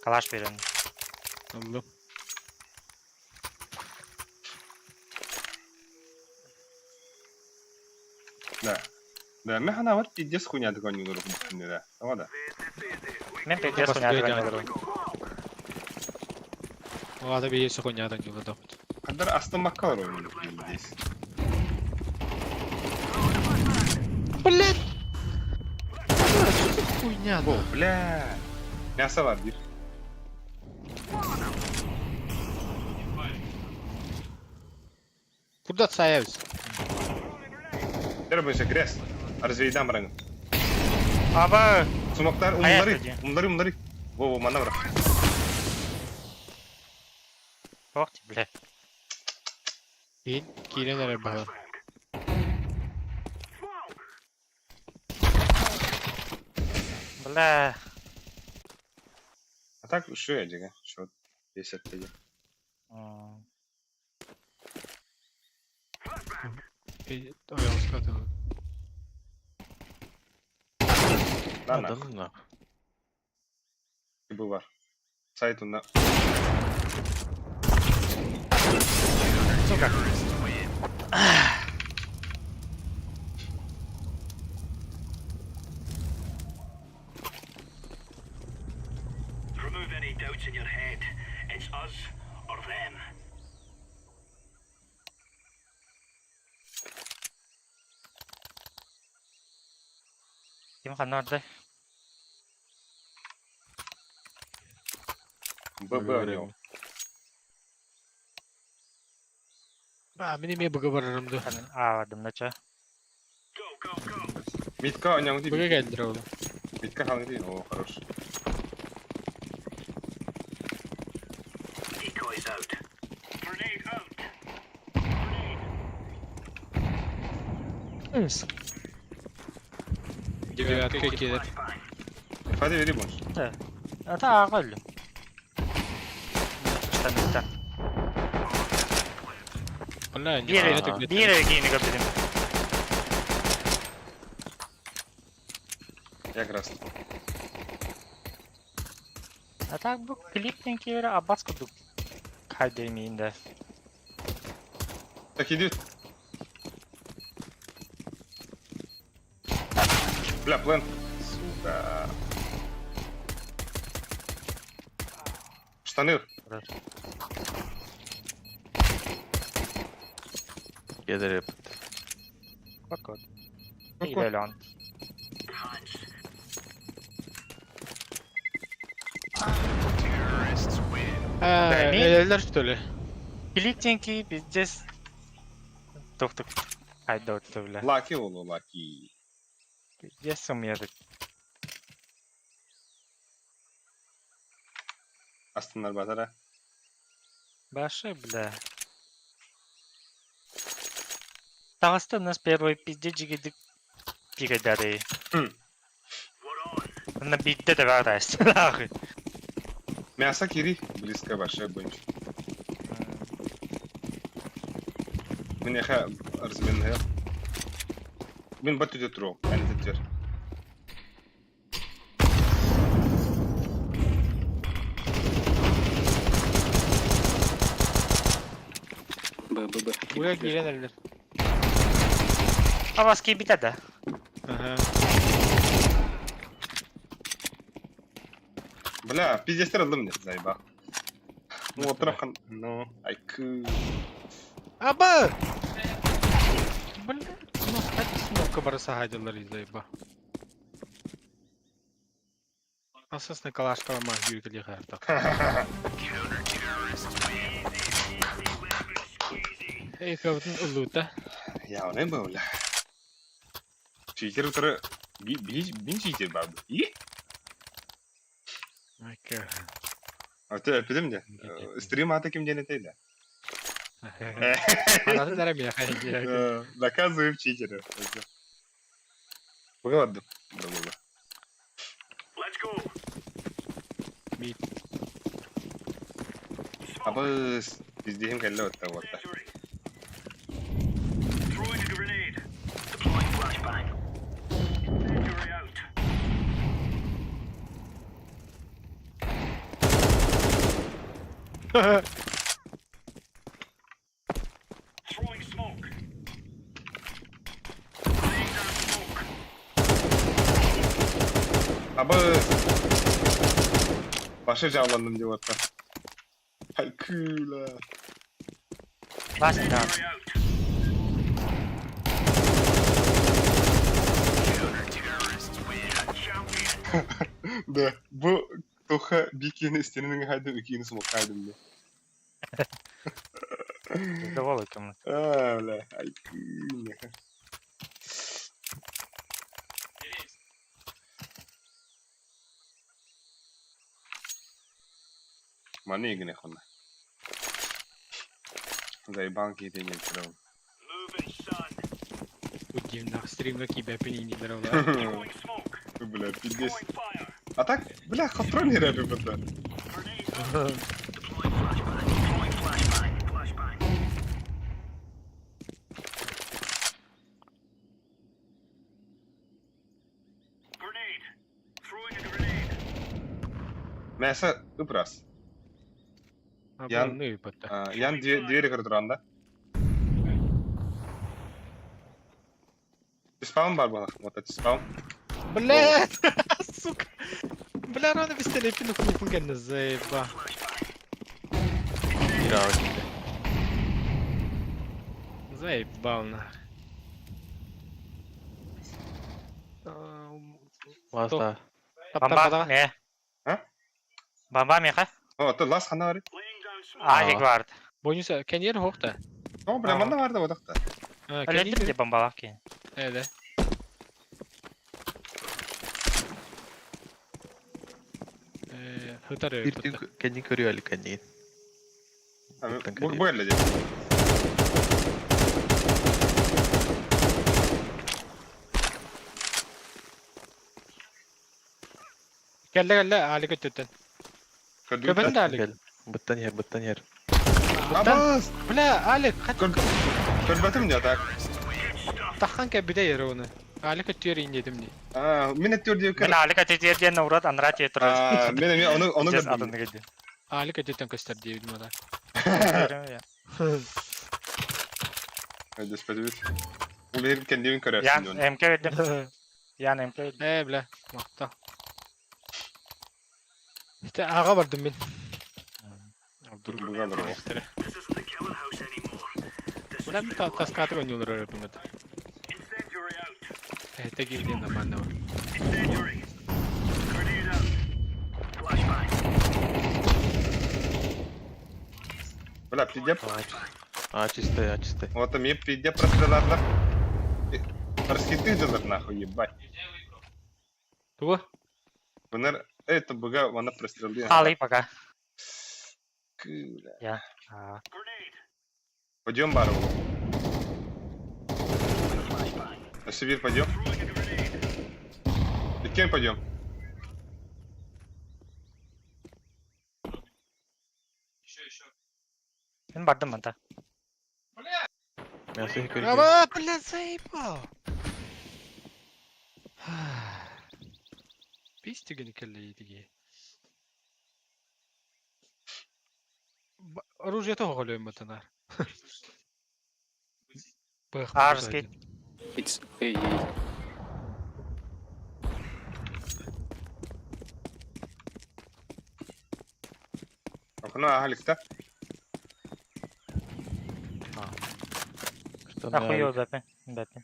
Speaker 2: Kalaş verin.
Speaker 3: Aldım.
Speaker 1: Да, мы хана вот пиздец хуйня такой не говорю, да. Вот да.
Speaker 2: Men pek
Speaker 3: Bas
Speaker 2: oynadı
Speaker 3: gaydan.
Speaker 2: ben de.
Speaker 3: O ada bir yesi konyadan yuladım.
Speaker 1: Kadar Aston Martin oynuyor bildiğiniz.
Speaker 3: Блядь! Хуйня,
Speaker 1: О, бля. Мясо var bir.
Speaker 3: Burada sayarız.
Speaker 1: Треба же грязь. Развейдам рангı.
Speaker 2: Aba!
Speaker 1: Sumoklar
Speaker 2: Hayat
Speaker 1: umları.
Speaker 2: ediyor.
Speaker 1: Umları. Во, mana bırak.
Speaker 2: Bak bile.
Speaker 3: Keyin kiylelere bakalım.
Speaker 2: Bile.
Speaker 1: А так что я дига? Что 50 дига.
Speaker 3: Ayağımız katıldı.
Speaker 1: Lan
Speaker 6: Adamın da.
Speaker 1: bu var. Saytunda.
Speaker 7: Remove any doubts in your head. It's us or them.
Speaker 2: Kim kanardı?
Speaker 1: ББ oynuyor.
Speaker 3: Benim iyi bug'a varırımdı.
Speaker 2: Vardım da ça.
Speaker 1: Митка oynuyor değil.
Speaker 3: Bug'a geldiler oğlum.
Speaker 1: Митка hangi değil? O хорош.
Speaker 7: Decoys out. Grenade out.
Speaker 3: Gidiyor artık gelir.
Speaker 1: Hadi vereyim onu.
Speaker 2: Ata ağırlı. İşte.
Speaker 3: Vallahi
Speaker 2: Bir yere
Speaker 3: tıkladım.
Speaker 2: bir yere giyini götürdüm.
Speaker 1: Як раз.
Speaker 2: Ata bu klipteki yere abbas kurduk. Kaydırmayında.
Speaker 1: Так идет. Бля, план. Сука. Штаны.
Speaker 6: Gelir yap.
Speaker 2: Bak o. İyi lan.
Speaker 3: Ha,
Speaker 2: Niye?
Speaker 3: eller şöyle.
Speaker 2: Klipteki biz Tuk. Haydi otur bile.
Speaker 1: Лаки олу, лаки.
Speaker 2: Biz sumuyorduk.
Speaker 1: Астынlar батара.
Speaker 2: Başa bile. Tavasta nas первый пиздец гидик пигадари. На битте de var aslında.
Speaker 1: Мясо кири. Близко большая бонч. Мне ха разменная. Мен бату детро. Они детер.
Speaker 3: Bug'a giren eller.
Speaker 2: Havaski biter de.
Speaker 3: Aha.
Speaker 1: Бля, пиздец aldım ne zayba. Ну вот трахан. Ну, айкы.
Speaker 3: Aba! Блин, ну, hadi smoke'a barasa haydalar izleyip bak. Asasına kalaşka ama yürgülü hayata. Ey kavutun uluta.
Speaker 1: Ya ne böyle? Cheater utarı bin cheater vardı. İyi.
Speaker 3: Aka.
Speaker 1: Hatta öpüdüm de. Stream ата kim deneteydi.
Speaker 3: Anladın nerem ya?
Speaker 1: Наказываем читера. Погоду.
Speaker 7: Let's go.
Speaker 1: Абы пиздеем келли вот так вот.
Speaker 7: Injury. Throwing a grenade. Deploying flashbang. Injury out. Throwing smoke.
Speaker 1: Abi. Başa canlandım diyor hatta. Hay kula.
Speaker 2: Last round.
Speaker 7: Carry out. Champion.
Speaker 1: De bu toha bir kini istenenin haydi ikini smoke haydim de.
Speaker 2: Доволі кому.
Speaker 1: Öyle. Hay kula. Mana yine kona. Zaybang yedi yedirim.
Speaker 7: Moving, son.
Speaker 3: Удивно, стримга кибепин индилер ола.
Speaker 7: Throwing smoke.
Speaker 1: Bля, пиздец.
Speaker 7: Throwing fire.
Speaker 1: А так, бля, хавтрон не рэпи бата.
Speaker 7: Grenade out. Deploying flashbang. Throwing flashbang. Flashbang. Grenade. Throwing a grenade.
Speaker 1: Mesela ıpras. Yan-
Speaker 3: Ну и потом.
Speaker 1: Yan двери кырдыранда. Спаун бар бала, вот это спаун.
Speaker 3: Блядь! Сука! Бля, рано без телефона хуйня заеба.
Speaker 6: Ира
Speaker 3: Заебал на.
Speaker 6: Vazda.
Speaker 2: Bamba ne?
Speaker 1: Ha?
Speaker 2: Bamba mı ka?
Speaker 1: O, da las hana var.
Speaker 7: Laying down smoke.
Speaker 2: Alik vardı.
Speaker 3: Boyunsa kendi yer hokta.
Speaker 1: O, bля, manda vardı o dakta.
Speaker 3: Ha,
Speaker 2: Öyle
Speaker 3: kendi
Speaker 2: değil
Speaker 3: yer.
Speaker 2: mi bombalak ki?
Speaker 3: Evet. Hıtar
Speaker 6: Bir
Speaker 3: öyle.
Speaker 6: gün kendin görüyor Ali kendin.
Speaker 1: Bu elle.
Speaker 3: Gelle Ali götürdün. Köpen de Ali.
Speaker 6: Gel. Bıttan yer.
Speaker 1: Abas!
Speaker 3: Bla Ali kaç
Speaker 1: Kırbatım diyor tak.
Speaker 3: takkan ke bir de yer onu. Ali kötüyor inledim diye.
Speaker 1: Minnet diyor diyor
Speaker 2: Ben
Speaker 1: kır.
Speaker 2: alik atıyor diye Nurat Anrat yetiyor.
Speaker 1: Benim onu
Speaker 2: Just
Speaker 1: gördüm.
Speaker 2: adını gidiyor.
Speaker 3: Ali kötüden göster diye bilmem adam.
Speaker 1: Hadi spesifik. Bu benim kendimi kırarsın diyor.
Speaker 2: Yan MK verdim. Yan MK verdim.
Speaker 3: Bla makta. İşte ağa vardım ben.
Speaker 1: Dur bu kadar o.
Speaker 7: This isn't the killing house anymore. This
Speaker 3: Bla bir taskatı oynuyorlar öyle bilmem.
Speaker 7: incendiary out.
Speaker 3: Ehte girdiğin zaman ne var?
Speaker 7: Incendiary. Grenade out. Flashbang.
Speaker 1: Бля, придя...
Speaker 6: Ağaç iste.
Speaker 1: Вот мне придя простреларlar. Расхитыдылар нахуй, ебать.
Speaker 3: Bu.
Speaker 1: Bunlar... Это быга, она прострелила.
Speaker 2: Halayı baka.
Speaker 1: Кыля.
Speaker 2: Ya. Ha.
Speaker 7: Grenade.
Speaker 1: Пойдем, Бару. На Сибирь пойдем.
Speaker 7: Throwing a grenade.
Speaker 1: И кем пойдем?
Speaker 2: Ben bardım ben de.
Speaker 6: Ben size görüyorum.
Speaker 3: Ama bla zayıfa. Biz de günü kelleydi ki. Оружие того голем батанар.
Speaker 2: Арский.
Speaker 8: It's a
Speaker 1: Окно Алекста.
Speaker 2: Нахуй его запи. Дати.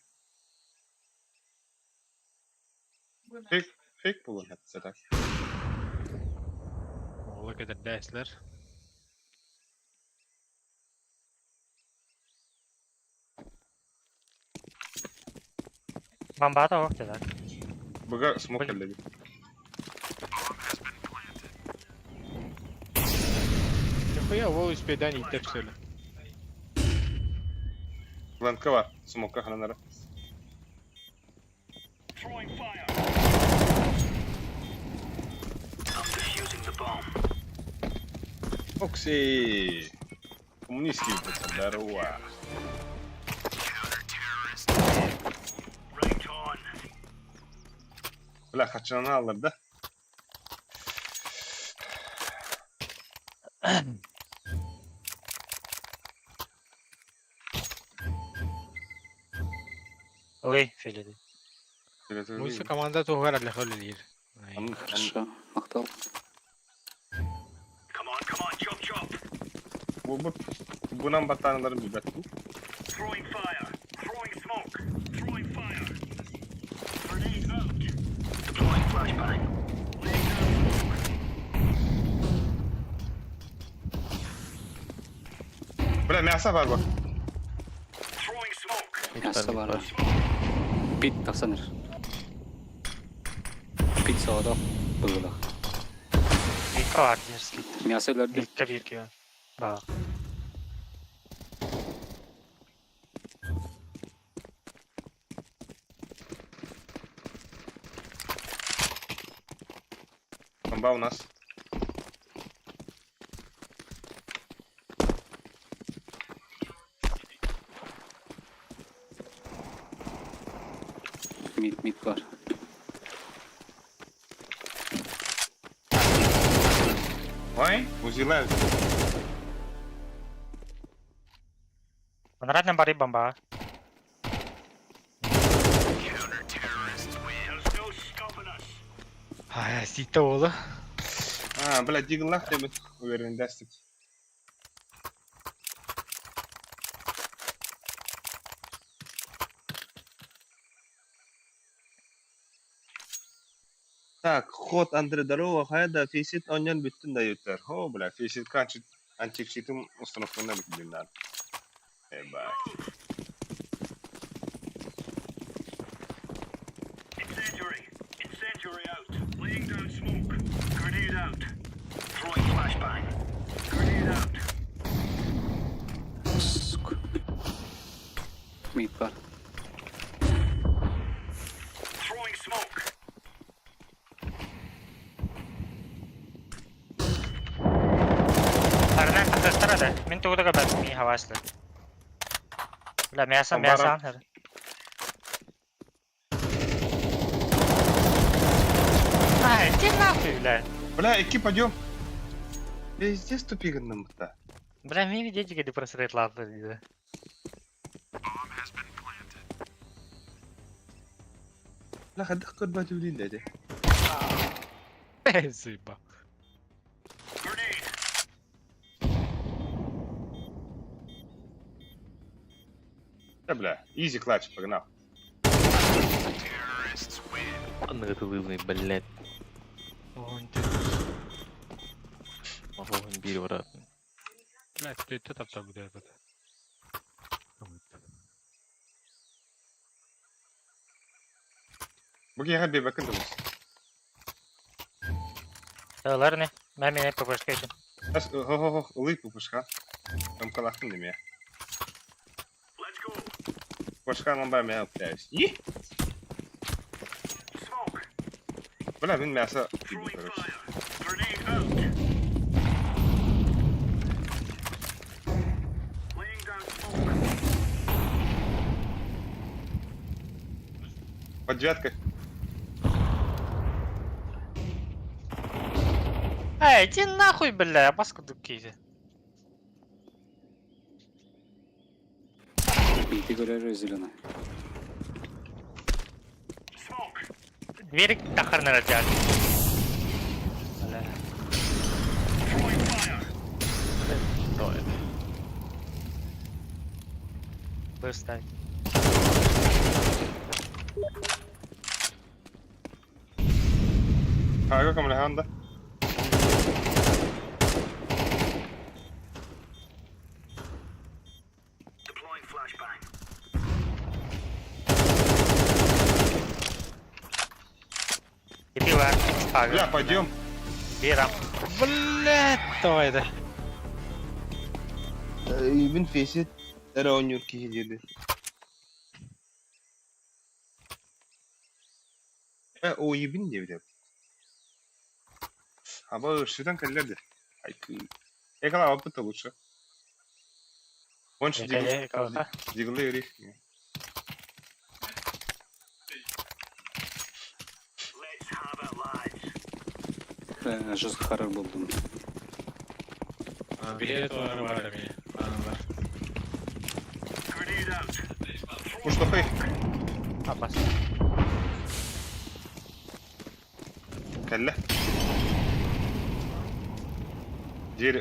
Speaker 1: Fake bulun hepsi tak.
Speaker 3: Ola kadar dersler.
Speaker 2: Bamba da yok dediler.
Speaker 1: Bıga smoke elledi.
Speaker 3: Нихуя вол испеданий так что ли.
Speaker 1: Lanka var. Smoke'a hananlara.
Speaker 7: Throwing fire. I'm defusing the bomb.
Speaker 1: Окси. Коммунистский это здорово.
Speaker 7: Right on.
Speaker 1: Bля, kaçanı alırdı.
Speaker 2: Ой, Филиди.
Speaker 3: Муйса команда тугар әлі хөлілер.
Speaker 8: Хорошо, мактал.
Speaker 7: Come on, chop chop.
Speaker 1: Bundan batanların bir batı.
Speaker 7: Throwing fire. Throwing smoke. Throwing fire. Grenade out. Deploying flashbang. Laying down smoke.
Speaker 1: Bırak meyasa var bak.
Speaker 7: Throwing smoke.
Speaker 8: Yassa var. Pit tasanır. Pit sağda. Bıgıla.
Speaker 2: Mika var derski.
Speaker 8: Miyasa gördüm.
Speaker 2: Mika bir ki. Bak.
Speaker 1: Bomba у нас.
Speaker 8: Mid var.
Speaker 1: Ой, узилают.
Speaker 2: Понравно бari бомба.
Speaker 7: There's no stopping us.
Speaker 3: Ай, сита олы.
Speaker 1: Блядь, дигнлах тебе уверен дастит. Так, ход Андре Дарова, хайда фейсит оньон бүттін да ютер. Хо, бля, фейсит канчит антикшитим установкана бітіліндан. Эбай.
Speaker 7: Incendiary. Incendiary out. Laying down smoke. Grenade out. Throwing flashbang. Grenade out.
Speaker 8: Mid var.
Speaker 7: Throwing smoke.
Speaker 2: Ardan takıştıra da. Min tuğda kadar mi havaslı. Bla meyasa
Speaker 1: Bomba
Speaker 2: meyasa
Speaker 1: aram.
Speaker 2: anır. Ай, ты нахуй, бля.
Speaker 1: Бля, экип, пойдем. Везде ступиганным-то.
Speaker 2: Бля, мне видите, где просрет лампы.
Speaker 1: Бля, хадах код батюлин дяде.
Speaker 3: Зыба.
Speaker 7: Grenade.
Speaker 1: Да, бля, изи клатч, погнал.
Speaker 6: Подготовленный, блядь.
Speaker 3: Он
Speaker 6: Ого, бери обратно.
Speaker 3: блядь, ты таптап где это.
Speaker 1: Bugün ya bir bakın da bu.
Speaker 2: Dağlar ne? Ben beni попушка için.
Speaker 1: Ho, ılık bu puşka. Tam kalakın değil mi ya?
Speaker 7: Let's go.
Speaker 1: Puşka lan ben mi yapacağız? İyi.
Speaker 7: Smoke.
Speaker 1: Bля, ben мясо gibi
Speaker 7: Throwing
Speaker 1: короче.
Speaker 7: fire. Grenade out. Laying down smoke.
Speaker 1: Под девяткой.
Speaker 2: Эй, иди нахуй, бля, паскуду кейзи.
Speaker 8: Mid'i görüyoruz zilana.
Speaker 7: Smoke.
Speaker 2: Двери тахарны радиал. Бля.
Speaker 7: Throwing fire.
Speaker 6: Давай.
Speaker 2: Быстро.
Speaker 1: Kanka como le anda.
Speaker 7: Deploying flashbang.
Speaker 2: Иди var.
Speaker 1: Bля, пойдем.
Speaker 2: Бирам.
Speaker 3: Блядь, давай да.
Speaker 1: Ben faceit. Era oynuyor ki dedi. O iyi bin diye bir de. Ama ırşıdan kallerdi. Ay kı. Ekala опыта лучше. Он же диглы рих.
Speaker 7: Let's have it, lads.
Speaker 8: Жестко харар buldum.
Speaker 3: Bilet var var ya. Anılar.
Speaker 7: Grenade out.
Speaker 1: Мустафа.
Speaker 2: Abbas.
Speaker 1: Kelle.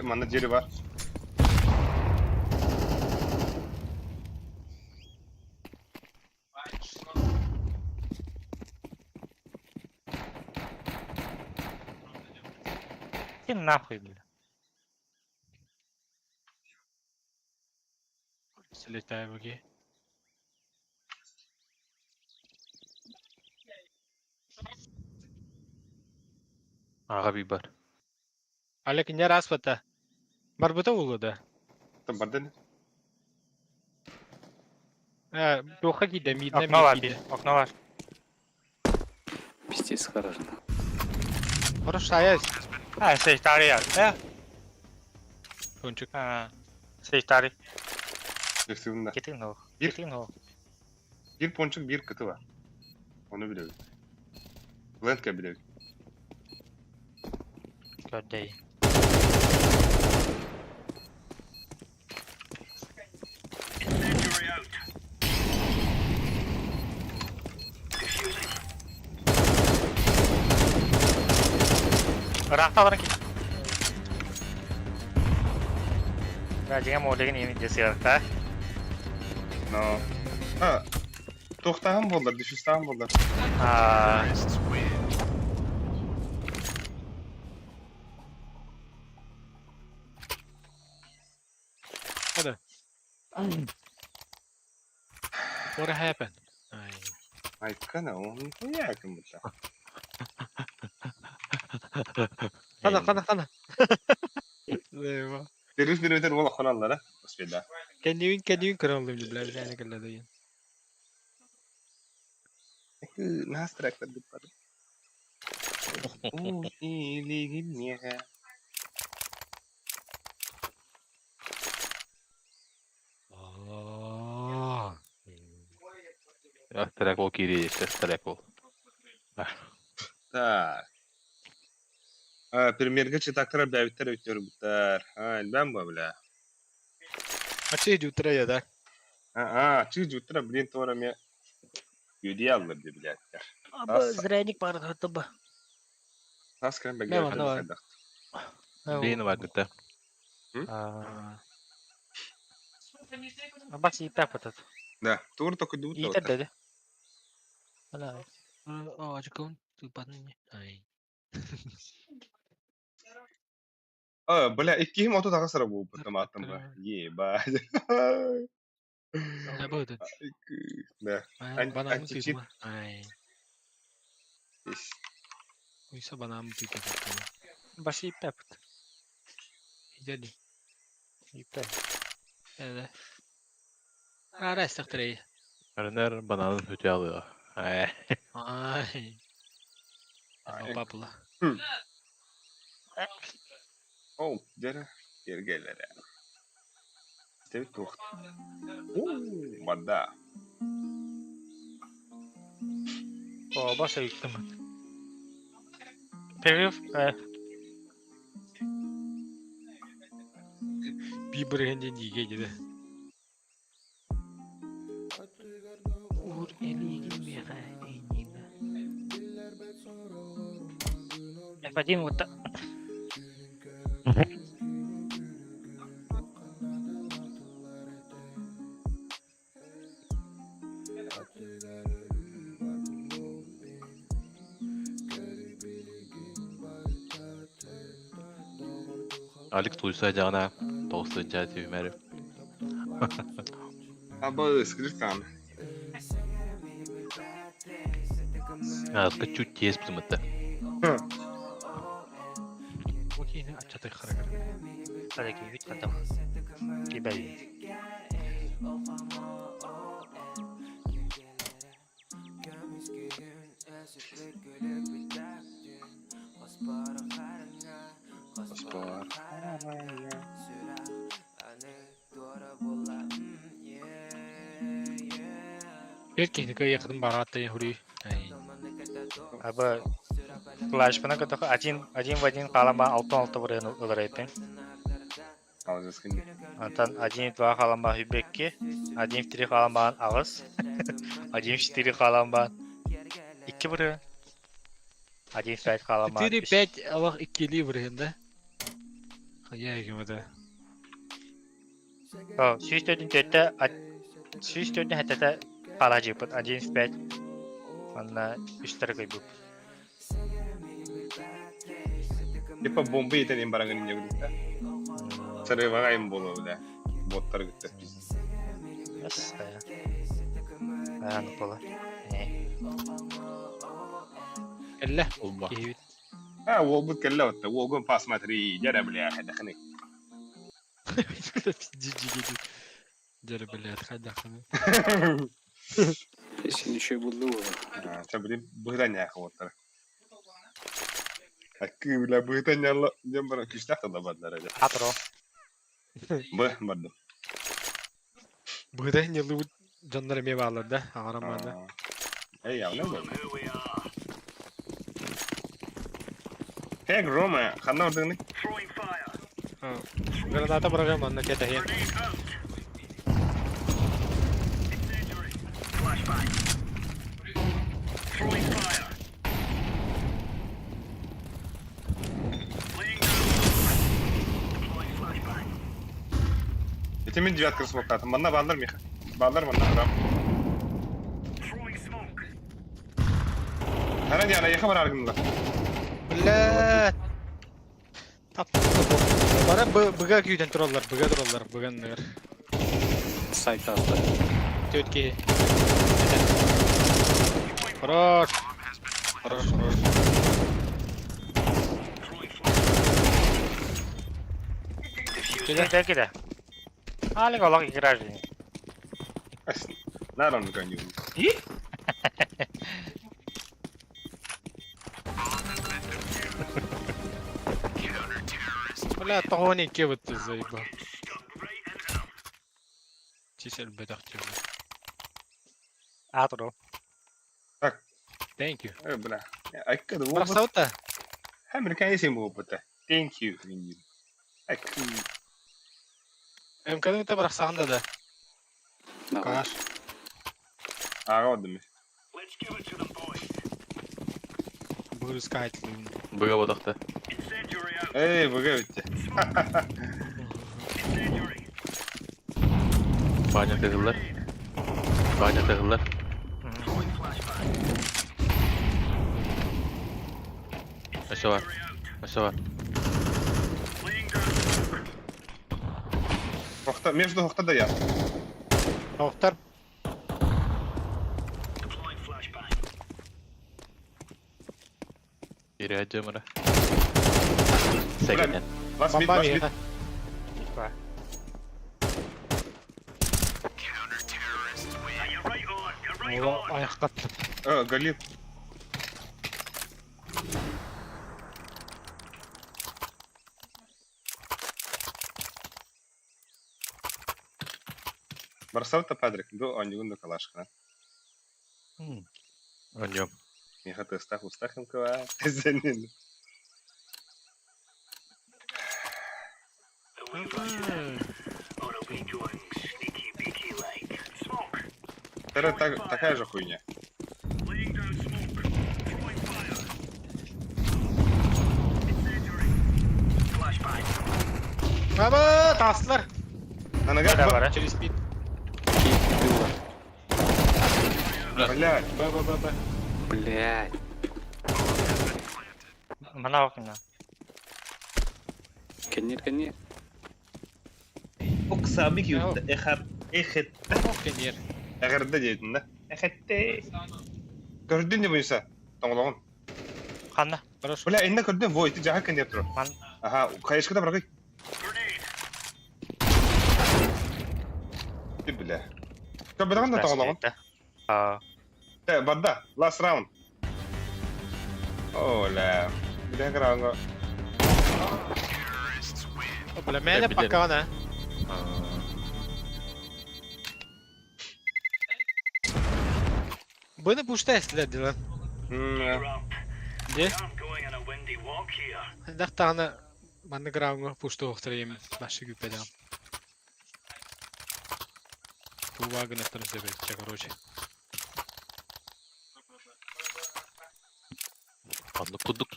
Speaker 1: Mana Jerry var.
Speaker 2: Иди нахуй, бля.
Speaker 3: Слетай баки.
Speaker 6: Ağa bir bar.
Speaker 3: Алек не раз бата. Барбыта улу да.
Speaker 1: Там барден.
Speaker 3: Тоха киде мидне
Speaker 2: Окно var
Speaker 3: мидне.
Speaker 2: bir. Okno var.
Speaker 8: Пиздец, хорошо.
Speaker 3: Хорош аяз.
Speaker 2: Ha, sektari ya.
Speaker 3: Кончик.
Speaker 2: Ha. Sektari.
Speaker 1: Üstünde.
Speaker 2: Ketin o.
Speaker 1: Bir.
Speaker 2: Ketin o.
Speaker 1: Bir ponçuk bir kıtı var. Onu biliyorum. Landke biliyorum.
Speaker 2: Gördey.
Speaker 7: Incendiary out. Defusing.
Speaker 2: Rakta var ki. Rajinga modegin ini jesi rakta.
Speaker 1: No. Ha. Toxtağım bollar, düşüstağım bollar.
Speaker 2: Ha.
Speaker 3: What happened? Ay.
Speaker 1: Ay kana onu yakın burada.
Speaker 3: Kana. Leva.
Speaker 1: Deriz bir öder ola kanallara. Bismillah.
Speaker 3: Kendin kırıldım diye bir tane kırıldı yine.
Speaker 1: Nas traktor dipadu. Oh, iligin niye?
Speaker 6: Ya terek ol kiri işte terek ol.
Speaker 1: Так. Примерге читактар бәвиттер өтер буттар. Ben bu bile.
Speaker 3: Açı jutra ya da.
Speaker 1: Çiğ cüttüre bilin tora me yüdiye alır diye biletler.
Speaker 2: Abi zrenik var hatta bu.
Speaker 1: Nasıl kan
Speaker 3: Ne
Speaker 1: begler
Speaker 3: var, ne var?
Speaker 6: Beyni var gıda.
Speaker 2: Abbas iyi patat.
Speaker 1: Да, тур только дут.
Speaker 2: İyi de dedi. Hala.
Speaker 3: Açı kon tupannya. Ay.
Speaker 1: Бля, ikkim oto takas sıra bu tomatım bu. Ba.
Speaker 3: Ne bu?
Speaker 1: Ne?
Speaker 3: Bana mı
Speaker 1: Anti-cheat.
Speaker 3: tüydü? Ay. Uysa bana mı tüydü?
Speaker 2: Abbas iyi patat.
Speaker 3: Jadi.
Speaker 2: İyi patat.
Speaker 3: Evet. Ara istektireyi.
Speaker 6: Ürünler bananın hütü alıyor.
Speaker 3: Ay.
Speaker 1: Ay.
Speaker 3: Apa pula.
Speaker 1: Oh, jere. Gel. İşte tuh. Madda.
Speaker 2: O Abbas'a yıktım ben. Periyof.
Speaker 3: Bir bırağınca niye gidi? Uğur eli girmiyor ha.
Speaker 2: Efendim o da.
Speaker 6: Alik tuysayacağına dostlayacağız Ömer'i.
Speaker 1: Aba skriptan.
Speaker 6: Azgı çüt yes bizimde.
Speaker 3: Okey ne açatı karakter.
Speaker 2: Hadi ki git kadam. Gibeyi.
Speaker 1: Spor.
Speaker 3: Erkekni köy yakın bağatta ya huri. Ay.
Speaker 2: Abi flash bana kadar один в один kalamba altı buraya ılar ettin.
Speaker 1: Alacağız şimdi.
Speaker 2: Antan один два kalamba hübekki. Один в 3 kalan bağın ağız. Один в 4 kalan bağın. 2 bırı. Один в 5 kalan bağın.
Speaker 3: 4-5 Allah ikkili burayında. Hayır gibi
Speaker 2: O, süs dördün dörtte, süs dördün hatta kalacak bu. Один в 5. Onunla üstleri koydu.
Speaker 1: Типа бомба eten en barangın ince gidip. Sarı var ayın bolu öyle. Botlar gitti biz.
Speaker 2: Nasıl ya? Ayağını pola.
Speaker 3: Elle.
Speaker 6: Olma.
Speaker 3: Evet.
Speaker 1: Ha o bu kelle otta. O gün pas matri jara bile hada khani.
Speaker 3: Cici gibi. Cerebeler hadi bakalım.
Speaker 8: Şimdi şey buldu bu.
Speaker 1: Ha tabiri bıhran ya khawatlar. Hakkı bile bıhran ya Allah. Jam bara kiştak da badlar aja.
Speaker 2: Atro.
Speaker 1: Baddım.
Speaker 3: Buradan yılı canları meyve alırdı. Ağramadı.
Speaker 1: Ey ya ne bu?
Speaker 7: Who we are.
Speaker 1: Hey Roma, kanna ordun ni?
Speaker 7: Throwing fire.
Speaker 3: Granata bırakıyorum onunla keteyi.
Speaker 7: Grenade out. Incendiary. Flashbang. Throwing fire. Laying down smoke. Deploying flashbang.
Speaker 1: Itimin civat kırısı bakatım. Bana bağlar mı? Bağlar bana adam.
Speaker 7: Throwing smoke.
Speaker 1: Hani yana yakın var argınlar.
Speaker 3: Billet. Tatlı. Bana bıga güyden dururlar. Bıga dururlar. Bıganlar.
Speaker 8: Site altta.
Speaker 3: Tötki. Хорош. Хорош, хорош.
Speaker 2: Gide gide. Hali kolak ikrar edin.
Speaker 1: Nereden onu kanıyor?
Speaker 3: Бля, тохони кеват ты заебал. Чисел бедах тебе.
Speaker 2: Atro.
Speaker 3: Thank you.
Speaker 1: Bırak. Akkada bu.
Speaker 3: Брахсаута.
Speaker 1: Hem hikayesi bu bu da. Thank you. Akkı.
Speaker 3: Эмканы ты брахсаганда да.
Speaker 8: Ne var?
Speaker 3: Каш.
Speaker 1: Ağa oldu mu?
Speaker 7: Let's give it to them, boys.
Speaker 3: Буду искать.
Speaker 6: Bıga badakta.
Speaker 7: Incendiary out.
Speaker 1: Ey bu bitti.
Speaker 7: Incendiary.
Speaker 6: Banyak takıllar. Banyak takıllar.
Speaker 7: Throwing flashbang.
Speaker 6: Aşağı var.
Speaker 7: Incendiary out.
Speaker 6: Aşağı var.
Speaker 7: Laying down smoke.
Speaker 1: Hokta, между hokta da ya.
Speaker 3: Тоқтар.
Speaker 7: Deploying flashbang.
Speaker 6: Geri açacağım ara. Second.
Speaker 1: Last mid,
Speaker 3: Бомба
Speaker 1: last mid.
Speaker 3: мега.
Speaker 7: Are you right on? You're right
Speaker 3: Ола
Speaker 7: on.
Speaker 3: аяқ қаттым.
Speaker 1: Галил. Бросал-то Падрик, до он до калашка.
Speaker 6: Oynuyorum.
Speaker 1: Не хаты устахом кова. Занин.
Speaker 7: The wee flashes. Or are we going sneaky beaky like? Smoke.
Speaker 1: Это такая же хуйня.
Speaker 7: Laying down smoke. Throwing fire. Incendiary. Flashbang.
Speaker 3: Баба, таслар.
Speaker 1: Она
Speaker 2: Hadi
Speaker 1: говорит,
Speaker 2: var.
Speaker 3: Через спид.
Speaker 1: блядь,
Speaker 3: Ба-ба-ба-ба.
Speaker 8: Блядь.
Speaker 2: Bana bakın lan.
Speaker 8: Kenir.
Speaker 1: اقسم بك
Speaker 3: أهو.
Speaker 1: اخت
Speaker 3: Ох, кенер.
Speaker 1: اغرد جيتنا اخت gördün mü Musa? Tamam.
Speaker 2: Kanna.
Speaker 3: Хорош.
Speaker 1: Bula inne gördün void jaha kan yaptır.
Speaker 2: Man.
Speaker 1: Aha, kayışkı da bırak.
Speaker 7: Grenade.
Speaker 1: Bula. Kabadan da tamam.
Speaker 2: Aa.
Speaker 1: Badda, last round. Oh la. Bir de kral.
Speaker 3: Бля, мене
Speaker 6: Bilirim.
Speaker 3: пакана. Bunu puşta estiledi lan.
Speaker 7: You're up.
Speaker 3: Ne?
Speaker 7: I'm going on a windy walk here.
Speaker 3: Daqtağına bana gravını puşta oxtırayım. Başı güpedem. Bu вагон астырын себетче, короче.
Speaker 6: Anlık kuduk.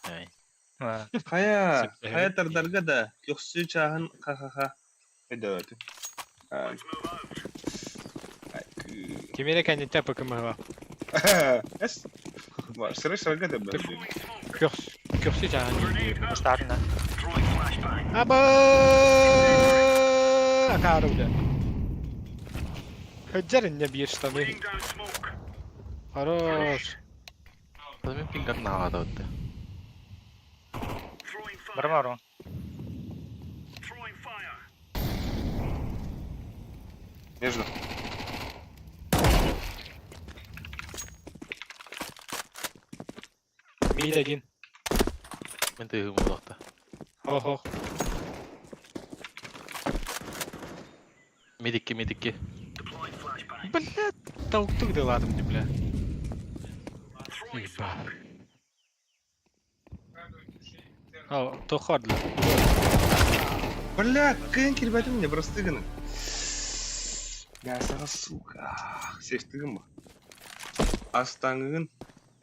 Speaker 6: Ay.
Speaker 2: Ha.
Speaker 1: Хая,
Speaker 3: Сеп-
Speaker 1: хая тардарга да көксү чаһын ха-ха-ха. Эдөт.
Speaker 3: Кемере кандидат покымага.
Speaker 1: Эс. Var, sıra sıra da ben.
Speaker 3: Köksü canı.
Speaker 2: Kuşların da.
Speaker 7: Throwing flashbang.
Speaker 3: Aba! Akarı bile. Hıccarın ne bir штаны.
Speaker 7: Laying down smoke.
Speaker 3: Хорош.
Speaker 6: Benim pingat nada oldu.
Speaker 7: Throwing fire.
Speaker 2: Var mı var mı?
Speaker 7: Throwing fire.
Speaker 1: Между.
Speaker 3: Mid один.
Speaker 6: Ben de hımı oldu.
Speaker 3: Ого.
Speaker 6: Mid 2 mid 2.
Speaker 7: Deploying flashbang.
Speaker 3: Блядь, толктук да ладно мне, бля.
Speaker 7: Throwing
Speaker 3: Ебать.
Speaker 7: smoke.
Speaker 3: О, то хардли.
Speaker 1: Бля, кын кирбәтем мне просто гына. Ясага сука. Сештигим ба. Астаңын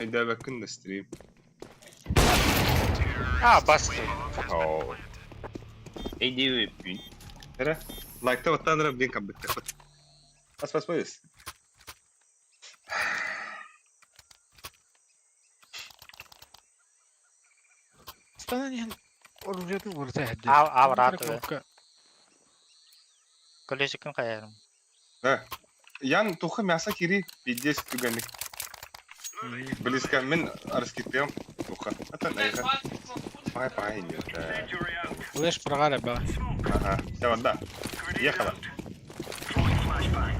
Speaker 1: айдабакын да стрим.
Speaker 2: Bastı.
Speaker 1: Оо. Эйди өппүн. Эре, лайкта ваттанырап бен каббетте. Бас.
Speaker 3: Станан оружиятын вырта хәдде.
Speaker 2: Авраты. Колесикін қаяғым.
Speaker 1: Ян тухы мясо кири 50 түгенlik. Близко мен раскипем тухы. Atan айга. Пай не.
Speaker 7: Incendiary out.
Speaker 3: Флеш прогара ба.
Speaker 1: Ага. Все, да.
Speaker 7: Grenade
Speaker 1: Ехала.
Speaker 7: out. Throwing flashbang.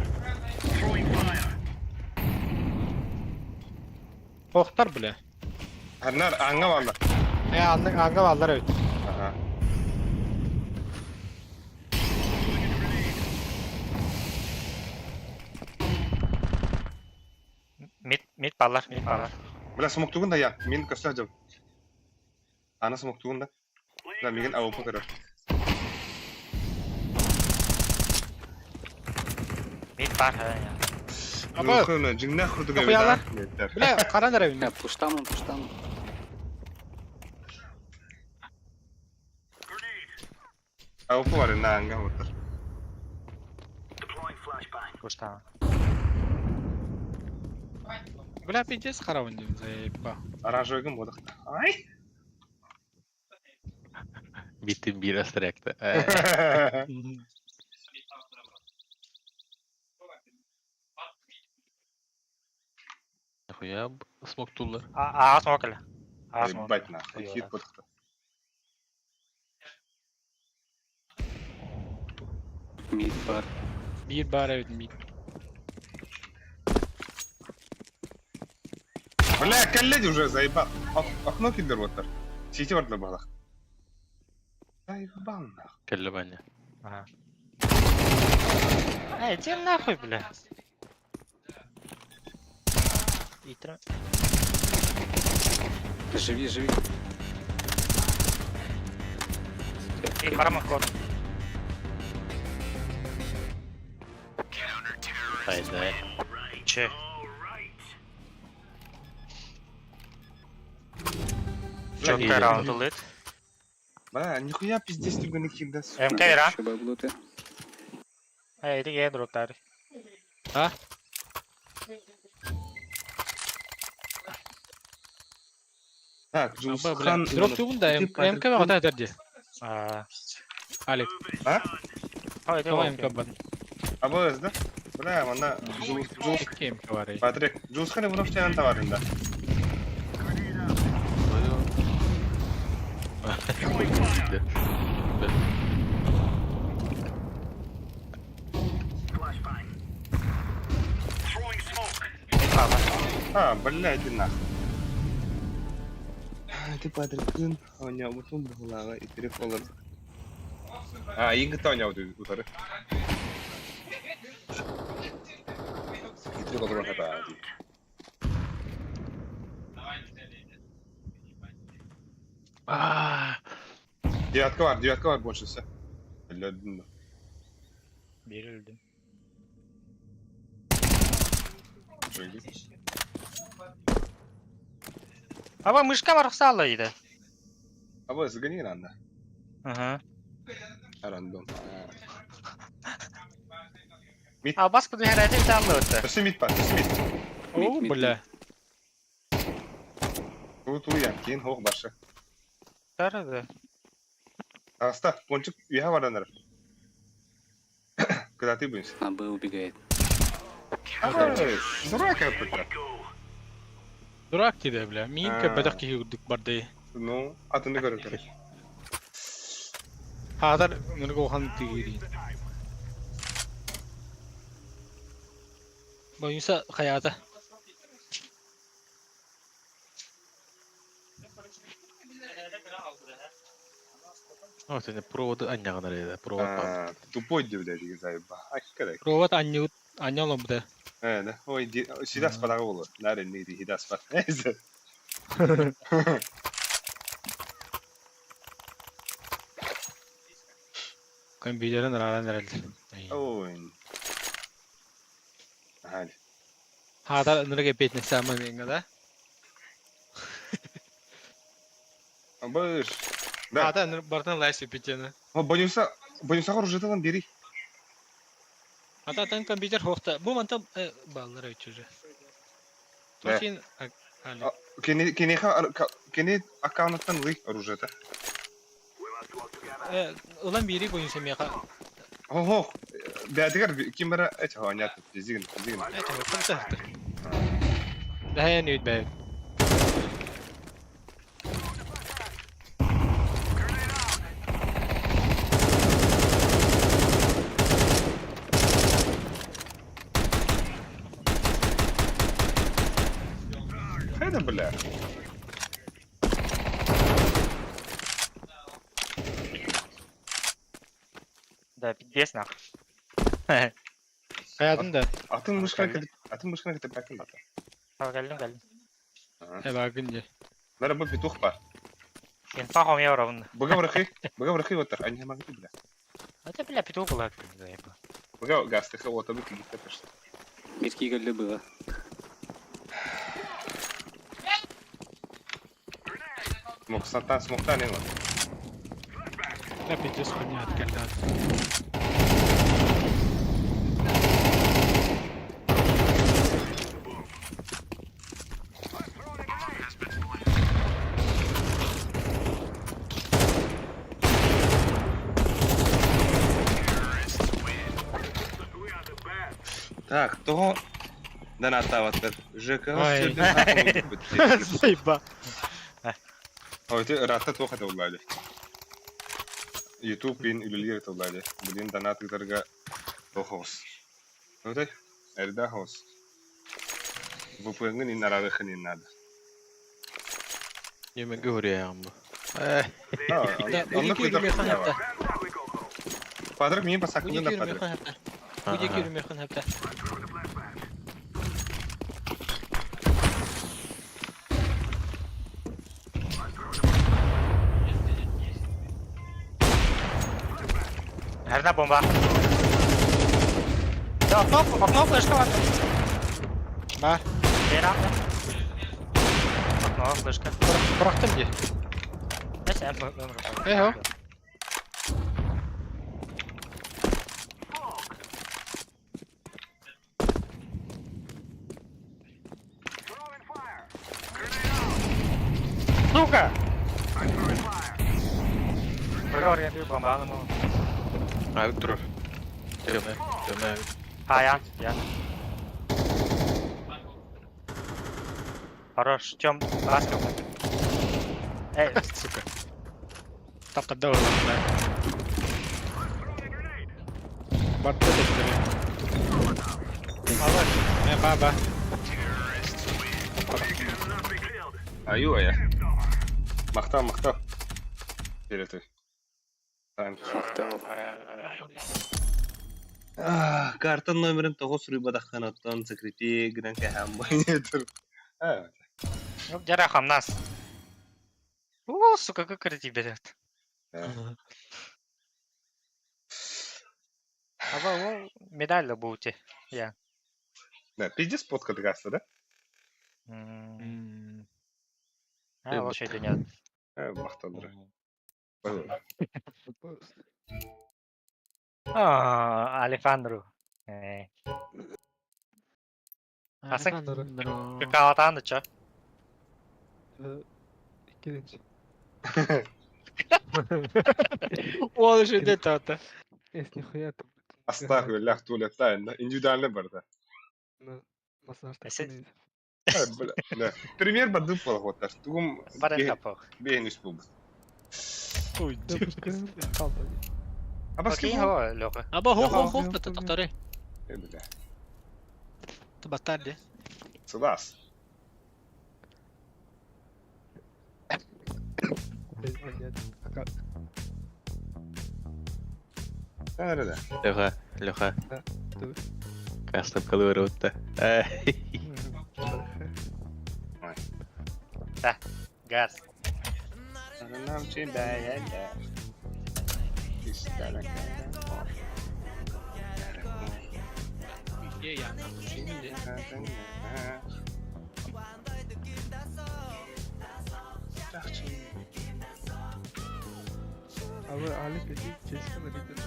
Speaker 7: Throwing fire.
Speaker 3: Охтар бля.
Speaker 1: Hanlar anga valla.
Speaker 3: Anga vallar öt.
Speaker 1: Ага.
Speaker 2: Mid ballar.
Speaker 1: Бля, смог тугун да я. Мен көстө жап. Ана смог тугун да. Да, мен авып кара.
Speaker 2: Mid var ha ya.
Speaker 3: Aba.
Speaker 1: Кына жиңна хурду
Speaker 3: Окуялар.
Speaker 1: гебе.
Speaker 3: Бля, карандар evinde.
Speaker 8: Ya puştamın.
Speaker 7: Grenade.
Speaker 1: Авып var на anga отыр.
Speaker 7: Deploying flashbang.
Speaker 2: Kuştan.
Speaker 3: Бля, пиздец харавын дейм, заебба.
Speaker 1: Оранжевый бодық. Ай.
Speaker 6: Bittim bir astrakta. Nahуя смог тулар.
Speaker 2: Ağa smoke ile. Ağa smoke.
Speaker 1: Ебать нахуй. Хит бодық.
Speaker 8: Mid var.
Speaker 3: Bir bar evet mid.
Speaker 1: Бля, коллеги уже заебал. Окно килдер отыр. Сети бар да балақ. Заебал нахуй.
Speaker 6: Kelle bence.
Speaker 2: Ага. Иди нахуй, бля. Итра.
Speaker 8: Живи.
Speaker 2: И парамон код.
Speaker 6: Haydi.
Speaker 2: Че? Четко раунд улыт.
Speaker 1: Бля, нихуя пиздец түгені килді.
Speaker 2: МК вера.
Speaker 8: Şöyle bulutı.
Speaker 2: Иди я дроптар.
Speaker 3: Ha?
Speaker 1: Так,
Speaker 3: Aba bля.
Speaker 1: Жусхан.
Speaker 3: Drop tuğun da MK ve ata ederdi. Алек.
Speaker 1: А?
Speaker 2: Ой,
Speaker 3: Kova
Speaker 2: ты
Speaker 3: MK ban.
Speaker 1: Або өзді? Бля, мана Жус.
Speaker 3: 2 MK var ya.
Speaker 1: Патрик, Жусхан вұрып чайан таварында.
Speaker 7: Flashbang. Throwing smoke.
Speaker 1: А, бля, иди нахуй. Ты Патрикын, ойнауытын бұғылаға итерек болыр. А, ингітті ойнауыты ұтары. Итерек olur hata. Девятка var, большысы. Bля, öldüm ben.
Speaker 2: Bir öldüm. Aba мышка мархсала иде.
Speaker 1: Aba ızgani anda.
Speaker 2: Ага.
Speaker 1: Random.
Speaker 2: А бас куду herhalde bir tane öttü.
Speaker 1: Simit var, simit.
Speaker 3: О,
Speaker 8: мид,
Speaker 3: бля.
Speaker 1: Bu yan, keyin hoq başı.
Speaker 2: Tarıdı.
Speaker 1: Asta, ponçuk üye var anlar. Куда ты будешь?
Speaker 8: А Б убегает.
Speaker 1: Дурак какой-то.
Speaker 3: Durak dedi bля. Min
Speaker 1: Ha.
Speaker 3: köpedek ki yurduk bardı.
Speaker 1: Ну, atını görür.
Speaker 3: Hadar bunu gohan tigiri. Boyunsa hayata.
Speaker 6: О, sen проводы анягына рейді. Провод бар.
Speaker 1: Тупой девлядigi заеба. Ay керек.
Speaker 3: Robot anyu anyalım bu da.
Speaker 1: Да. Ой, сида спадага olur. Nerede neydi hida spad. Neyse.
Speaker 3: Kompüterin raran herhalde.
Speaker 1: Oy. Hadi.
Speaker 3: Hadar nere gepet ne sama menga da.
Speaker 1: Абыш. Да.
Speaker 3: Hadar nere bartan lais gepetene.
Speaker 1: Boyunsa оружиетен бери.
Speaker 3: Hadar tan kompüter hoqta. Bu manta ballar ötücü.
Speaker 1: Да.
Speaker 3: Tosin ali.
Speaker 1: Keni аккаунттан лый оружиета.
Speaker 3: Ulan biri boyunsa meka.
Speaker 1: Ого. Бәдигер кимера эт ханят дизин.
Speaker 3: Это вот это. Да я не бай.
Speaker 1: Хәдә белә.
Speaker 2: Да, пиздец нах.
Speaker 3: Hayatım da.
Speaker 1: Atın mышканы китеп бәкин бата.
Speaker 2: Tamam geldim.
Speaker 3: Bakınca.
Speaker 1: Нара бу петух бар.
Speaker 2: Sen fahom yavrum.
Speaker 1: Буга врахи отыр. Ани ма китеп белә.
Speaker 2: Это бля петух была.
Speaker 1: Буга гастыхы отыр китеп пешт.
Speaker 8: Мидки гөлле было.
Speaker 1: Смоктан не var.
Speaker 3: Kapıcı sıkıntı geldi.
Speaker 1: Так, то донатаватыр. ЖК
Speaker 3: Ой.
Speaker 1: сөйлем.
Speaker 3: Зайба.
Speaker 1: Ой, ты ратта тоха таулади. YouTube пин үлелер таулади. Будин донатыдарға тохос. Ой, әрда хос. VPN-ın inararı xinin nadı.
Speaker 6: Yemek görüyorum bu.
Speaker 1: Onu kuydur
Speaker 3: hatta.
Speaker 1: Padrık miyim
Speaker 3: Bude
Speaker 1: pasakını da
Speaker 3: yürüme
Speaker 1: padrık.
Speaker 3: hatta. Bude yürüme hatta.
Speaker 2: Nerede bomba? Ya okno flashka var.
Speaker 3: Var.
Speaker 2: Bir anda. Okno flashka.
Speaker 3: Bıraktım diye.
Speaker 2: Neyse ömrüm.
Speaker 3: Eho.
Speaker 2: Сука! Oraya bir bomba alın oğlum.
Speaker 6: Abi durur. Döme.
Speaker 2: Ha ya. Хорош, Тём, ласка. Эй,
Speaker 3: Сука. Tapka da oradan. Battı da böyle. Allah. Ne baba.
Speaker 1: Ayuva ya. Мақта. Переты. Картан номерін тоғыз рыбадақтан оттан секрети гінен кәхәм байнетір.
Speaker 2: ну жарахам нас. Сука, как красиво берет. Aba o medalya bu uti. Ya.
Speaker 1: Да, пиздец подкаст да?
Speaker 2: Ол şey dünya.
Speaker 1: Мақтандыра. Ой,
Speaker 2: Alejandro. Asın
Speaker 3: Alejandro.
Speaker 2: kahvaltıdan da çay.
Speaker 6: İkinci.
Speaker 3: Ол же де тата.
Speaker 6: Eski hayatım.
Speaker 1: Astagfirullah tuvaletlerinde individualne barda.
Speaker 6: Masajda
Speaker 2: Ese-
Speaker 6: kuneyiz.
Speaker 1: Пример бады полгода. Тугум
Speaker 2: Bara kapı.
Speaker 1: бейнис буб.
Speaker 6: Kaldı.
Speaker 1: А
Speaker 2: Okey
Speaker 1: баскетбол?
Speaker 2: ho loku.
Speaker 3: Аба
Speaker 1: Ага.
Speaker 3: хо да татаре.
Speaker 1: Бля.
Speaker 3: Табатар де.
Speaker 1: Сылас. Nerede?
Speaker 8: Леха.
Speaker 6: Да, тут.
Speaker 8: Кастом калоротта.
Speaker 2: Gaz.
Speaker 1: Anam için beğenler. İstemek.
Speaker 3: Ye ya. Şimdi.
Speaker 6: Abi alet dedi. Kesin dedi.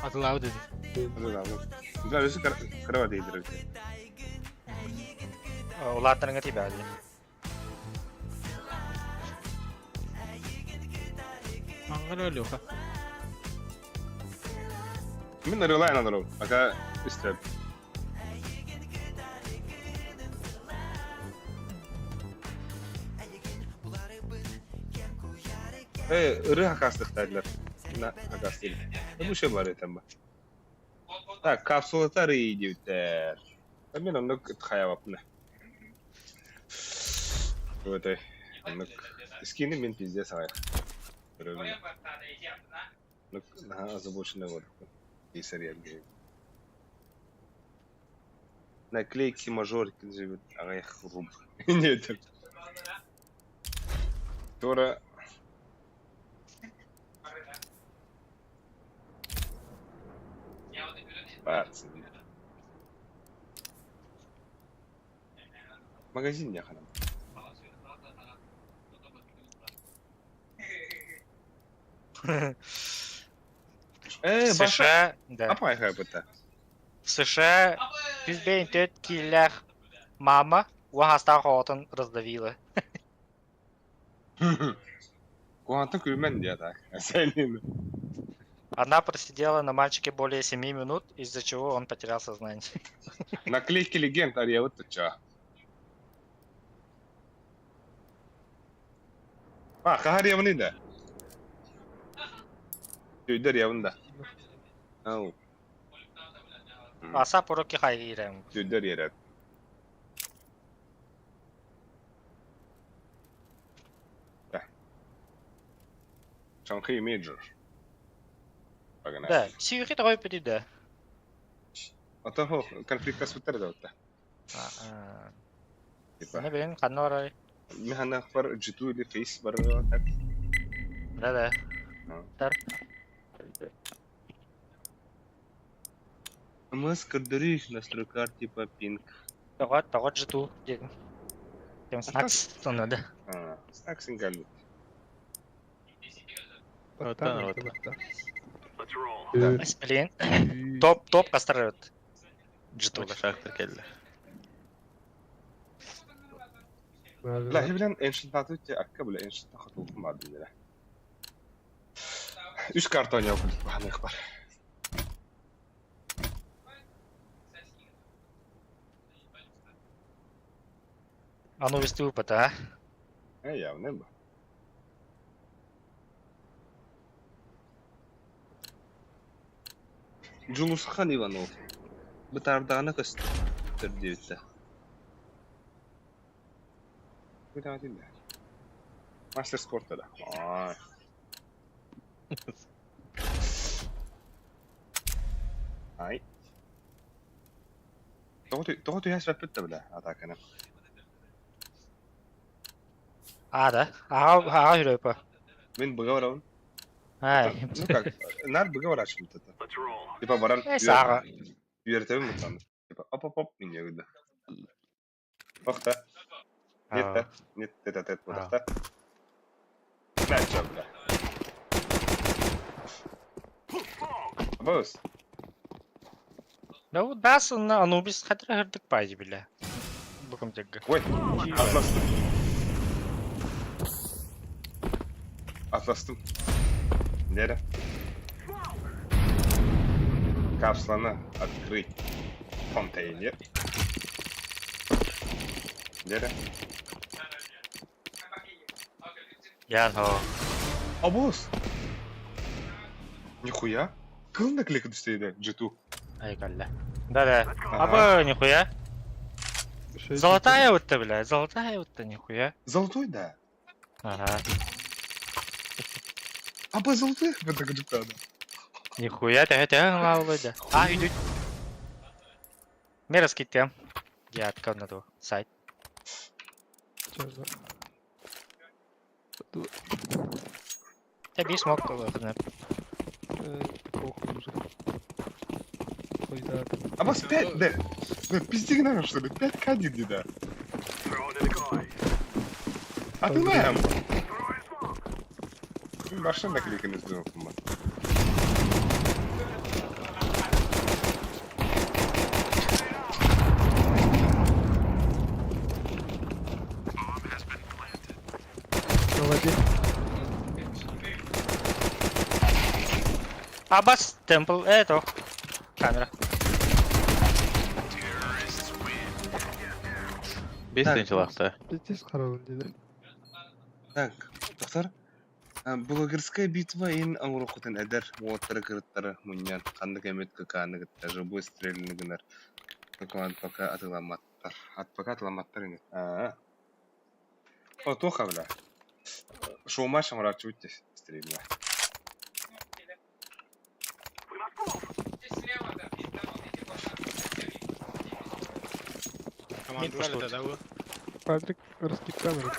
Speaker 3: Атылау dedi.
Speaker 1: Güzel özü kırava değdirir.
Speaker 2: Ulardan ngerti bali.
Speaker 3: Мангал өлү ха.
Speaker 1: Min arıyorlar en anlarım. Aka ister. Irı hakaslık derler. Ne hakas değil. Bu şey var ya tamam. Так, капсулатар идиоттер. Мен оны тхаябап мына. Өтөй. Аны скини мен пиздец аяк. Көрөмүн. Озабоченный вот. И сериал. Наклейки мажорки живет, аяк руб. Нет. Тора. Магазин не ханам. Баша.
Speaker 2: США, да.
Speaker 1: Апай хайбыта.
Speaker 2: В США 104 killer мама у хаста хотын раздавила.
Speaker 1: Куанты күлмен де так. Сенин.
Speaker 2: Она просидела на мальчике более 7 минут, из-за чего он потерял сознание.
Speaker 1: Наклейки легенд арьявыт ча. Kahar yavını da. Tüydür yavını da. Au.
Speaker 2: Аса пороки хайрем.
Speaker 1: Tüydür yere. Шанхай мейджор. Погнали.
Speaker 2: Да, сиюхи такой пойди, да.
Speaker 1: А того конфликта с Виттер да. Типа.
Speaker 2: Не блин, канора.
Speaker 1: Механа бар джиту или фейс бар так.
Speaker 2: Да. Тар.
Speaker 1: Мы скадри настройка типа пинг.
Speaker 2: Тогот же ту. Тем снакс, то надо.
Speaker 1: Снак сингалю.
Speaker 6: Battan
Speaker 8: Battan,
Speaker 6: battan.
Speaker 7: Let's roll.
Speaker 2: Блин. Топ кастырыт. Джитулар.
Speaker 8: Шахтер келді.
Speaker 1: لا هي بلان انشنت تعطيك اكا بلا انشنت تاخذ مع الدنيا. ايش كارتون يا ولد واحد يخبر.
Speaker 2: А ну вести опыт, а?
Speaker 1: يا ونبا. جلوس خان ايوانوف. بتاردانا كستر ديوتا. بتاعتي الله. ماستر سبورت ده. هاي. تغطي هاي سبب بلا هذاك انا.
Speaker 2: А, да? Ага, Европа.
Speaker 1: Мен быга барабын.
Speaker 2: Ай.
Speaker 1: Ну как, нар быга врачым это.
Speaker 7: Let's roll.
Speaker 1: Типа баран
Speaker 2: Сага.
Speaker 1: үйрәтәбез мутаны. Типа оп мине гыда. Охта. Нет, нет, это подахта. Начал, бля. Босс.
Speaker 2: Да вот даст на Анубис хатра хырдык пайзи биле. Буком тегге.
Speaker 1: Ой, атластым. Атластым. Лера. Капслана открыть контейнер. Лера.
Speaker 2: Ян хо.
Speaker 1: А босс. Нихуя. Кылында кликать isteydi G2.
Speaker 2: Ай калла. Да.
Speaker 1: Ага.
Speaker 2: Аба, нихуя. Золотая вот-то, бля, золотая вот-то, нихуя.
Speaker 1: Золотой, да.
Speaker 2: Ага.
Speaker 1: Аба золотой в это G2, да.
Speaker 2: Нихуя, тәһә лаулайды. Үйдү. Мерас киттем. Я откуда ту сайт.
Speaker 6: Чарда.
Speaker 2: Тебе смог кылып.
Speaker 6: Такого хуже. Ой, да.
Speaker 1: А босс 5, да. Да, пизди наверное, что ли? 5 кадит, да.
Speaker 7: Throw in a decoy.
Speaker 1: А ты знаем. Машина кликами сделал, мать.
Speaker 6: Молодец.
Speaker 2: Абас, темпл, это. Камера.
Speaker 8: Бес
Speaker 1: Так.
Speaker 8: тенчилакта.
Speaker 6: Пиздец қарауын деді.
Speaker 1: Так, доктор. Блогерская битва ин ауруқутын әдер уоттары кырыттары муньян қанды кәметкі каны гытта жобы стрелінігінер пока атыламаттар. Пока атыламаттар еңет. О, тоха бля. Шоума шамрачу үттес стреліна.
Speaker 3: Команда валida да bu.
Speaker 6: Патрик, раскид камеры.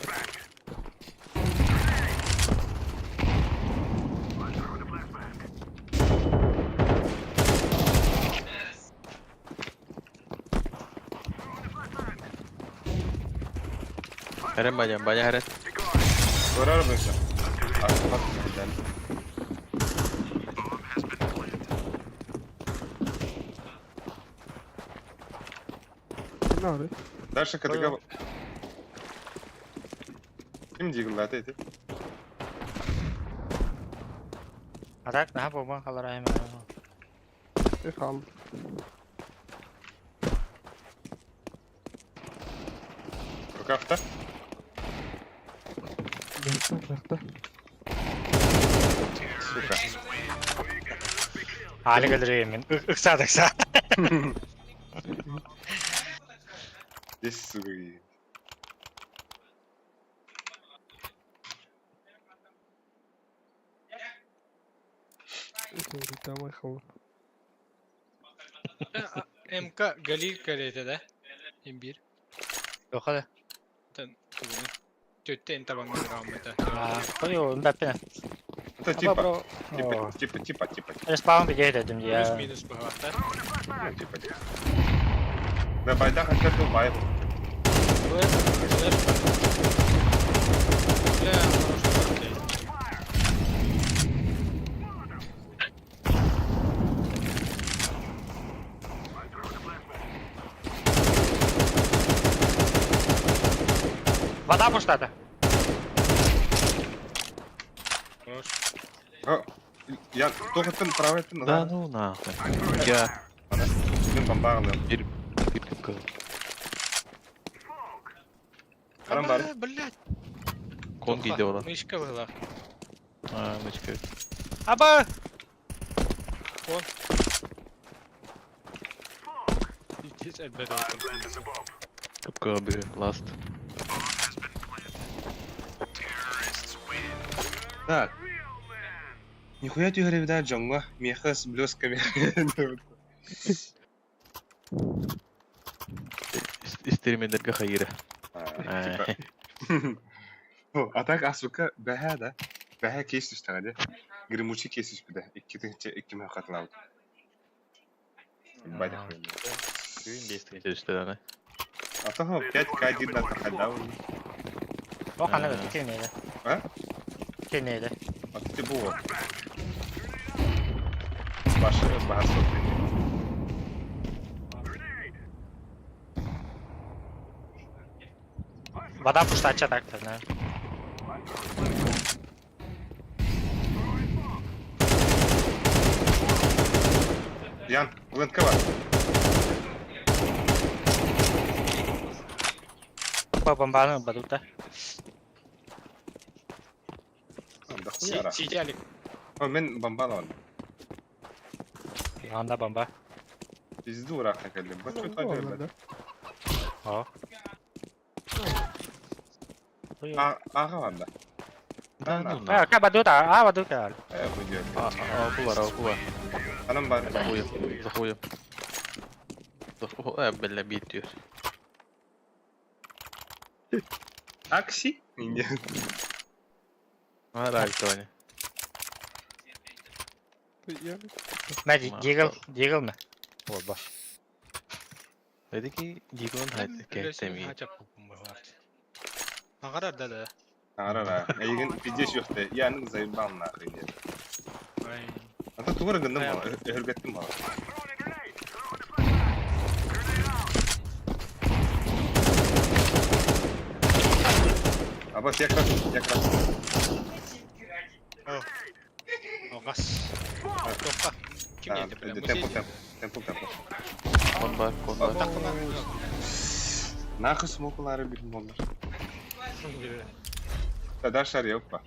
Speaker 8: Heren banyak heren.
Speaker 1: Көрер бөсі. Артық күден.
Speaker 6: Ne var?
Speaker 1: Дальше кәдігі... Кім дейгін ләті еті?
Speaker 2: Атак, наха бомба қалар айма.
Speaker 6: Kaldı.
Speaker 1: Көкафта?
Speaker 6: Yakta.
Speaker 1: Сука.
Speaker 2: Hali gelir min. Iksa.
Speaker 1: Здесь, сука, и...
Speaker 6: Там ехал.
Speaker 3: МК Галил кәреді да? М1.
Speaker 2: Yok hadi.
Speaker 3: Тugunu. Tötte en tabanı rahmete.
Speaker 2: Koyu, Mbappé.
Speaker 1: Это типа.
Speaker 2: Respawn bir geri dedim
Speaker 3: Плюс
Speaker 2: ya.
Speaker 3: минус bu hafta.
Speaker 1: Ну, типа. Да, байда хотят был байб.
Speaker 3: Бля, хороший коктейль.
Speaker 2: Вода пустата.
Speaker 3: Хорош.
Speaker 1: Я только ты правый, ты
Speaker 8: Да ну нахуй. Я
Speaker 1: Блин, бомбарный.
Speaker 8: bir kıpkı.
Speaker 1: Арам бар.
Speaker 3: Блядь.
Speaker 8: Kon giydi ola.
Speaker 3: Мышка была.
Speaker 8: Ha mıçkı.
Speaker 2: Aba!
Speaker 3: Пиздец, elbette olsun.
Speaker 8: Kıpkı biri last.
Speaker 1: Так. Нихуя ты говоришь, да, Джонга? Меха с блесками.
Speaker 8: İsterimlerge hayırı.
Speaker 1: Типа. А так, а сука, бәһә да. Бәһә кейс үстәгәде. Grimmuçi kesiş bir de. İki mehakatın aldı. Baydak
Speaker 3: Aa.
Speaker 1: koyayım.
Speaker 8: Gün geçti işte yani.
Speaker 1: Ata 5 kaydı da takada.
Speaker 2: O kana
Speaker 8: Ha.
Speaker 2: da fikir neydi?
Speaker 1: Ha?
Speaker 2: Fikir neydi?
Speaker 1: Atı bu. Başı bahas sohbeti.
Speaker 2: Вода пуштача так-то, да.
Speaker 1: Yan, Lıntka var.
Speaker 2: По бомбану бадута.
Speaker 1: Anda yara.
Speaker 3: Сидели.
Speaker 1: O men bomba alamadım.
Speaker 2: Anda bomba.
Speaker 1: Bizde uğrak tekellim. Bak çok acayip.
Speaker 2: О.
Speaker 1: Ağa var da.
Speaker 8: Ben
Speaker 1: Ha,
Speaker 8: bunlar.
Speaker 2: Ка бадута, бадута.
Speaker 1: bu diyor.
Speaker 8: Avku var, avku var.
Speaker 1: Anam var.
Speaker 8: Zahuyu, zahuyu. Zahuyu, belle bit diyor.
Speaker 1: Aksi. İnce.
Speaker 8: Ha, ravi tane.
Speaker 2: Мәди, дигл мı? Ол баш.
Speaker 8: Dedi ki, Jigon haydi, kentemi.
Speaker 3: Ағарар да.
Speaker 1: Arara. Egin pideş yok de. Yani zayıf balına akıyım. Ata tuğra gındım bana. Hürgettim bana. Abbas yakrak.
Speaker 3: Оғас. Тоққа. Ким еді білем?
Speaker 1: Tempo.
Speaker 8: Kon var, kon var.
Speaker 1: Nahı smokuları bilin onlar. Tadaşlar yok bak.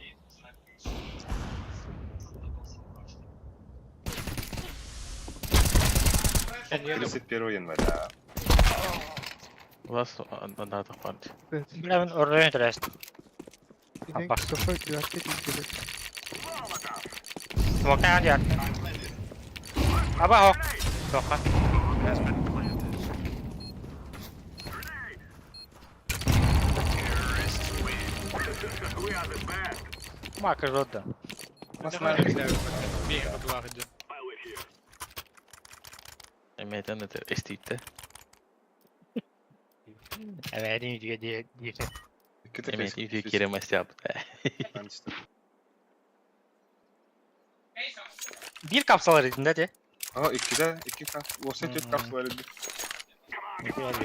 Speaker 1: Krisit bir oyun var ya.
Speaker 8: Last another part.
Speaker 2: Білемін оройын түрәсті. Бak. Смокtan diğer. Aba o. Soka. Marka rodda.
Speaker 1: Aslında
Speaker 8: Emeden de estiydi.
Speaker 2: Evet, iyi diye.
Speaker 8: Emet iyi kiremez yaptı.
Speaker 2: Bir kapsalar edin de.
Speaker 1: Aa iki olsa 4 kaps var idi.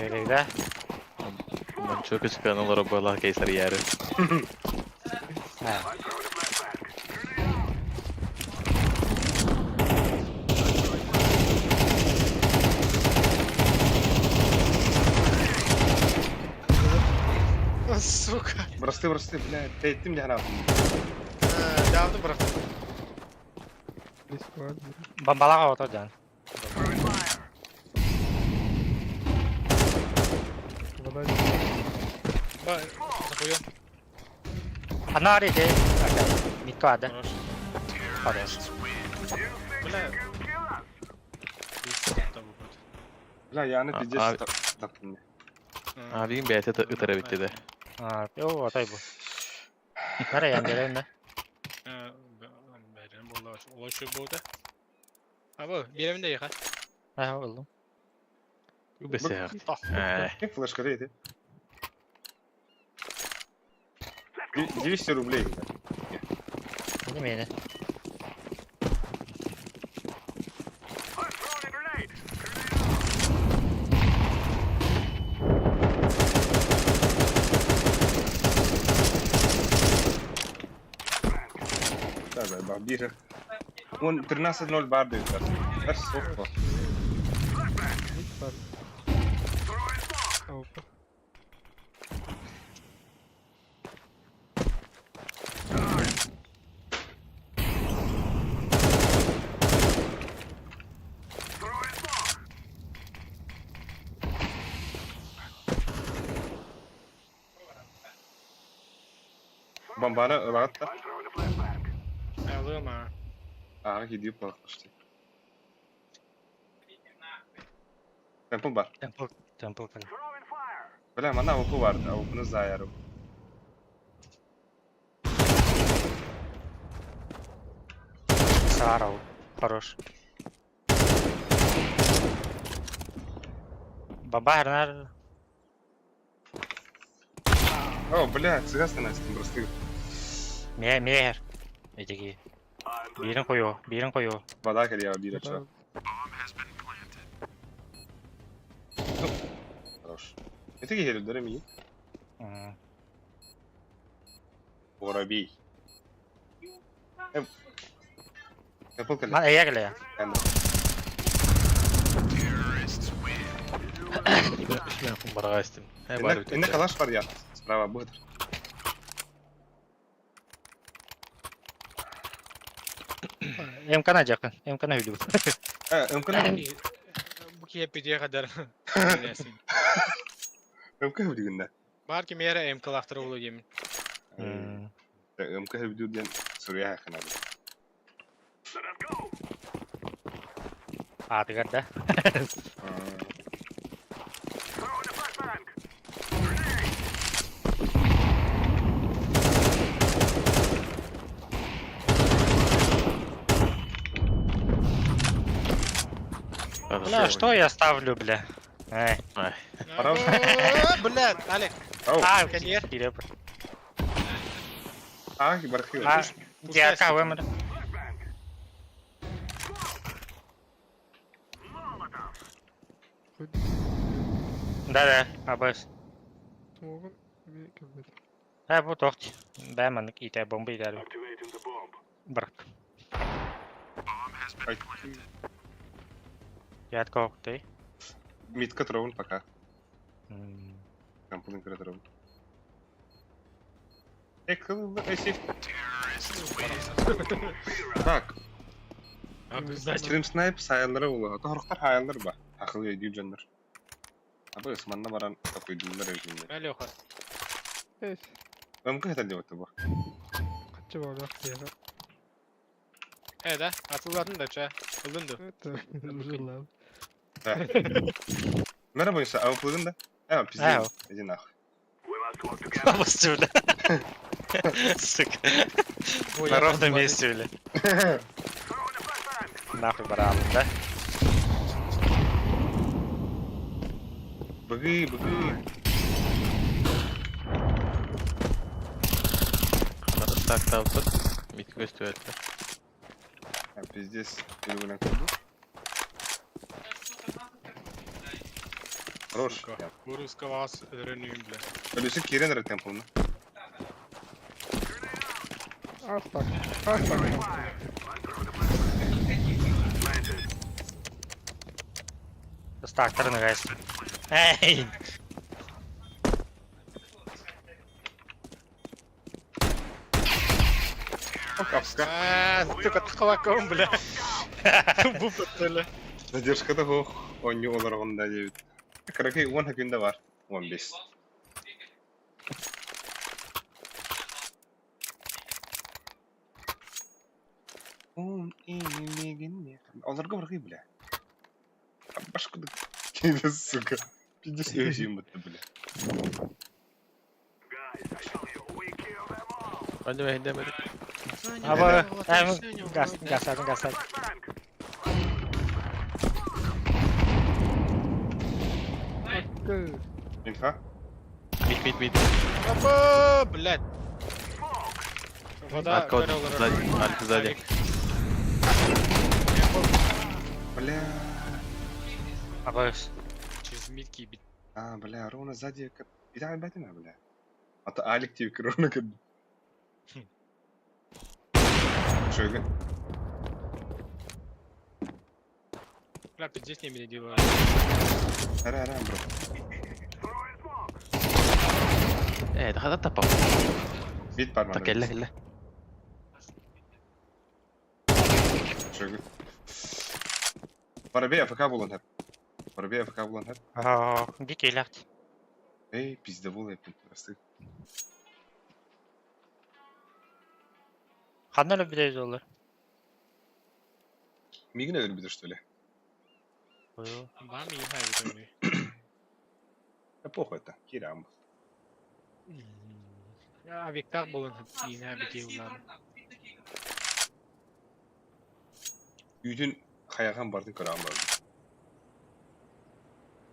Speaker 2: Öyle de.
Speaker 8: Ben çok çıkan olarak böyle keser yarı.
Speaker 2: Ha.
Speaker 3: Сука.
Speaker 1: Burası, bile teyittim yani abi.
Speaker 3: Devamlı bırak.
Speaker 2: Bambalak oldu can.
Speaker 3: Bak. Zakuyor.
Speaker 2: Anari de. Mitko ada. Ada.
Speaker 3: Бля.
Speaker 1: La yani
Speaker 8: Abi-
Speaker 1: diyeceğiz tapın.
Speaker 8: Abim beyte ıtara bitti de.
Speaker 2: Ha, yo atay bu. Nereye yandı
Speaker 3: Benim vallahi şu burada. Abi birimde yıka.
Speaker 2: Ha oğlum.
Speaker 8: Bu beser.
Speaker 1: Hep flash kareydi. 200 рублей.
Speaker 2: Benim yeni.
Speaker 1: Tabii bak bir. 13-0 bar diyor. Her sofa. Bombana rahat da.
Speaker 3: Alıyorum ha.
Speaker 1: Ağa gidiyor bakmıştı. Temple bar.
Speaker 2: Temple falan.
Speaker 1: Böyle mana avuku vardı. Avukunu zayarım.
Speaker 2: Сарау. Хорош. Баба Эрнар.
Speaker 1: О, бля, цыган становится, просто
Speaker 2: Мехер. Эдеги. Бирин кою.
Speaker 1: вода кидала бира, чё. Хорош. Это гель, да, Реми? Воробей. Apple кале.
Speaker 2: Ман эягеле.
Speaker 8: Ишмен кумбарға астин. Бар
Speaker 1: Инде калаш бар я. Справа будет.
Speaker 2: Эмкана жақын. Эмкана үйді.
Speaker 1: Ömkün
Speaker 3: Bu kepediye kadar.
Speaker 1: ömkün bilginde.
Speaker 3: Var ki mera emkalaktırı olur yemin.
Speaker 1: Ömkün video diyen Suriye hakkında.
Speaker 2: Аты гадда. Бля, что я ставлю, бля? Эй.
Speaker 3: Блядь, Алек.
Speaker 2: А,
Speaker 3: конечно.
Speaker 2: Кирепр.
Speaker 1: Бархил.
Speaker 2: А, диака вымер. Да, абыс. Bu toht. Бәмін ите бомба идәрі. Бұрқ. Ятка оқтай.
Speaker 1: Митка тровын пока. Кампудын кіре тровын. Кылылы эсif. Так. Стрим снайп сайылары болу. Торықтар хайылыр ба. Ақылы өйдеу жандар. Абы ысманна баран көйділер өйділер.
Speaker 3: Әлі оқа.
Speaker 1: Ömkün heten diyor bu.
Speaker 6: Kaçı var bak diye.
Speaker 3: Evet ha. Atıldın da ça. Bulundu.
Speaker 6: Özür dilerim.
Speaker 1: Merhaba insan. Ama buldun da. Evet
Speaker 2: Ау.
Speaker 1: pizza. Ece nah.
Speaker 2: Абыс тюля. Сука. На ровном месте, бля. Нахуй баралым, да?
Speaker 1: Быгы.
Speaker 8: Так, тауып митке көстіп әтті.
Speaker 1: Пиздец. Перегулян курду. Хорош.
Speaker 3: Bu Ruska vas öğreniyim bile.
Speaker 1: Ölüsü kiren ara temponu.
Speaker 6: Az bak. Az bak.
Speaker 2: Стартер на гайс. Эй!
Speaker 1: Капска.
Speaker 3: Только tıkılakım bile. Bu böyle.
Speaker 1: Задержка того. Он не оларғында дейбіт. Каракай 10 хакында бар. 15. Оларға барғай, бля. Башқыды. Кейді, сука. Пиздец өшейін бұтты, бля.
Speaker 8: Hadi be demedik.
Speaker 2: Абы, гасадың.
Speaker 6: Hakkı.
Speaker 1: Инфа?
Speaker 8: Mid.
Speaker 3: Kapı, блядь. Kafada
Speaker 8: Arka
Speaker 3: böyle olur.
Speaker 8: Arka sзади.
Speaker 1: Бля.
Speaker 2: Абыс.
Speaker 3: Через мильки бит.
Speaker 1: Бля, ровно сзади. Битая бәтіна, бля. Ата Алик тивік ровно кәді. Шөйгі.
Speaker 3: Бля, пиздец не меня делаю.
Speaker 1: Әре, бро.
Speaker 8: Daha da tapam.
Speaker 1: Bit parmağını.
Speaker 8: Tak elle.
Speaker 1: Şöyle. Воробей АФК болон hep. Воробей АФК болон hep.
Speaker 2: Дикий лягт.
Speaker 1: Ey pizde bol yapın. Rastı.
Speaker 2: Қандай любидейз олар?
Speaker 1: Migin ölür bilir что ли.
Speaker 3: Var mı iyi hayır böyle?
Speaker 1: Да похуй это. Кирам.
Speaker 3: Ya Viktar bulun yine bir diyorlar.
Speaker 1: Bütün hayakan bardın kıran vardı.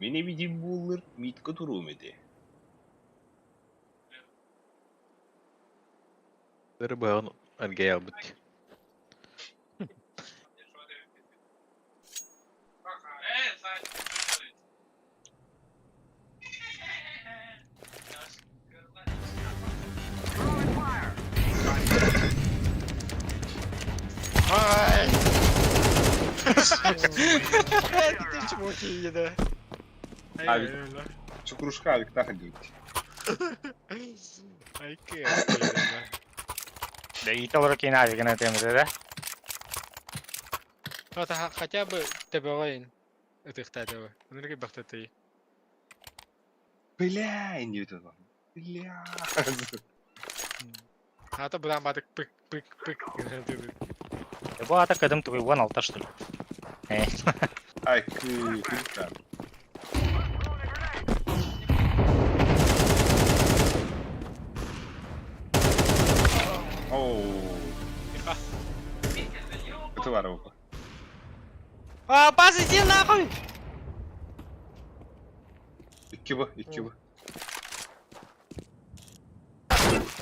Speaker 1: Mene bidim bulur, mitka turum edi.
Speaker 8: Dari bağın ergeye albut.
Speaker 3: Ay! Hiç bu iyi de.
Speaker 1: Abi.
Speaker 3: öyle.
Speaker 1: Çukuruşka aldık daha hadi.
Speaker 3: Ay ki.
Speaker 2: De ito olarak yine abi gene temizle de.
Speaker 3: Хотя бы табелайн. Это их табелы. Энергия бахтатый.
Speaker 1: Бля, indi bir tane. Bля.
Speaker 3: Ата будан бадык пык.
Speaker 2: Bu ata kadın tuğu 16 что ли?
Speaker 1: Ay kırıklar. Oo. Kötü var o.
Speaker 3: А, база, иди нахуй!
Speaker 1: 2 bu, 2 bu.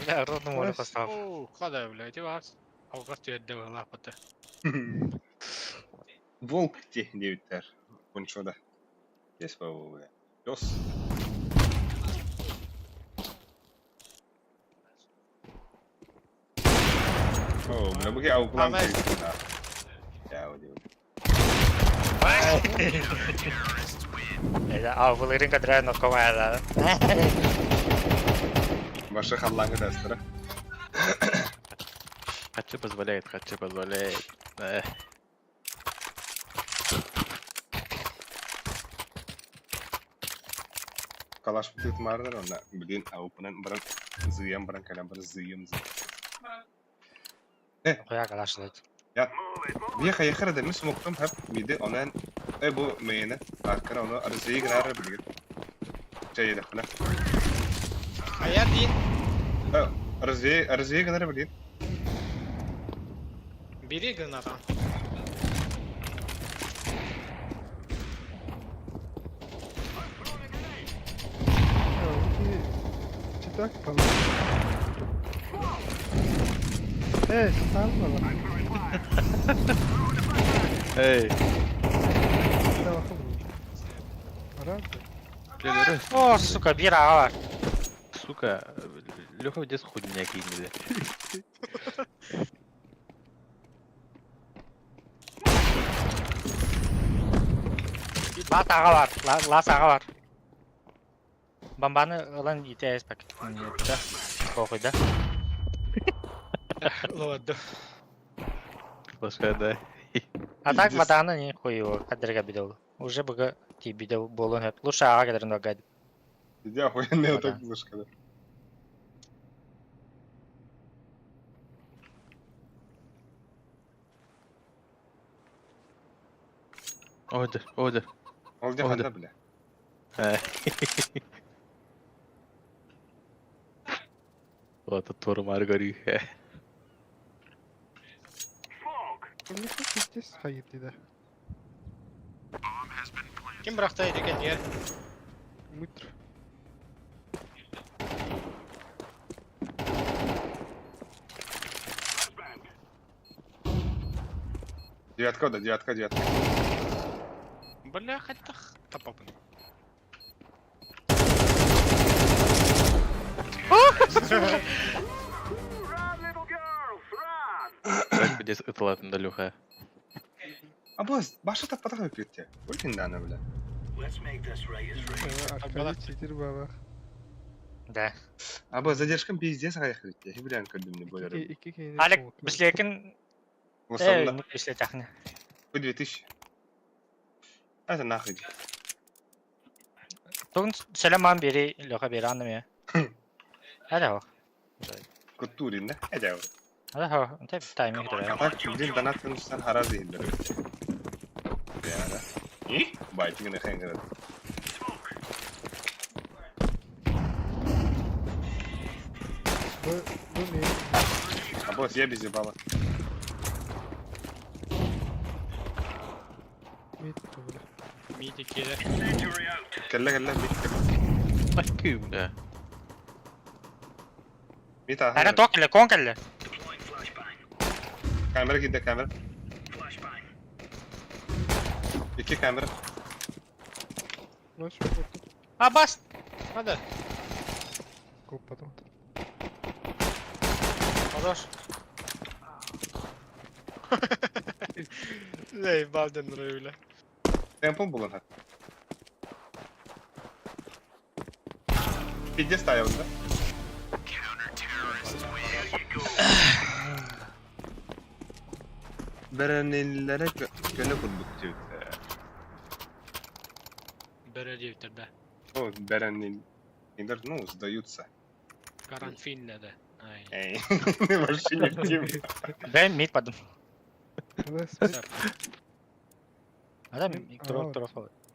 Speaker 2: Бля, родному оля поставил.
Speaker 3: О, хода, блядь, и вас. А у вас тебе отдавай лапота.
Speaker 1: Volk diye biter. Konuşmada. Yes bu. Yos. Oh, bu kayak aku pulang
Speaker 3: Aman.
Speaker 1: Ya, udah.
Speaker 2: Avluların kadar nokovaya.
Speaker 1: Başka hallanı testleri.
Speaker 8: Хачы позволяет, хачы позволяет.
Speaker 1: Kalaş bu tutmarlar onda. Bildiğin avupunan barang zıyam barang kalan barang zıyam.
Speaker 2: Koya arkadaşlar.
Speaker 1: Ya, bir hayır da mis muktum hep mide onan bu meyne arkana onu arızıyı girer bilgin. Şey de bana.
Speaker 3: Аяр дейін.
Speaker 1: Arızıyı girer bilgin.
Speaker 3: Бери гранату.
Speaker 8: Эй! Блин,
Speaker 2: О, сука, bir ağa var.
Speaker 8: сука, Лёха в детстве хуйня кинули.
Speaker 2: Las ağa var. Las ağa var. Bambanı alan ITS paket. Niyette. Kokuyda.
Speaker 3: Ладно.
Speaker 8: Лошадь, да.
Speaker 2: А так батаны не хуево. Кадрга бидол. Уже бага ти бидол болон hep. Лучше ağa kadar nogad.
Speaker 1: Ya oyun ne otak buluş kadar.
Speaker 8: Oydur, oydur.
Speaker 1: Olacak
Speaker 8: Oldu.
Speaker 1: handa bile.
Speaker 8: Вот это Тор Маргари.
Speaker 3: Kim bıraktı edeкен yer?
Speaker 1: Девятка да, девятка.
Speaker 3: Бля, хоть топопын.
Speaker 8: Как бы здесь ытылатында Лёха.
Speaker 1: А boz, başka tapmadan yapıyor ya. Oyun ne bile.
Speaker 7: Let's make this right as rain.
Speaker 2: Да.
Speaker 1: А boz, задержкам пиздец аяқлык ya. Hibren kördüm ne böyle.
Speaker 2: Алек, бислеkin.
Speaker 1: Musallı.
Speaker 2: Ник бисле тахны.
Speaker 1: Bu 2000. Это нахуй.
Speaker 2: Тогын selam beri, loka beri anlamıyor. Hadi ho.
Speaker 1: Kutturinde. Hadi yavrum.
Speaker 2: Hadi ho. Tabi timing dur ya.
Speaker 1: Bak bizim danat konuşsan haraz değiller. Yani. İyi. Bayçı yine kanka. Ha boz ye bizi baba.
Speaker 3: Мид икелер.
Speaker 7: Incendiary out.
Speaker 1: Kelle mit.
Speaker 8: Bak kümle.
Speaker 1: Mit
Speaker 2: Ара
Speaker 1: aha.
Speaker 2: ток келе, кон келе.
Speaker 7: Deploying flashbang.
Speaker 1: Kamera gidde kamera.
Speaker 7: Flashbang.
Speaker 1: 2 kamera.
Speaker 2: А, бас!
Speaker 3: Hadi. Хорош. Ey, balden öyle.
Speaker 1: Tempo bulun ha. Pidye stayında. Berenillere göle kurduk diyor.
Speaker 3: Böyle divtirde.
Speaker 1: O berenil инер, ну, сдаются.
Speaker 3: Karanfinle de. Aynen.
Speaker 1: Эй, вообще не в теме.
Speaker 2: Ben mid падым. Адам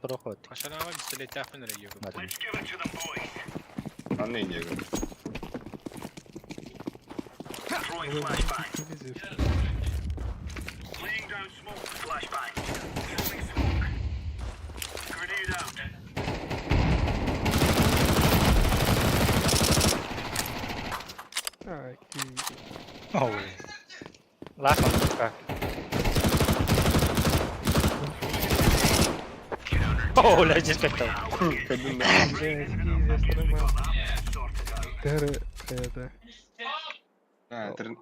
Speaker 2: трохот.
Speaker 3: Aşağıdan ama bir silah tahmin ediyor.
Speaker 2: Madem.
Speaker 7: Let's give it to them, boys.
Speaker 1: Anne iniyor.
Speaker 7: Throwing flashbang. Laying down smoke. Flashbang. Throwing smoke. Grenade out.
Speaker 2: Oh. Last one. Oh, let's just get down.
Speaker 1: Kadın Ha, 13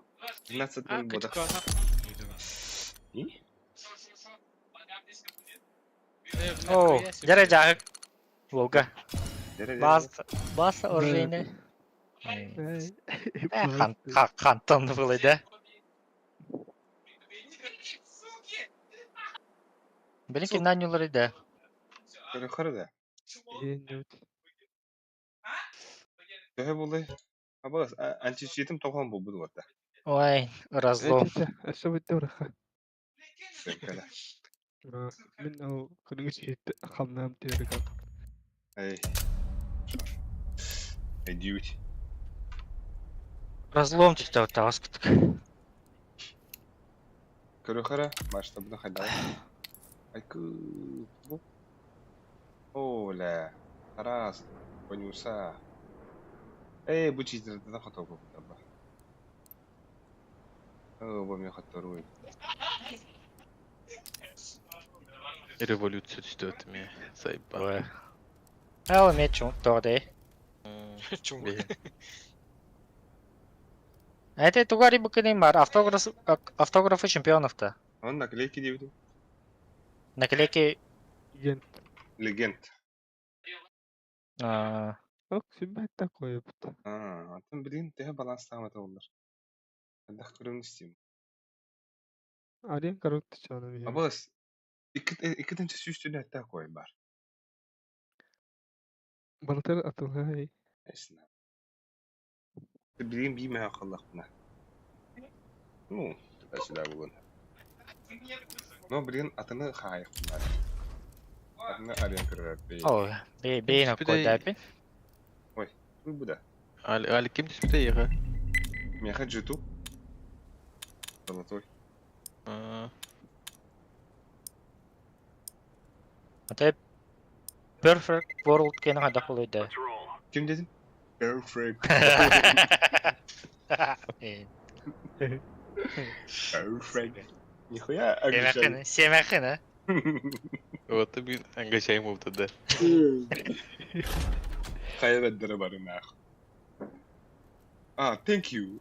Speaker 3: Ha,
Speaker 1: был
Speaker 3: küçük
Speaker 1: бодах.
Speaker 3: adam.
Speaker 1: И?
Speaker 2: Oh, derece Волга.
Speaker 1: Дерево.
Speaker 2: Бас оружейне. Хантон было, да? Белки нанюлары, да.
Speaker 1: Yukarı da. Töhe buldu. Ama anti-cheat'im tokan bu bu da.
Speaker 2: Ой, разлом.
Speaker 1: Sevkele.
Speaker 6: من أو خلينا شيء خمنام تيرك
Speaker 1: Ey. Ey dude.
Speaker 2: Разлом чисто вот таскать.
Speaker 1: Yukarı. Başta bunu hadi. Ay ku. Bu. Оля. Раз. Понюса. Ey bu cheater'da da hata bu da. Bu mi hataruy.
Speaker 8: Revolütsiya düştü ötmeye. Sayıp
Speaker 2: Ой. А, мечу, то да.
Speaker 3: Чунга.
Speaker 2: Это тугари букинин бар. Автографы чемпионов-то.
Speaker 1: Он наклейки DVD.
Speaker 2: Наклейки...
Speaker 6: ген
Speaker 1: Legend.
Speaker 6: ок симбат такое бут
Speaker 1: Атын bilin tehe balanslaamadı onlar. Ben de hatırlıyorum isteyeyim.
Speaker 6: арен коротты чана бия
Speaker 1: Ama iki tanesi üstüne hatta koyun var.
Speaker 6: балтар атылгай
Speaker 1: Esna. Bilin bir meha kallak buna. Ну, туда-сюда булын. Но bilin atını kayık bunlar. Atını arayan kırırar.
Speaker 2: Ой, бейна какой дапин.
Speaker 1: Bu da.
Speaker 8: Ali kim düştü ya?
Speaker 1: Меха джиту. Золотой.
Speaker 2: Это Perfect World кена хада холой да.
Speaker 7: Let's roll.
Speaker 1: Kim dedim? Perfect. Perfect. Нихуя агрешай.
Speaker 2: Семахина.
Speaker 8: Вот bir angaşayım oldu da.
Speaker 1: Kaybettiler bari nah. Thank you.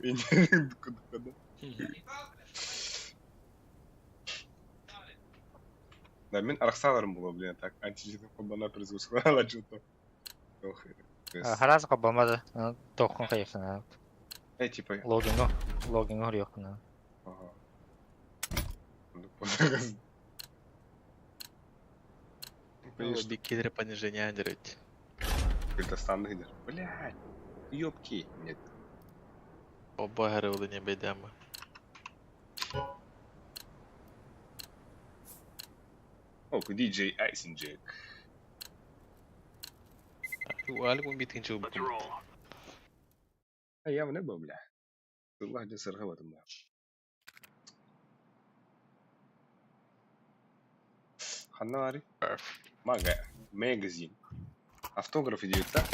Speaker 1: Да, мен арахсаларым было, блин, так. Античитым кубана призгусла лачуто. Ох,
Speaker 2: Хараз кабамада. Тохун кайфна.
Speaker 1: Эй, типа.
Speaker 2: Логин хрёхна.
Speaker 1: Ага.
Speaker 8: Bir kere понижение андерить.
Speaker 1: Какой-то странный гидер. Блядь. Ёбки. Нет.
Speaker 8: Оба героли не бедемо.
Speaker 1: Ок, DJ Айсенджек.
Speaker 8: Ali bu bitin çabuk.
Speaker 7: Let's roll.
Speaker 1: Я не был, бля. الله جل سرها وتم. Hanna var.
Speaker 8: Perf.
Speaker 1: Magazine. Автограф идет, да?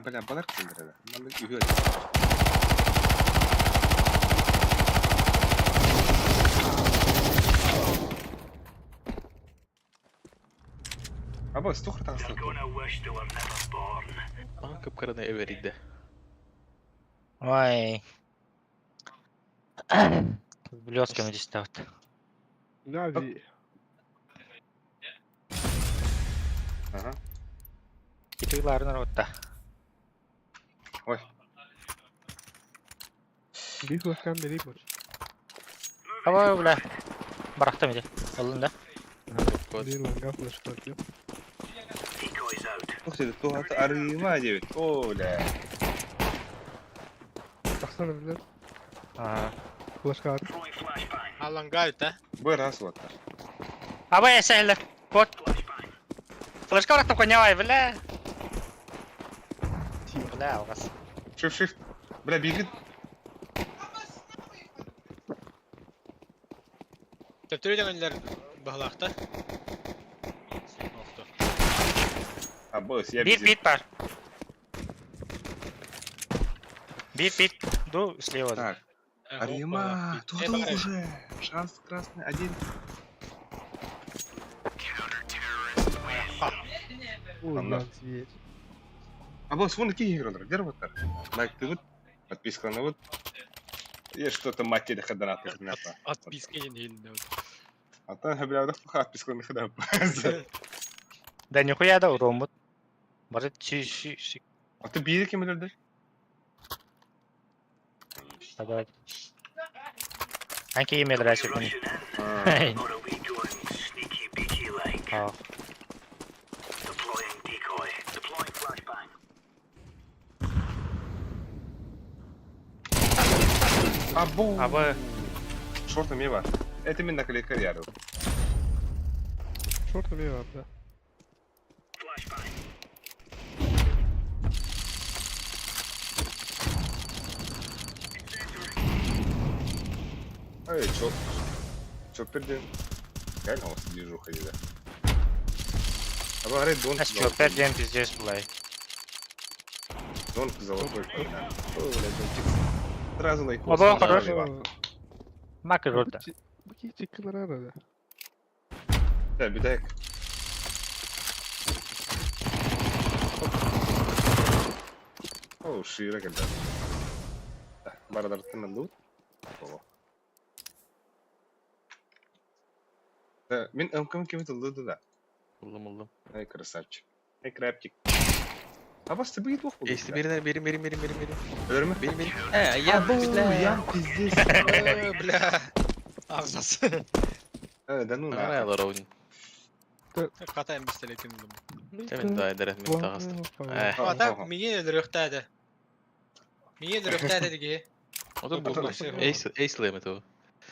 Speaker 1: Бля, балар кендіреді. Мамын үйге. Або, стухыр тағыстан.
Speaker 7: Gonna wish they were never born.
Speaker 8: Aa kıpkırana everiydi.
Speaker 2: Ой. Блесками здесь ставят.
Speaker 6: Нави.
Speaker 1: Ага.
Speaker 2: Китыйларын оротта.
Speaker 1: Ой.
Speaker 6: Bir flaşkan vereyim mi?
Speaker 2: Aba бля. Барахта меде. Алдın да.
Speaker 6: Bir langa flaşka atıyor.
Speaker 7: Decoys out.
Speaker 1: Ух ты, туғаты арыма дебет. Оля.
Speaker 6: Baksana bilir.
Speaker 2: Ага.
Speaker 6: Flaşka at.
Speaker 7: Throwing flashbang.
Speaker 3: Аллан гайта.
Speaker 1: Бой раз вот так.
Speaker 2: Аба ясайлар. Вот.
Speaker 7: Flashbang.
Speaker 2: Флешка бырақтым қойнявай, бля. Бля, алғас.
Speaker 1: Шиф. Бля, бегит.
Speaker 3: Төптөрү дегенлер баглакта.
Speaker 1: А, босс, я
Speaker 2: Бит,
Speaker 1: безе.
Speaker 2: бит бар. Бит. Ду, слева.
Speaker 1: Так, Арыма, туғаты уже. Шанс красный, один.
Speaker 6: Ой,
Speaker 1: Ладно.
Speaker 6: lan zvijer.
Speaker 1: А босс, вон какие игры, где вот так? Лайк ты вот, подписка на вот. И что-то мать до хода на
Speaker 3: Отписка yenildi.
Speaker 1: А то, бля, да плохо отписка на хода.
Speaker 2: Да нихуя да ромбот. Может, чи.
Speaker 1: А ты бери кем или
Speaker 2: Давай. Анки имел раньше пони.
Speaker 7: Rushing in. Or are we going sneaky beaky like?
Speaker 2: А,
Speaker 7: Deploying decoy. Deploying flashbang.
Speaker 1: Абу.
Speaker 2: аба.
Speaker 1: Шорты мне var. Это именно наклейка рядом.
Speaker 6: Şorta bir var da.
Speaker 7: Flashbang.
Speaker 1: Эй, чё перден? Реально у вас движуха еда. А говорит, дон
Speaker 2: А что, 5 ден пиздец, блядь.
Speaker 1: Дон золотой. О, блядь, дончик. Сразу лайк.
Speaker 2: Оба, хорош. Мак
Speaker 6: Bu
Speaker 2: рота.
Speaker 6: çıktılar arada.
Speaker 1: Да, бедак. О, шира когда. Барадар тынын ду. Да, мен ömküm kimi tıldı da.
Speaker 8: Buldum.
Speaker 1: Ай, красавчик. Ай, крапчик. А вас ты будет плохо?
Speaker 8: Geçti birine benim.
Speaker 1: Ölür mü?
Speaker 8: Benim. He ya bu
Speaker 1: Yan пиздец.
Speaker 3: Бля. Ağzası.
Speaker 1: Evet, да ну
Speaker 8: Ne
Speaker 1: нахуй.
Speaker 8: ayalar oyun.
Speaker 3: Катайм пистолетин.
Speaker 8: Hemen daha eder etmek tağız. Eh.
Speaker 3: Ата миңе дрөхтәде. Миңе дрөхтәде диге.
Speaker 8: O da bu.
Speaker 1: Atalım.
Speaker 8: Ace limit o.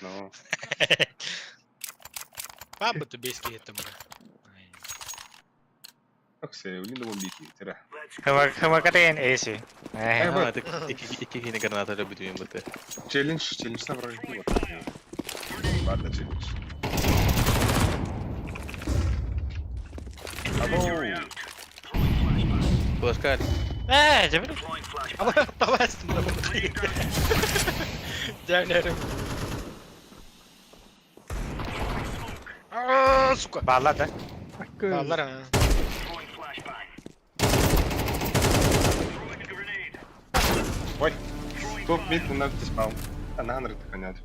Speaker 1: Ну,
Speaker 3: Бабы ты бески еттим.
Speaker 1: как все, блин, думаю, бики, тира.
Speaker 2: Хымакатен эйси.
Speaker 8: Ama artık iki yine granatayla bütün yumurta.
Speaker 1: Челлендж набрали. Ладно, челлендж.
Speaker 7: Incendiary
Speaker 1: Абу.
Speaker 7: out.
Speaker 8: Flaşka
Speaker 2: Cemil.
Speaker 7: Deploying flashbang.
Speaker 3: Ama tavastım da bunu. Canlarım. Aa, suka.
Speaker 2: Bağladı.
Speaker 6: Hakkı.
Speaker 3: Allah'ım.
Speaker 7: Throwing flashbang. Throwing a grenade.
Speaker 1: Ой, стоп, мид, надо спал. Она нрыт понять.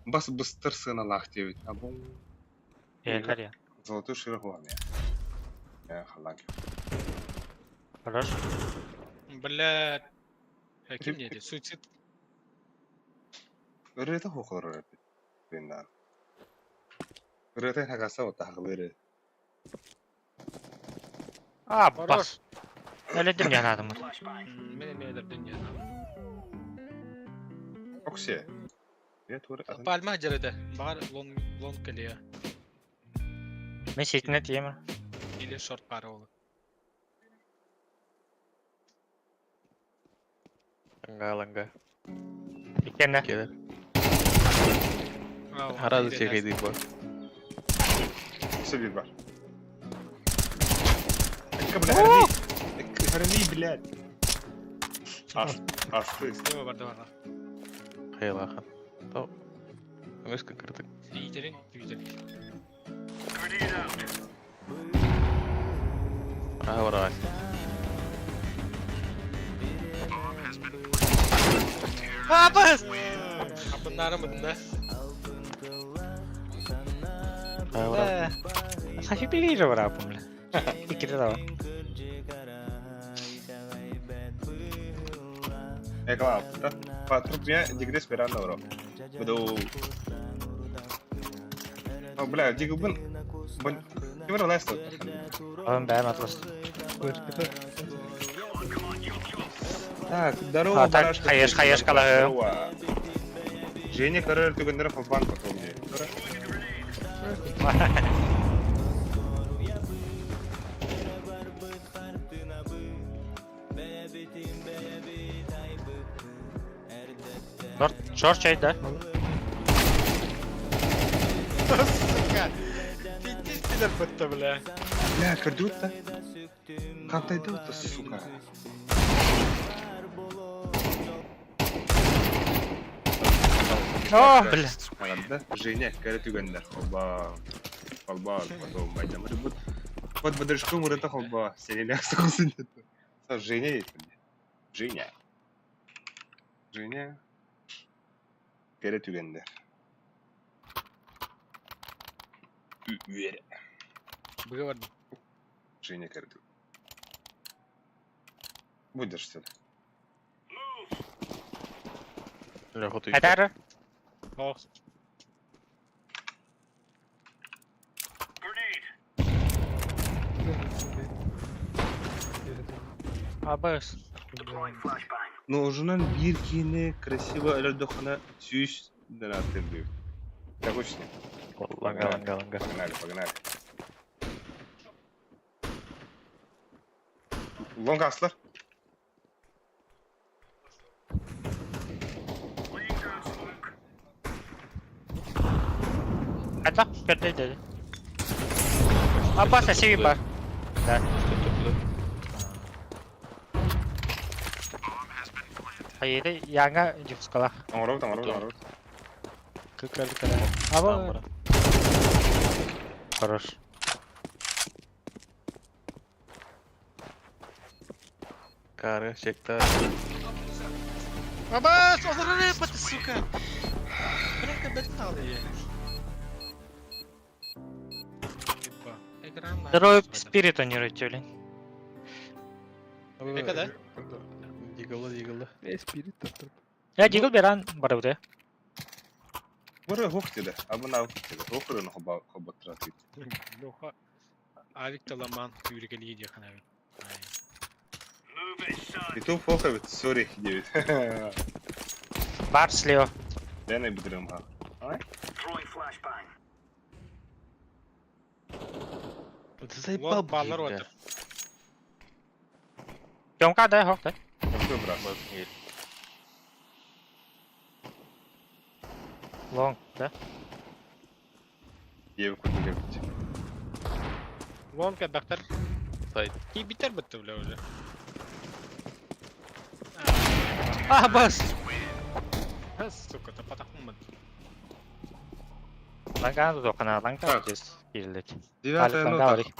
Speaker 1: Бас быстр сына лахтевит. Абу.
Speaker 2: Yerler ya.
Speaker 1: Золотой широглам я. Халаки.
Speaker 2: Хорош.
Speaker 3: Бля. Ким dedi? Суицид.
Speaker 1: Рыта хохор рыт. Бендан. Рыта хагаса вот так лыры.
Speaker 2: А,
Speaker 3: Хорош.
Speaker 2: бас. Öledim ya adamı.
Speaker 7: Flashbang.
Speaker 3: Benim yedirdim ya.
Speaker 1: Оксе. Я тур атын.
Speaker 3: Пальма жарыда. Бар лон калия.
Speaker 2: Мен сетіне тиемін.
Speaker 3: Или шорт пары олы.
Speaker 8: Ланга.
Speaker 2: Икенде.
Speaker 8: Келер. Арады чекейді bu.
Speaker 1: Все bir var. Kabul Harbi блядь. Aslı.
Speaker 3: Слева барды барға.
Speaker 8: Hayalakan. Tamam. Ömüşkün kırdık.
Speaker 3: Твиттерин.
Speaker 7: Grenade out.
Speaker 8: Aha var ağaç.
Speaker 3: Апас! Апыннары мында.
Speaker 8: Aha var ağaç.
Speaker 2: Hafif bir gece var abimle. İkide de var.
Speaker 1: Ekran altta. Patrup ya digres beran da var. Bu da o. O bla digubun. Bun. Kimler olay stok?
Speaker 2: Oğlum ben atlasın.
Speaker 1: Так, здорово,
Speaker 2: А, так,
Speaker 1: барашка.
Speaker 2: хаеш калаһы.
Speaker 1: Здорово. Женя король түгендер фалфан потом.
Speaker 2: Short çayda.
Speaker 3: Сука! Титтер бытты, бля.
Speaker 1: Бля, кырдут-то. Кантайдут-то, сука.
Speaker 2: О, бля.
Speaker 1: Ағанда, Женя король түгендер. Холба. Холба, потом байдам. Вот бодрышку мұрынта холба. Сенен яқсы қосын деді. Женя дейді. Женя. Женя. Король түгендер. Үер.
Speaker 3: Быга барды.
Speaker 1: Женя король түгендер. Будешь, что ли?
Speaker 8: Lafı tuydu.
Speaker 2: Hadi.
Speaker 3: Ох.
Speaker 7: Grenade.
Speaker 2: Абыс.
Speaker 7: Deploying flashbang.
Speaker 1: Нужен bir kini красиво эльдохана сюсь донатырды. Какой с ним?
Speaker 8: Langa.
Speaker 1: Погнали. Лонг аслар.
Speaker 7: Laying down smoke.
Speaker 2: Hadi gördü dedi. Abbas sesi gibi var. Да. Hayır, yanga cipskala.
Speaker 1: Амарот.
Speaker 2: Кыкали кара. Aba. Хорош.
Speaker 8: Karı çekti.
Speaker 3: Апас! Олары бытты, сука! Бля, бетін алды, е. Экранна.
Speaker 2: Здоровый спирит они ротели.
Speaker 3: Бека да?
Speaker 6: Yıkıldı.
Speaker 2: Ya jiggle beran bara udah.
Speaker 1: Бұры хоқ деді. Абына хоқ деді. Хоқырын хоқбаттыра дейді.
Speaker 3: Лоха. Авик таламан түйрегелі еді қанабын.
Speaker 7: Move it, son.
Speaker 1: И то хоқ evet. Sorry дейді.
Speaker 2: Бар слева.
Speaker 1: Ben de bitirim ha.
Speaker 7: Throwing flashbang.
Speaker 3: Лон баллар отыр.
Speaker 2: Jomka da hoq da.
Speaker 1: Çok bırak.
Speaker 2: Long da.
Speaker 1: Evi kurdu geldi.
Speaker 3: Лон кәбәқтер.
Speaker 8: Сайт.
Speaker 3: Ки битер бітті, бля, уже.
Speaker 2: Abbas.
Speaker 3: Сука, тапатақ мұмын.
Speaker 2: Ланга да докана, ланга
Speaker 1: Так.
Speaker 2: здесь кирилек.
Speaker 1: Девятая
Speaker 2: Ланга
Speaker 1: нота.
Speaker 2: ори.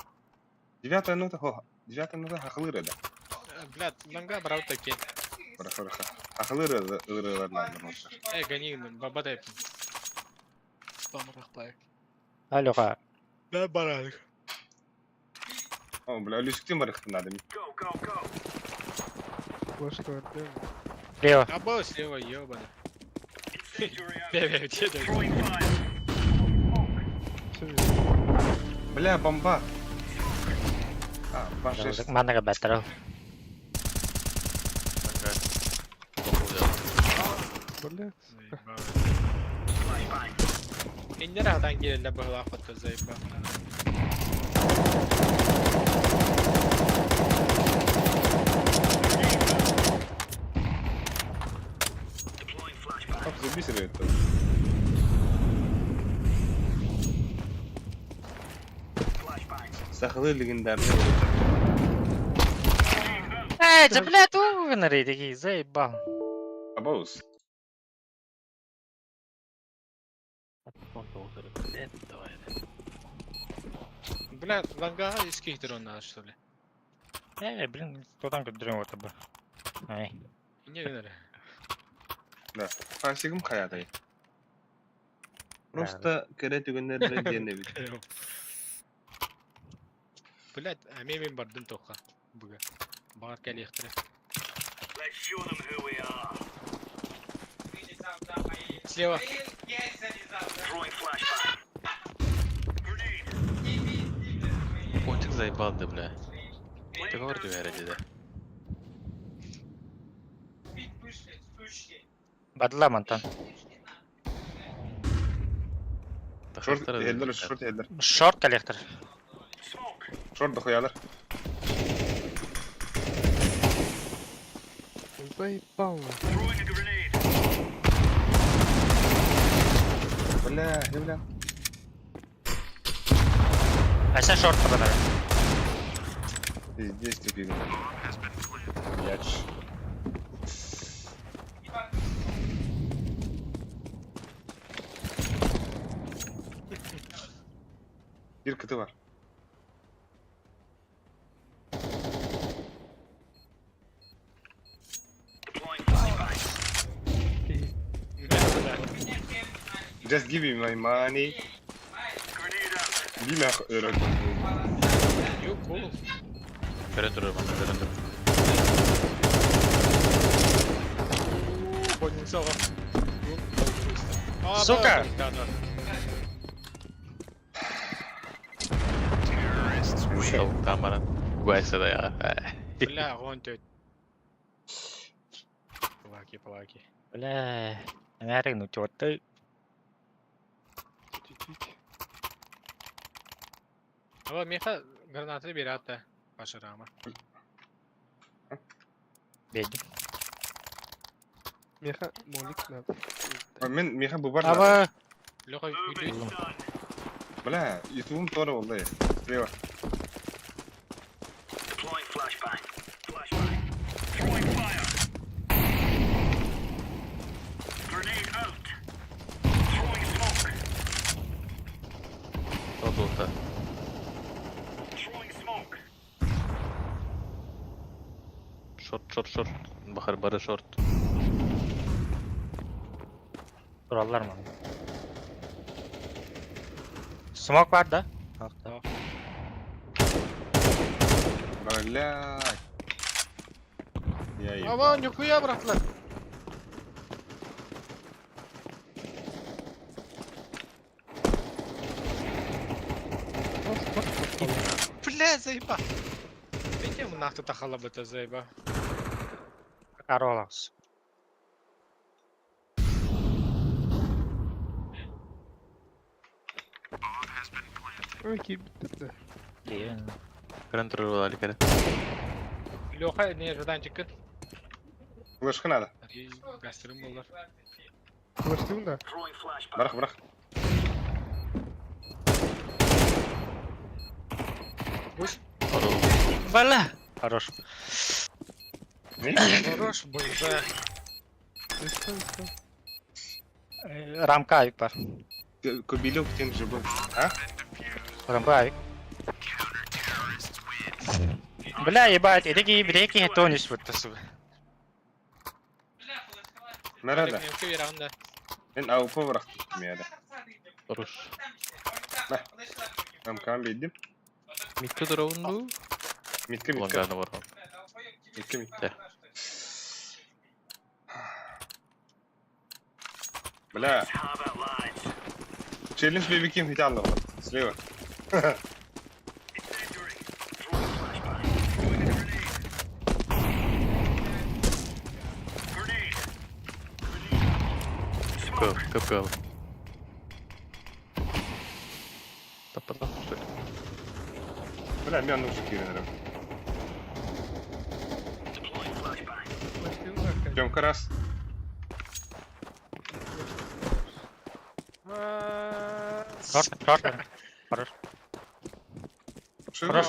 Speaker 1: Девятая нота хоқ. Девятая нота хақылыр еді.
Speaker 3: Блядь, ланга брау таки.
Speaker 1: Бырақ. Хақылыр ырыларынан.
Speaker 3: Ганигін, баба да епін. Спамырақпай.
Speaker 2: Алёға.
Speaker 3: Да, барадық.
Speaker 1: О, бля, люсіктен барықтын адам.
Speaker 7: Go.
Speaker 2: Лево.
Speaker 3: Або слева, ебаны.
Speaker 7: Incendiary out.
Speaker 3: Бе, че да.
Speaker 7: Throwing fire.
Speaker 1: Бля, бомба. Башиш.
Speaker 2: Mana batteral.
Speaker 8: Langa.
Speaker 3: İndir adan gelirler böyle afat zayıf.
Speaker 1: Bak bir süre yetti. Сахалы легендарный ролик.
Speaker 2: Да, блядь, угнали такие, заебал.
Speaker 1: Абаус.
Speaker 3: Бля, лангаға ескейдір оннағы, что ли?
Speaker 2: Блин, кто там көндірен өті бұл? Ай.
Speaker 3: Не генері?
Speaker 1: Да. Фансигім қаядай. Просто кәрі түгендерді дені бит.
Speaker 3: Блядь, мен бардым тоққа. Бұға. Бағар кәлі ектірі.
Speaker 7: Let's show them who we are.
Speaker 3: Слева.
Speaker 7: Throwing flashbang. Grenade.
Speaker 8: Пончик заебал, да, бля. Ты говори, верите, да?
Speaker 2: Бадла мантан.
Speaker 1: Шорт елдер, шорт елдер.
Speaker 2: Шорт коллектор.
Speaker 7: Smoke.
Speaker 1: Шорт да хуялар.
Speaker 6: Заебал.
Speaker 7: Throwing a grenade.
Speaker 1: Бля, бля.
Speaker 2: А sen шорт кабанар.
Speaker 1: Здесь ты пиган. Яч. Bir kıtı var.
Speaker 7: Deploying flashbang.
Speaker 1: Just give me my money.
Speaker 7: Grenade out.
Speaker 1: Bir mi öğrendim?
Speaker 3: Yok oğlum.
Speaker 8: Gören durur bana, gören durur.
Speaker 3: Больница var.
Speaker 2: Сука!
Speaker 8: Tavuk tamamen. Guaysa da ya.
Speaker 3: Бля, он тёт. Палаки.
Speaker 2: Бля, нәрің ну чотты.
Speaker 3: Ава меха гранаты берет да. Пашарама.
Speaker 2: Бедім.
Speaker 6: Меха молик надо.
Speaker 1: Ben Miha bu var da.
Speaker 2: Ава,
Speaker 3: Лёха,
Speaker 7: Moving done.
Speaker 1: Bля, YouTube'um doğru oldu. Şuraya bak.
Speaker 7: Deploying flashbang. Flashbang. Throwing fire. Grenade out. Throwing smoke.
Speaker 8: O da oldu.
Speaker 7: Throwing smoke.
Speaker 8: Short. Bakar barı short.
Speaker 2: kurallar mı? Smoke var da.
Speaker 1: Bля. Я ебал.
Speaker 3: Ава, нихуя, братла. Бля, заеба. Пенде ему нахто тахала бы это заеба.
Speaker 2: Каролакс.
Speaker 6: Окей, bitti.
Speaker 8: Gören durur valla kere.
Speaker 3: Лёха, не, жадан çıkın.
Speaker 1: Ulaşkı nada.
Speaker 3: Gastırım olur.
Speaker 6: Kılıçlıyım da.
Speaker 7: Throwing flashbang.
Speaker 1: Bırak.
Speaker 2: Бля. Хорош.
Speaker 1: Ne?
Speaker 3: Хорош, бля.
Speaker 6: Üstten.
Speaker 2: Рамка авик бар.
Speaker 1: Кобелек тем же был. А?
Speaker 2: Рамка авик. Бля, ебать, эдеги бреки тонис вот тасу.
Speaker 1: Nerede?
Speaker 3: Benimki bir anda.
Speaker 1: Ben AWP bıraktım ya da.
Speaker 8: Duruş.
Speaker 1: Tam kan bildim.
Speaker 8: Mitte duruvundu.
Speaker 1: Mitke.
Speaker 8: Ulan gana var.
Speaker 1: Mitke.
Speaker 8: De.
Speaker 1: Bля.
Speaker 7: How about lives?
Speaker 1: Challenge bir kim hiç anlamadım. Слева.
Speaker 7: Incendiary. Throwing flashbang. Throwing a grenade. Grenade.
Speaker 8: Go,
Speaker 7: Smoke.
Speaker 8: go.
Speaker 6: Таппата, что ли?
Speaker 1: Бля, мен уже киренерим. Тёмка раз.
Speaker 2: Шорт, шорт. Хорош.
Speaker 1: Хорош.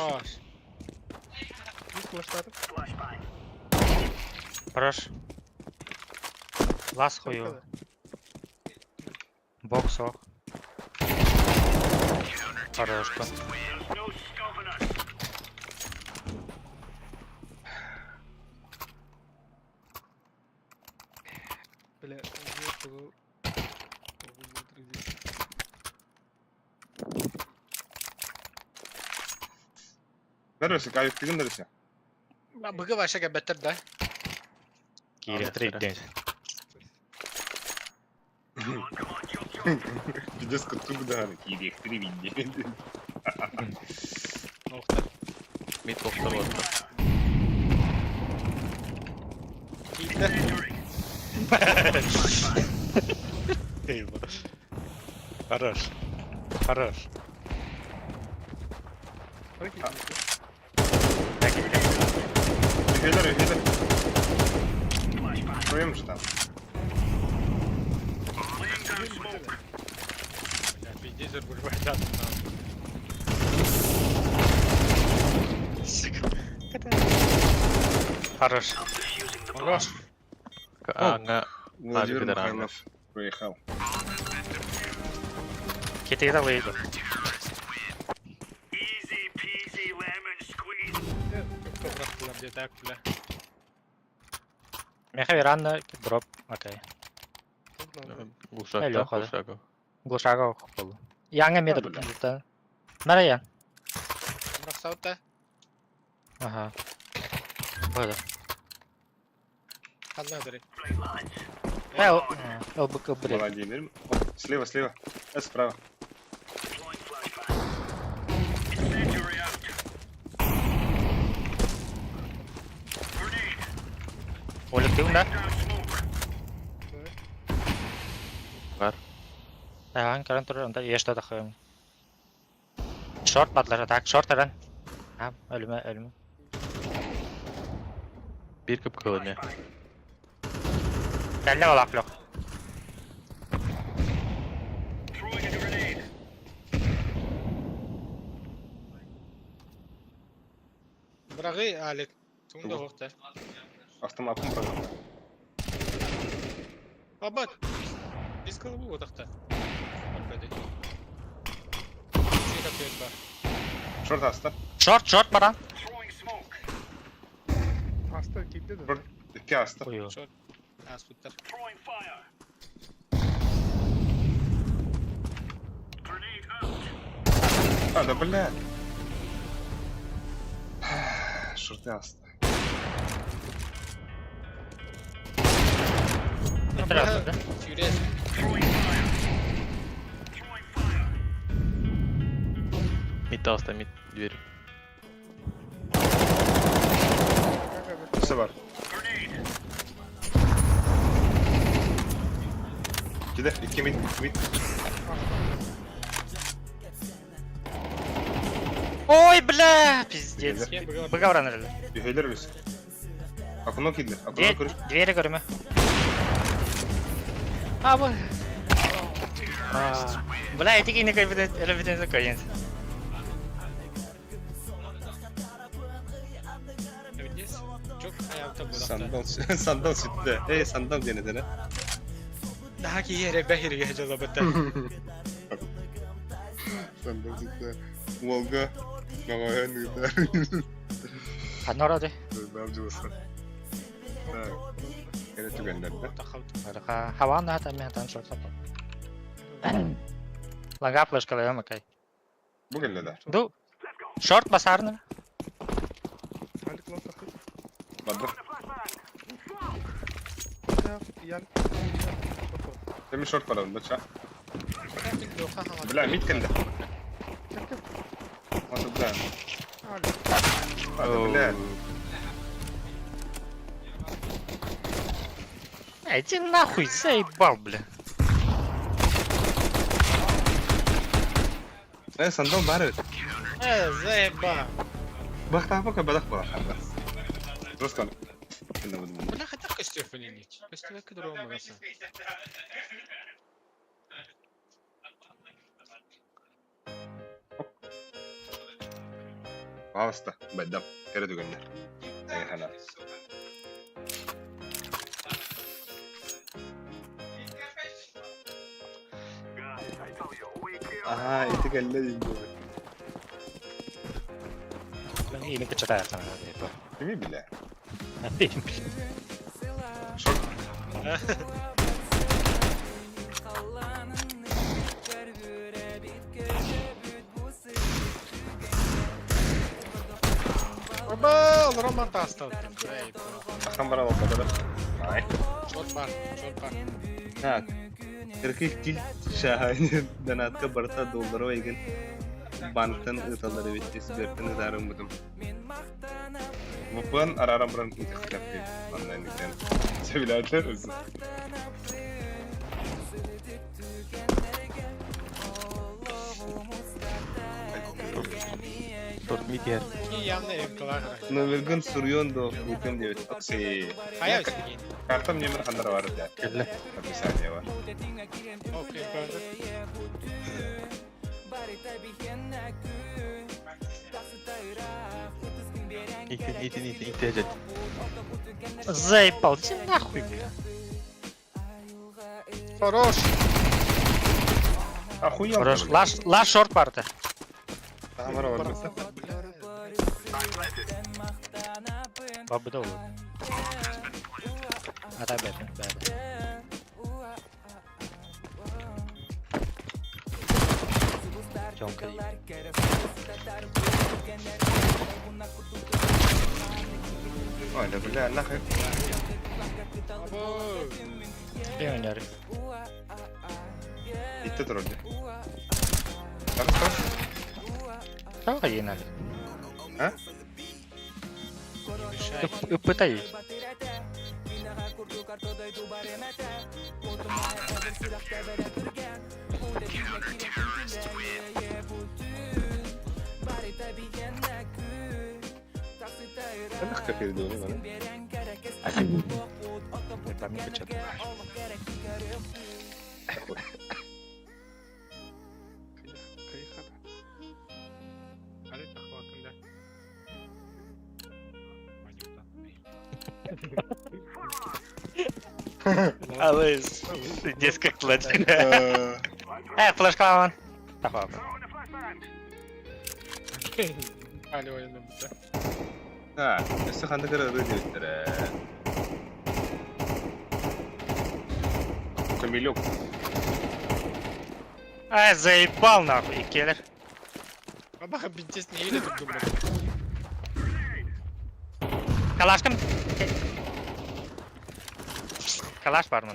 Speaker 2: Хорош. Лас хуёво. Бокс ох. Хорошка.
Speaker 7: There's no stopping us.
Speaker 3: Бля,
Speaker 1: Neresi? Kayıtlıgın neresi?
Speaker 3: Быгы ваша габаттар да.
Speaker 2: Кире 3 день.
Speaker 1: Пиздец, кутук да. Кирих, 3 види.
Speaker 3: Охта.
Speaker 6: Мид бокста var da.
Speaker 2: Хорош. Хорош.
Speaker 1: Üyeler, üyeler. Koyayım şu tam.
Speaker 7: Laying down smoke.
Speaker 3: Бля, пиздец, бурбайдан.
Speaker 2: Хорош.
Speaker 3: Хорош.
Speaker 6: Anga.
Speaker 1: Владимир
Speaker 6: Пидорам.
Speaker 1: Михайлов приехал.
Speaker 2: Кетейді выйду.
Speaker 7: Easy peasy lemon squeeze.
Speaker 3: Топрак булар де так, бля.
Speaker 2: Меха веранда, дроп. Окей.
Speaker 6: Ушакта,
Speaker 2: Лёха, да?
Speaker 6: Ушаков.
Speaker 2: Глушага болу. Яңа медр. Нара ян.
Speaker 3: Топрак саутта.
Speaker 2: Ага. Böyle.
Speaker 3: Ханнадыры.
Speaker 2: Лбк, блин.
Speaker 1: Владимир. Слева, слева. Справа.
Speaker 7: Deploying flashbang. Incendiary out. Grenade.
Speaker 2: Улетел, да?
Speaker 7: Down smoke.
Speaker 6: Var.
Speaker 2: Ага, каран турur. Onda yeşte takıyorum. Short patlar atak. Short aran. Ha, ölüme, ölüme.
Speaker 6: Bir kıpkılı ne?
Speaker 2: Kelle olak yok.
Speaker 7: Throwing a grenade.
Speaker 3: Брагы, Алек. Тунда охта.
Speaker 1: Astım apım falan.
Speaker 3: Бабат. Без головы вот охта.
Speaker 1: Şort hasta.
Speaker 2: Short, short bana.
Speaker 7: Throwing smoke.
Speaker 1: Şort. İki hasta.
Speaker 2: Uyu.
Speaker 3: Аспуттар.
Speaker 7: Throwing fire. Grenade out.
Speaker 1: А, да бля. Şort hasta.
Speaker 2: Ne tarafta?
Speaker 3: Furious.
Speaker 7: Throwing fire. Throwing fire.
Speaker 6: Mid hasta mid dveri.
Speaker 1: Kısa var.
Speaker 7: Grenade.
Speaker 1: İki de, iki mid, mid.
Speaker 2: Ой, бля, пиздец.
Speaker 3: Я бы говорил.
Speaker 2: Быга вранырlı.
Speaker 1: Üyeler biz. Akınok idiler. Akınok kırış.
Speaker 2: Двери görme. А, bu. Бля, эти кино элементин закоен.
Speaker 3: Видишь? Çok ayakta bu.
Speaker 1: Sandal, sandal sütte. Sandal denedene.
Speaker 3: Daha ki yere behir gece labatta.
Speaker 1: Sandal sütte. Volga. Mama nıdar.
Speaker 2: Одно роды.
Speaker 1: Ne yapacağız? Ha. Gene tükenlerdi.
Speaker 2: Ха, Хавана там мен шорт сапа. Лага флешка лаям, окей.
Speaker 1: Bu geldi.
Speaker 2: Ду. Шорт басарны.
Speaker 1: Badır. Demin short var onda ça. Bля, mid geldi. Hadi bля. Hadi bля.
Speaker 2: Иди нахуй, заебал, бля.
Speaker 1: Sandal bari.
Speaker 3: Заеба.
Speaker 1: Бах apa badak badak. Terus kan.
Speaker 3: Бля, хотя костюм или нет? Костюм который он магазин.
Speaker 1: Ağustos, bedam. Kere düğünler. Hala. Aha, itu kelle dinliyor.
Speaker 2: Ben yeni kaçar ayaklarına diye.
Speaker 1: Kimi bile?
Speaker 2: Benim.
Speaker 3: Оба, Роман Тастов.
Speaker 1: Akşam bana bakmadı. Ay.
Speaker 3: Шот бар.
Speaker 1: Ha. 42 şahane donatka barta dolara uygun. Banktan ıtaları bitti. Sibirten ıdarım buldum. Bu puan araram buran intikilap değil. Online dükkan. Sevilerler özür.
Speaker 6: Short mid yer.
Speaker 3: И явно МКлар.
Speaker 1: Нөміргін сүрген до өкім деп өтсі.
Speaker 3: Аяу сеген.
Speaker 1: Картам немір қандар бар да.
Speaker 6: Kelle.
Speaker 1: Описание бар.
Speaker 3: Окей, gördüm.
Speaker 6: İhtiyacet.
Speaker 2: Заебал, иди нахуй, бля.
Speaker 3: Хорош.
Speaker 1: Ахуел.
Speaker 2: Хорош, лаш шорт парты.
Speaker 1: Камера var mesela.
Speaker 2: Бабы да olur. Ata bebe, bebe. Jonka iyi.
Speaker 1: Öyle bile Allah hep.
Speaker 2: Bir oynarım.
Speaker 1: Gitti dur orada. Bak.
Speaker 2: Tamam yine.
Speaker 1: Ha?
Speaker 2: Ipıtayı.
Speaker 1: Allah kafayı doğru bana.
Speaker 2: Ben mi kaçırdım? Алыс. Детская клатчка. Флешка lan. Tamam.
Speaker 3: Alo oyunda bitti.
Speaker 1: Ha, üstü kandı kırarı diyordur. Камиль yok.
Speaker 2: Заебал нахуй, и киллер.
Speaker 3: Баба бинтес не едет друг друга.
Speaker 2: Kalaşkım. Kalaş var mı?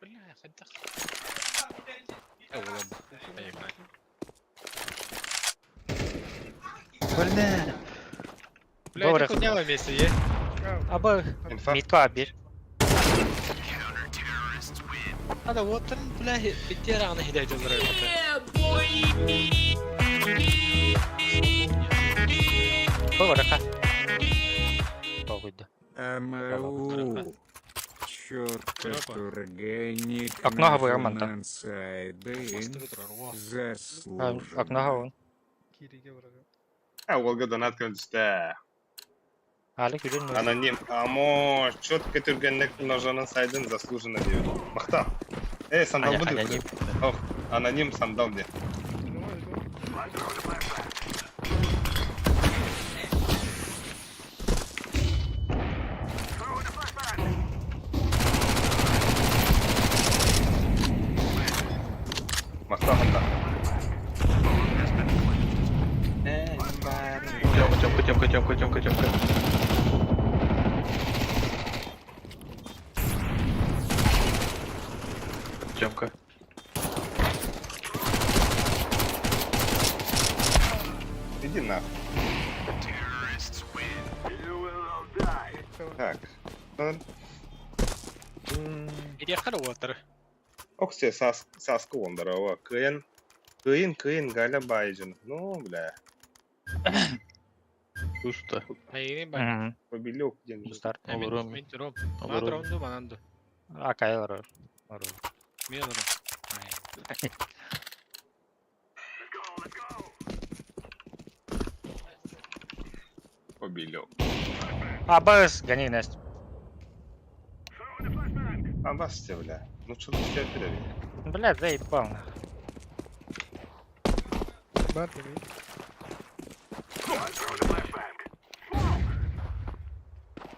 Speaker 3: Бля, хотя. Оğlum. Поехали.
Speaker 6: Бля.
Speaker 3: Бля,
Speaker 2: Добре.
Speaker 3: это хуйня вместе, е?
Speaker 2: Abi
Speaker 1: İnfak.
Speaker 2: mid var bir.
Speaker 3: Hadi Water, bля, bitti yarağına hidayet olur öyle.
Speaker 2: Bu var ha. Buydu.
Speaker 9: МУ. Чёрт, органик.
Speaker 2: Окно говорим, там.
Speaker 9: Заслуженно.
Speaker 2: Окно havun.
Speaker 1: Ha, Volga donat köndüste.
Speaker 2: Hali gülün mü?
Speaker 1: Anonim. Amo, четко türgenlik mnożoną saydın zaslуженно diyor. Makta. Sandal bu diyor.
Speaker 2: Anonim.
Speaker 1: Oh, anonim sandal diyor. Makta handa.
Speaker 6: Темка. Темка.
Speaker 1: Иди нахуй.
Speaker 7: You will all die.
Speaker 1: Так.
Speaker 3: Иди хара отыр.
Speaker 1: Оксе саску ондарова. Кыйын гайла байжын. Ну, бля.
Speaker 6: Уста.
Speaker 3: Айгин бар.
Speaker 2: Мгм.
Speaker 1: Побилек ден.
Speaker 2: Бустар.
Speaker 6: Олором.
Speaker 3: Мен турам.
Speaker 6: Олором.
Speaker 3: Ма турамды мананды.
Speaker 2: Акайлар.
Speaker 3: Мен олором.
Speaker 1: Побилек.
Speaker 2: Абас, гони Настя.
Speaker 1: А басте, бля. Ну, что ты тебя перевели?
Speaker 2: Блядь, заебал нахуй.
Speaker 3: Бар деми.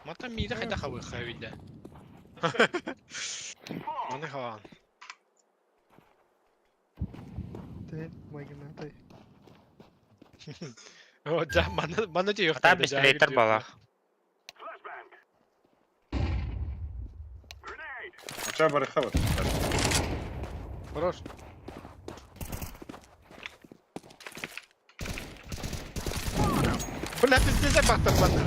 Speaker 3: Мата миде хайда хавы хавиде. Маны хаван. О, да, маны же
Speaker 2: Там бистрейтер балах.
Speaker 1: У тебя барыха вот.
Speaker 3: Хорош. Бля, ты здесь бахтар маны.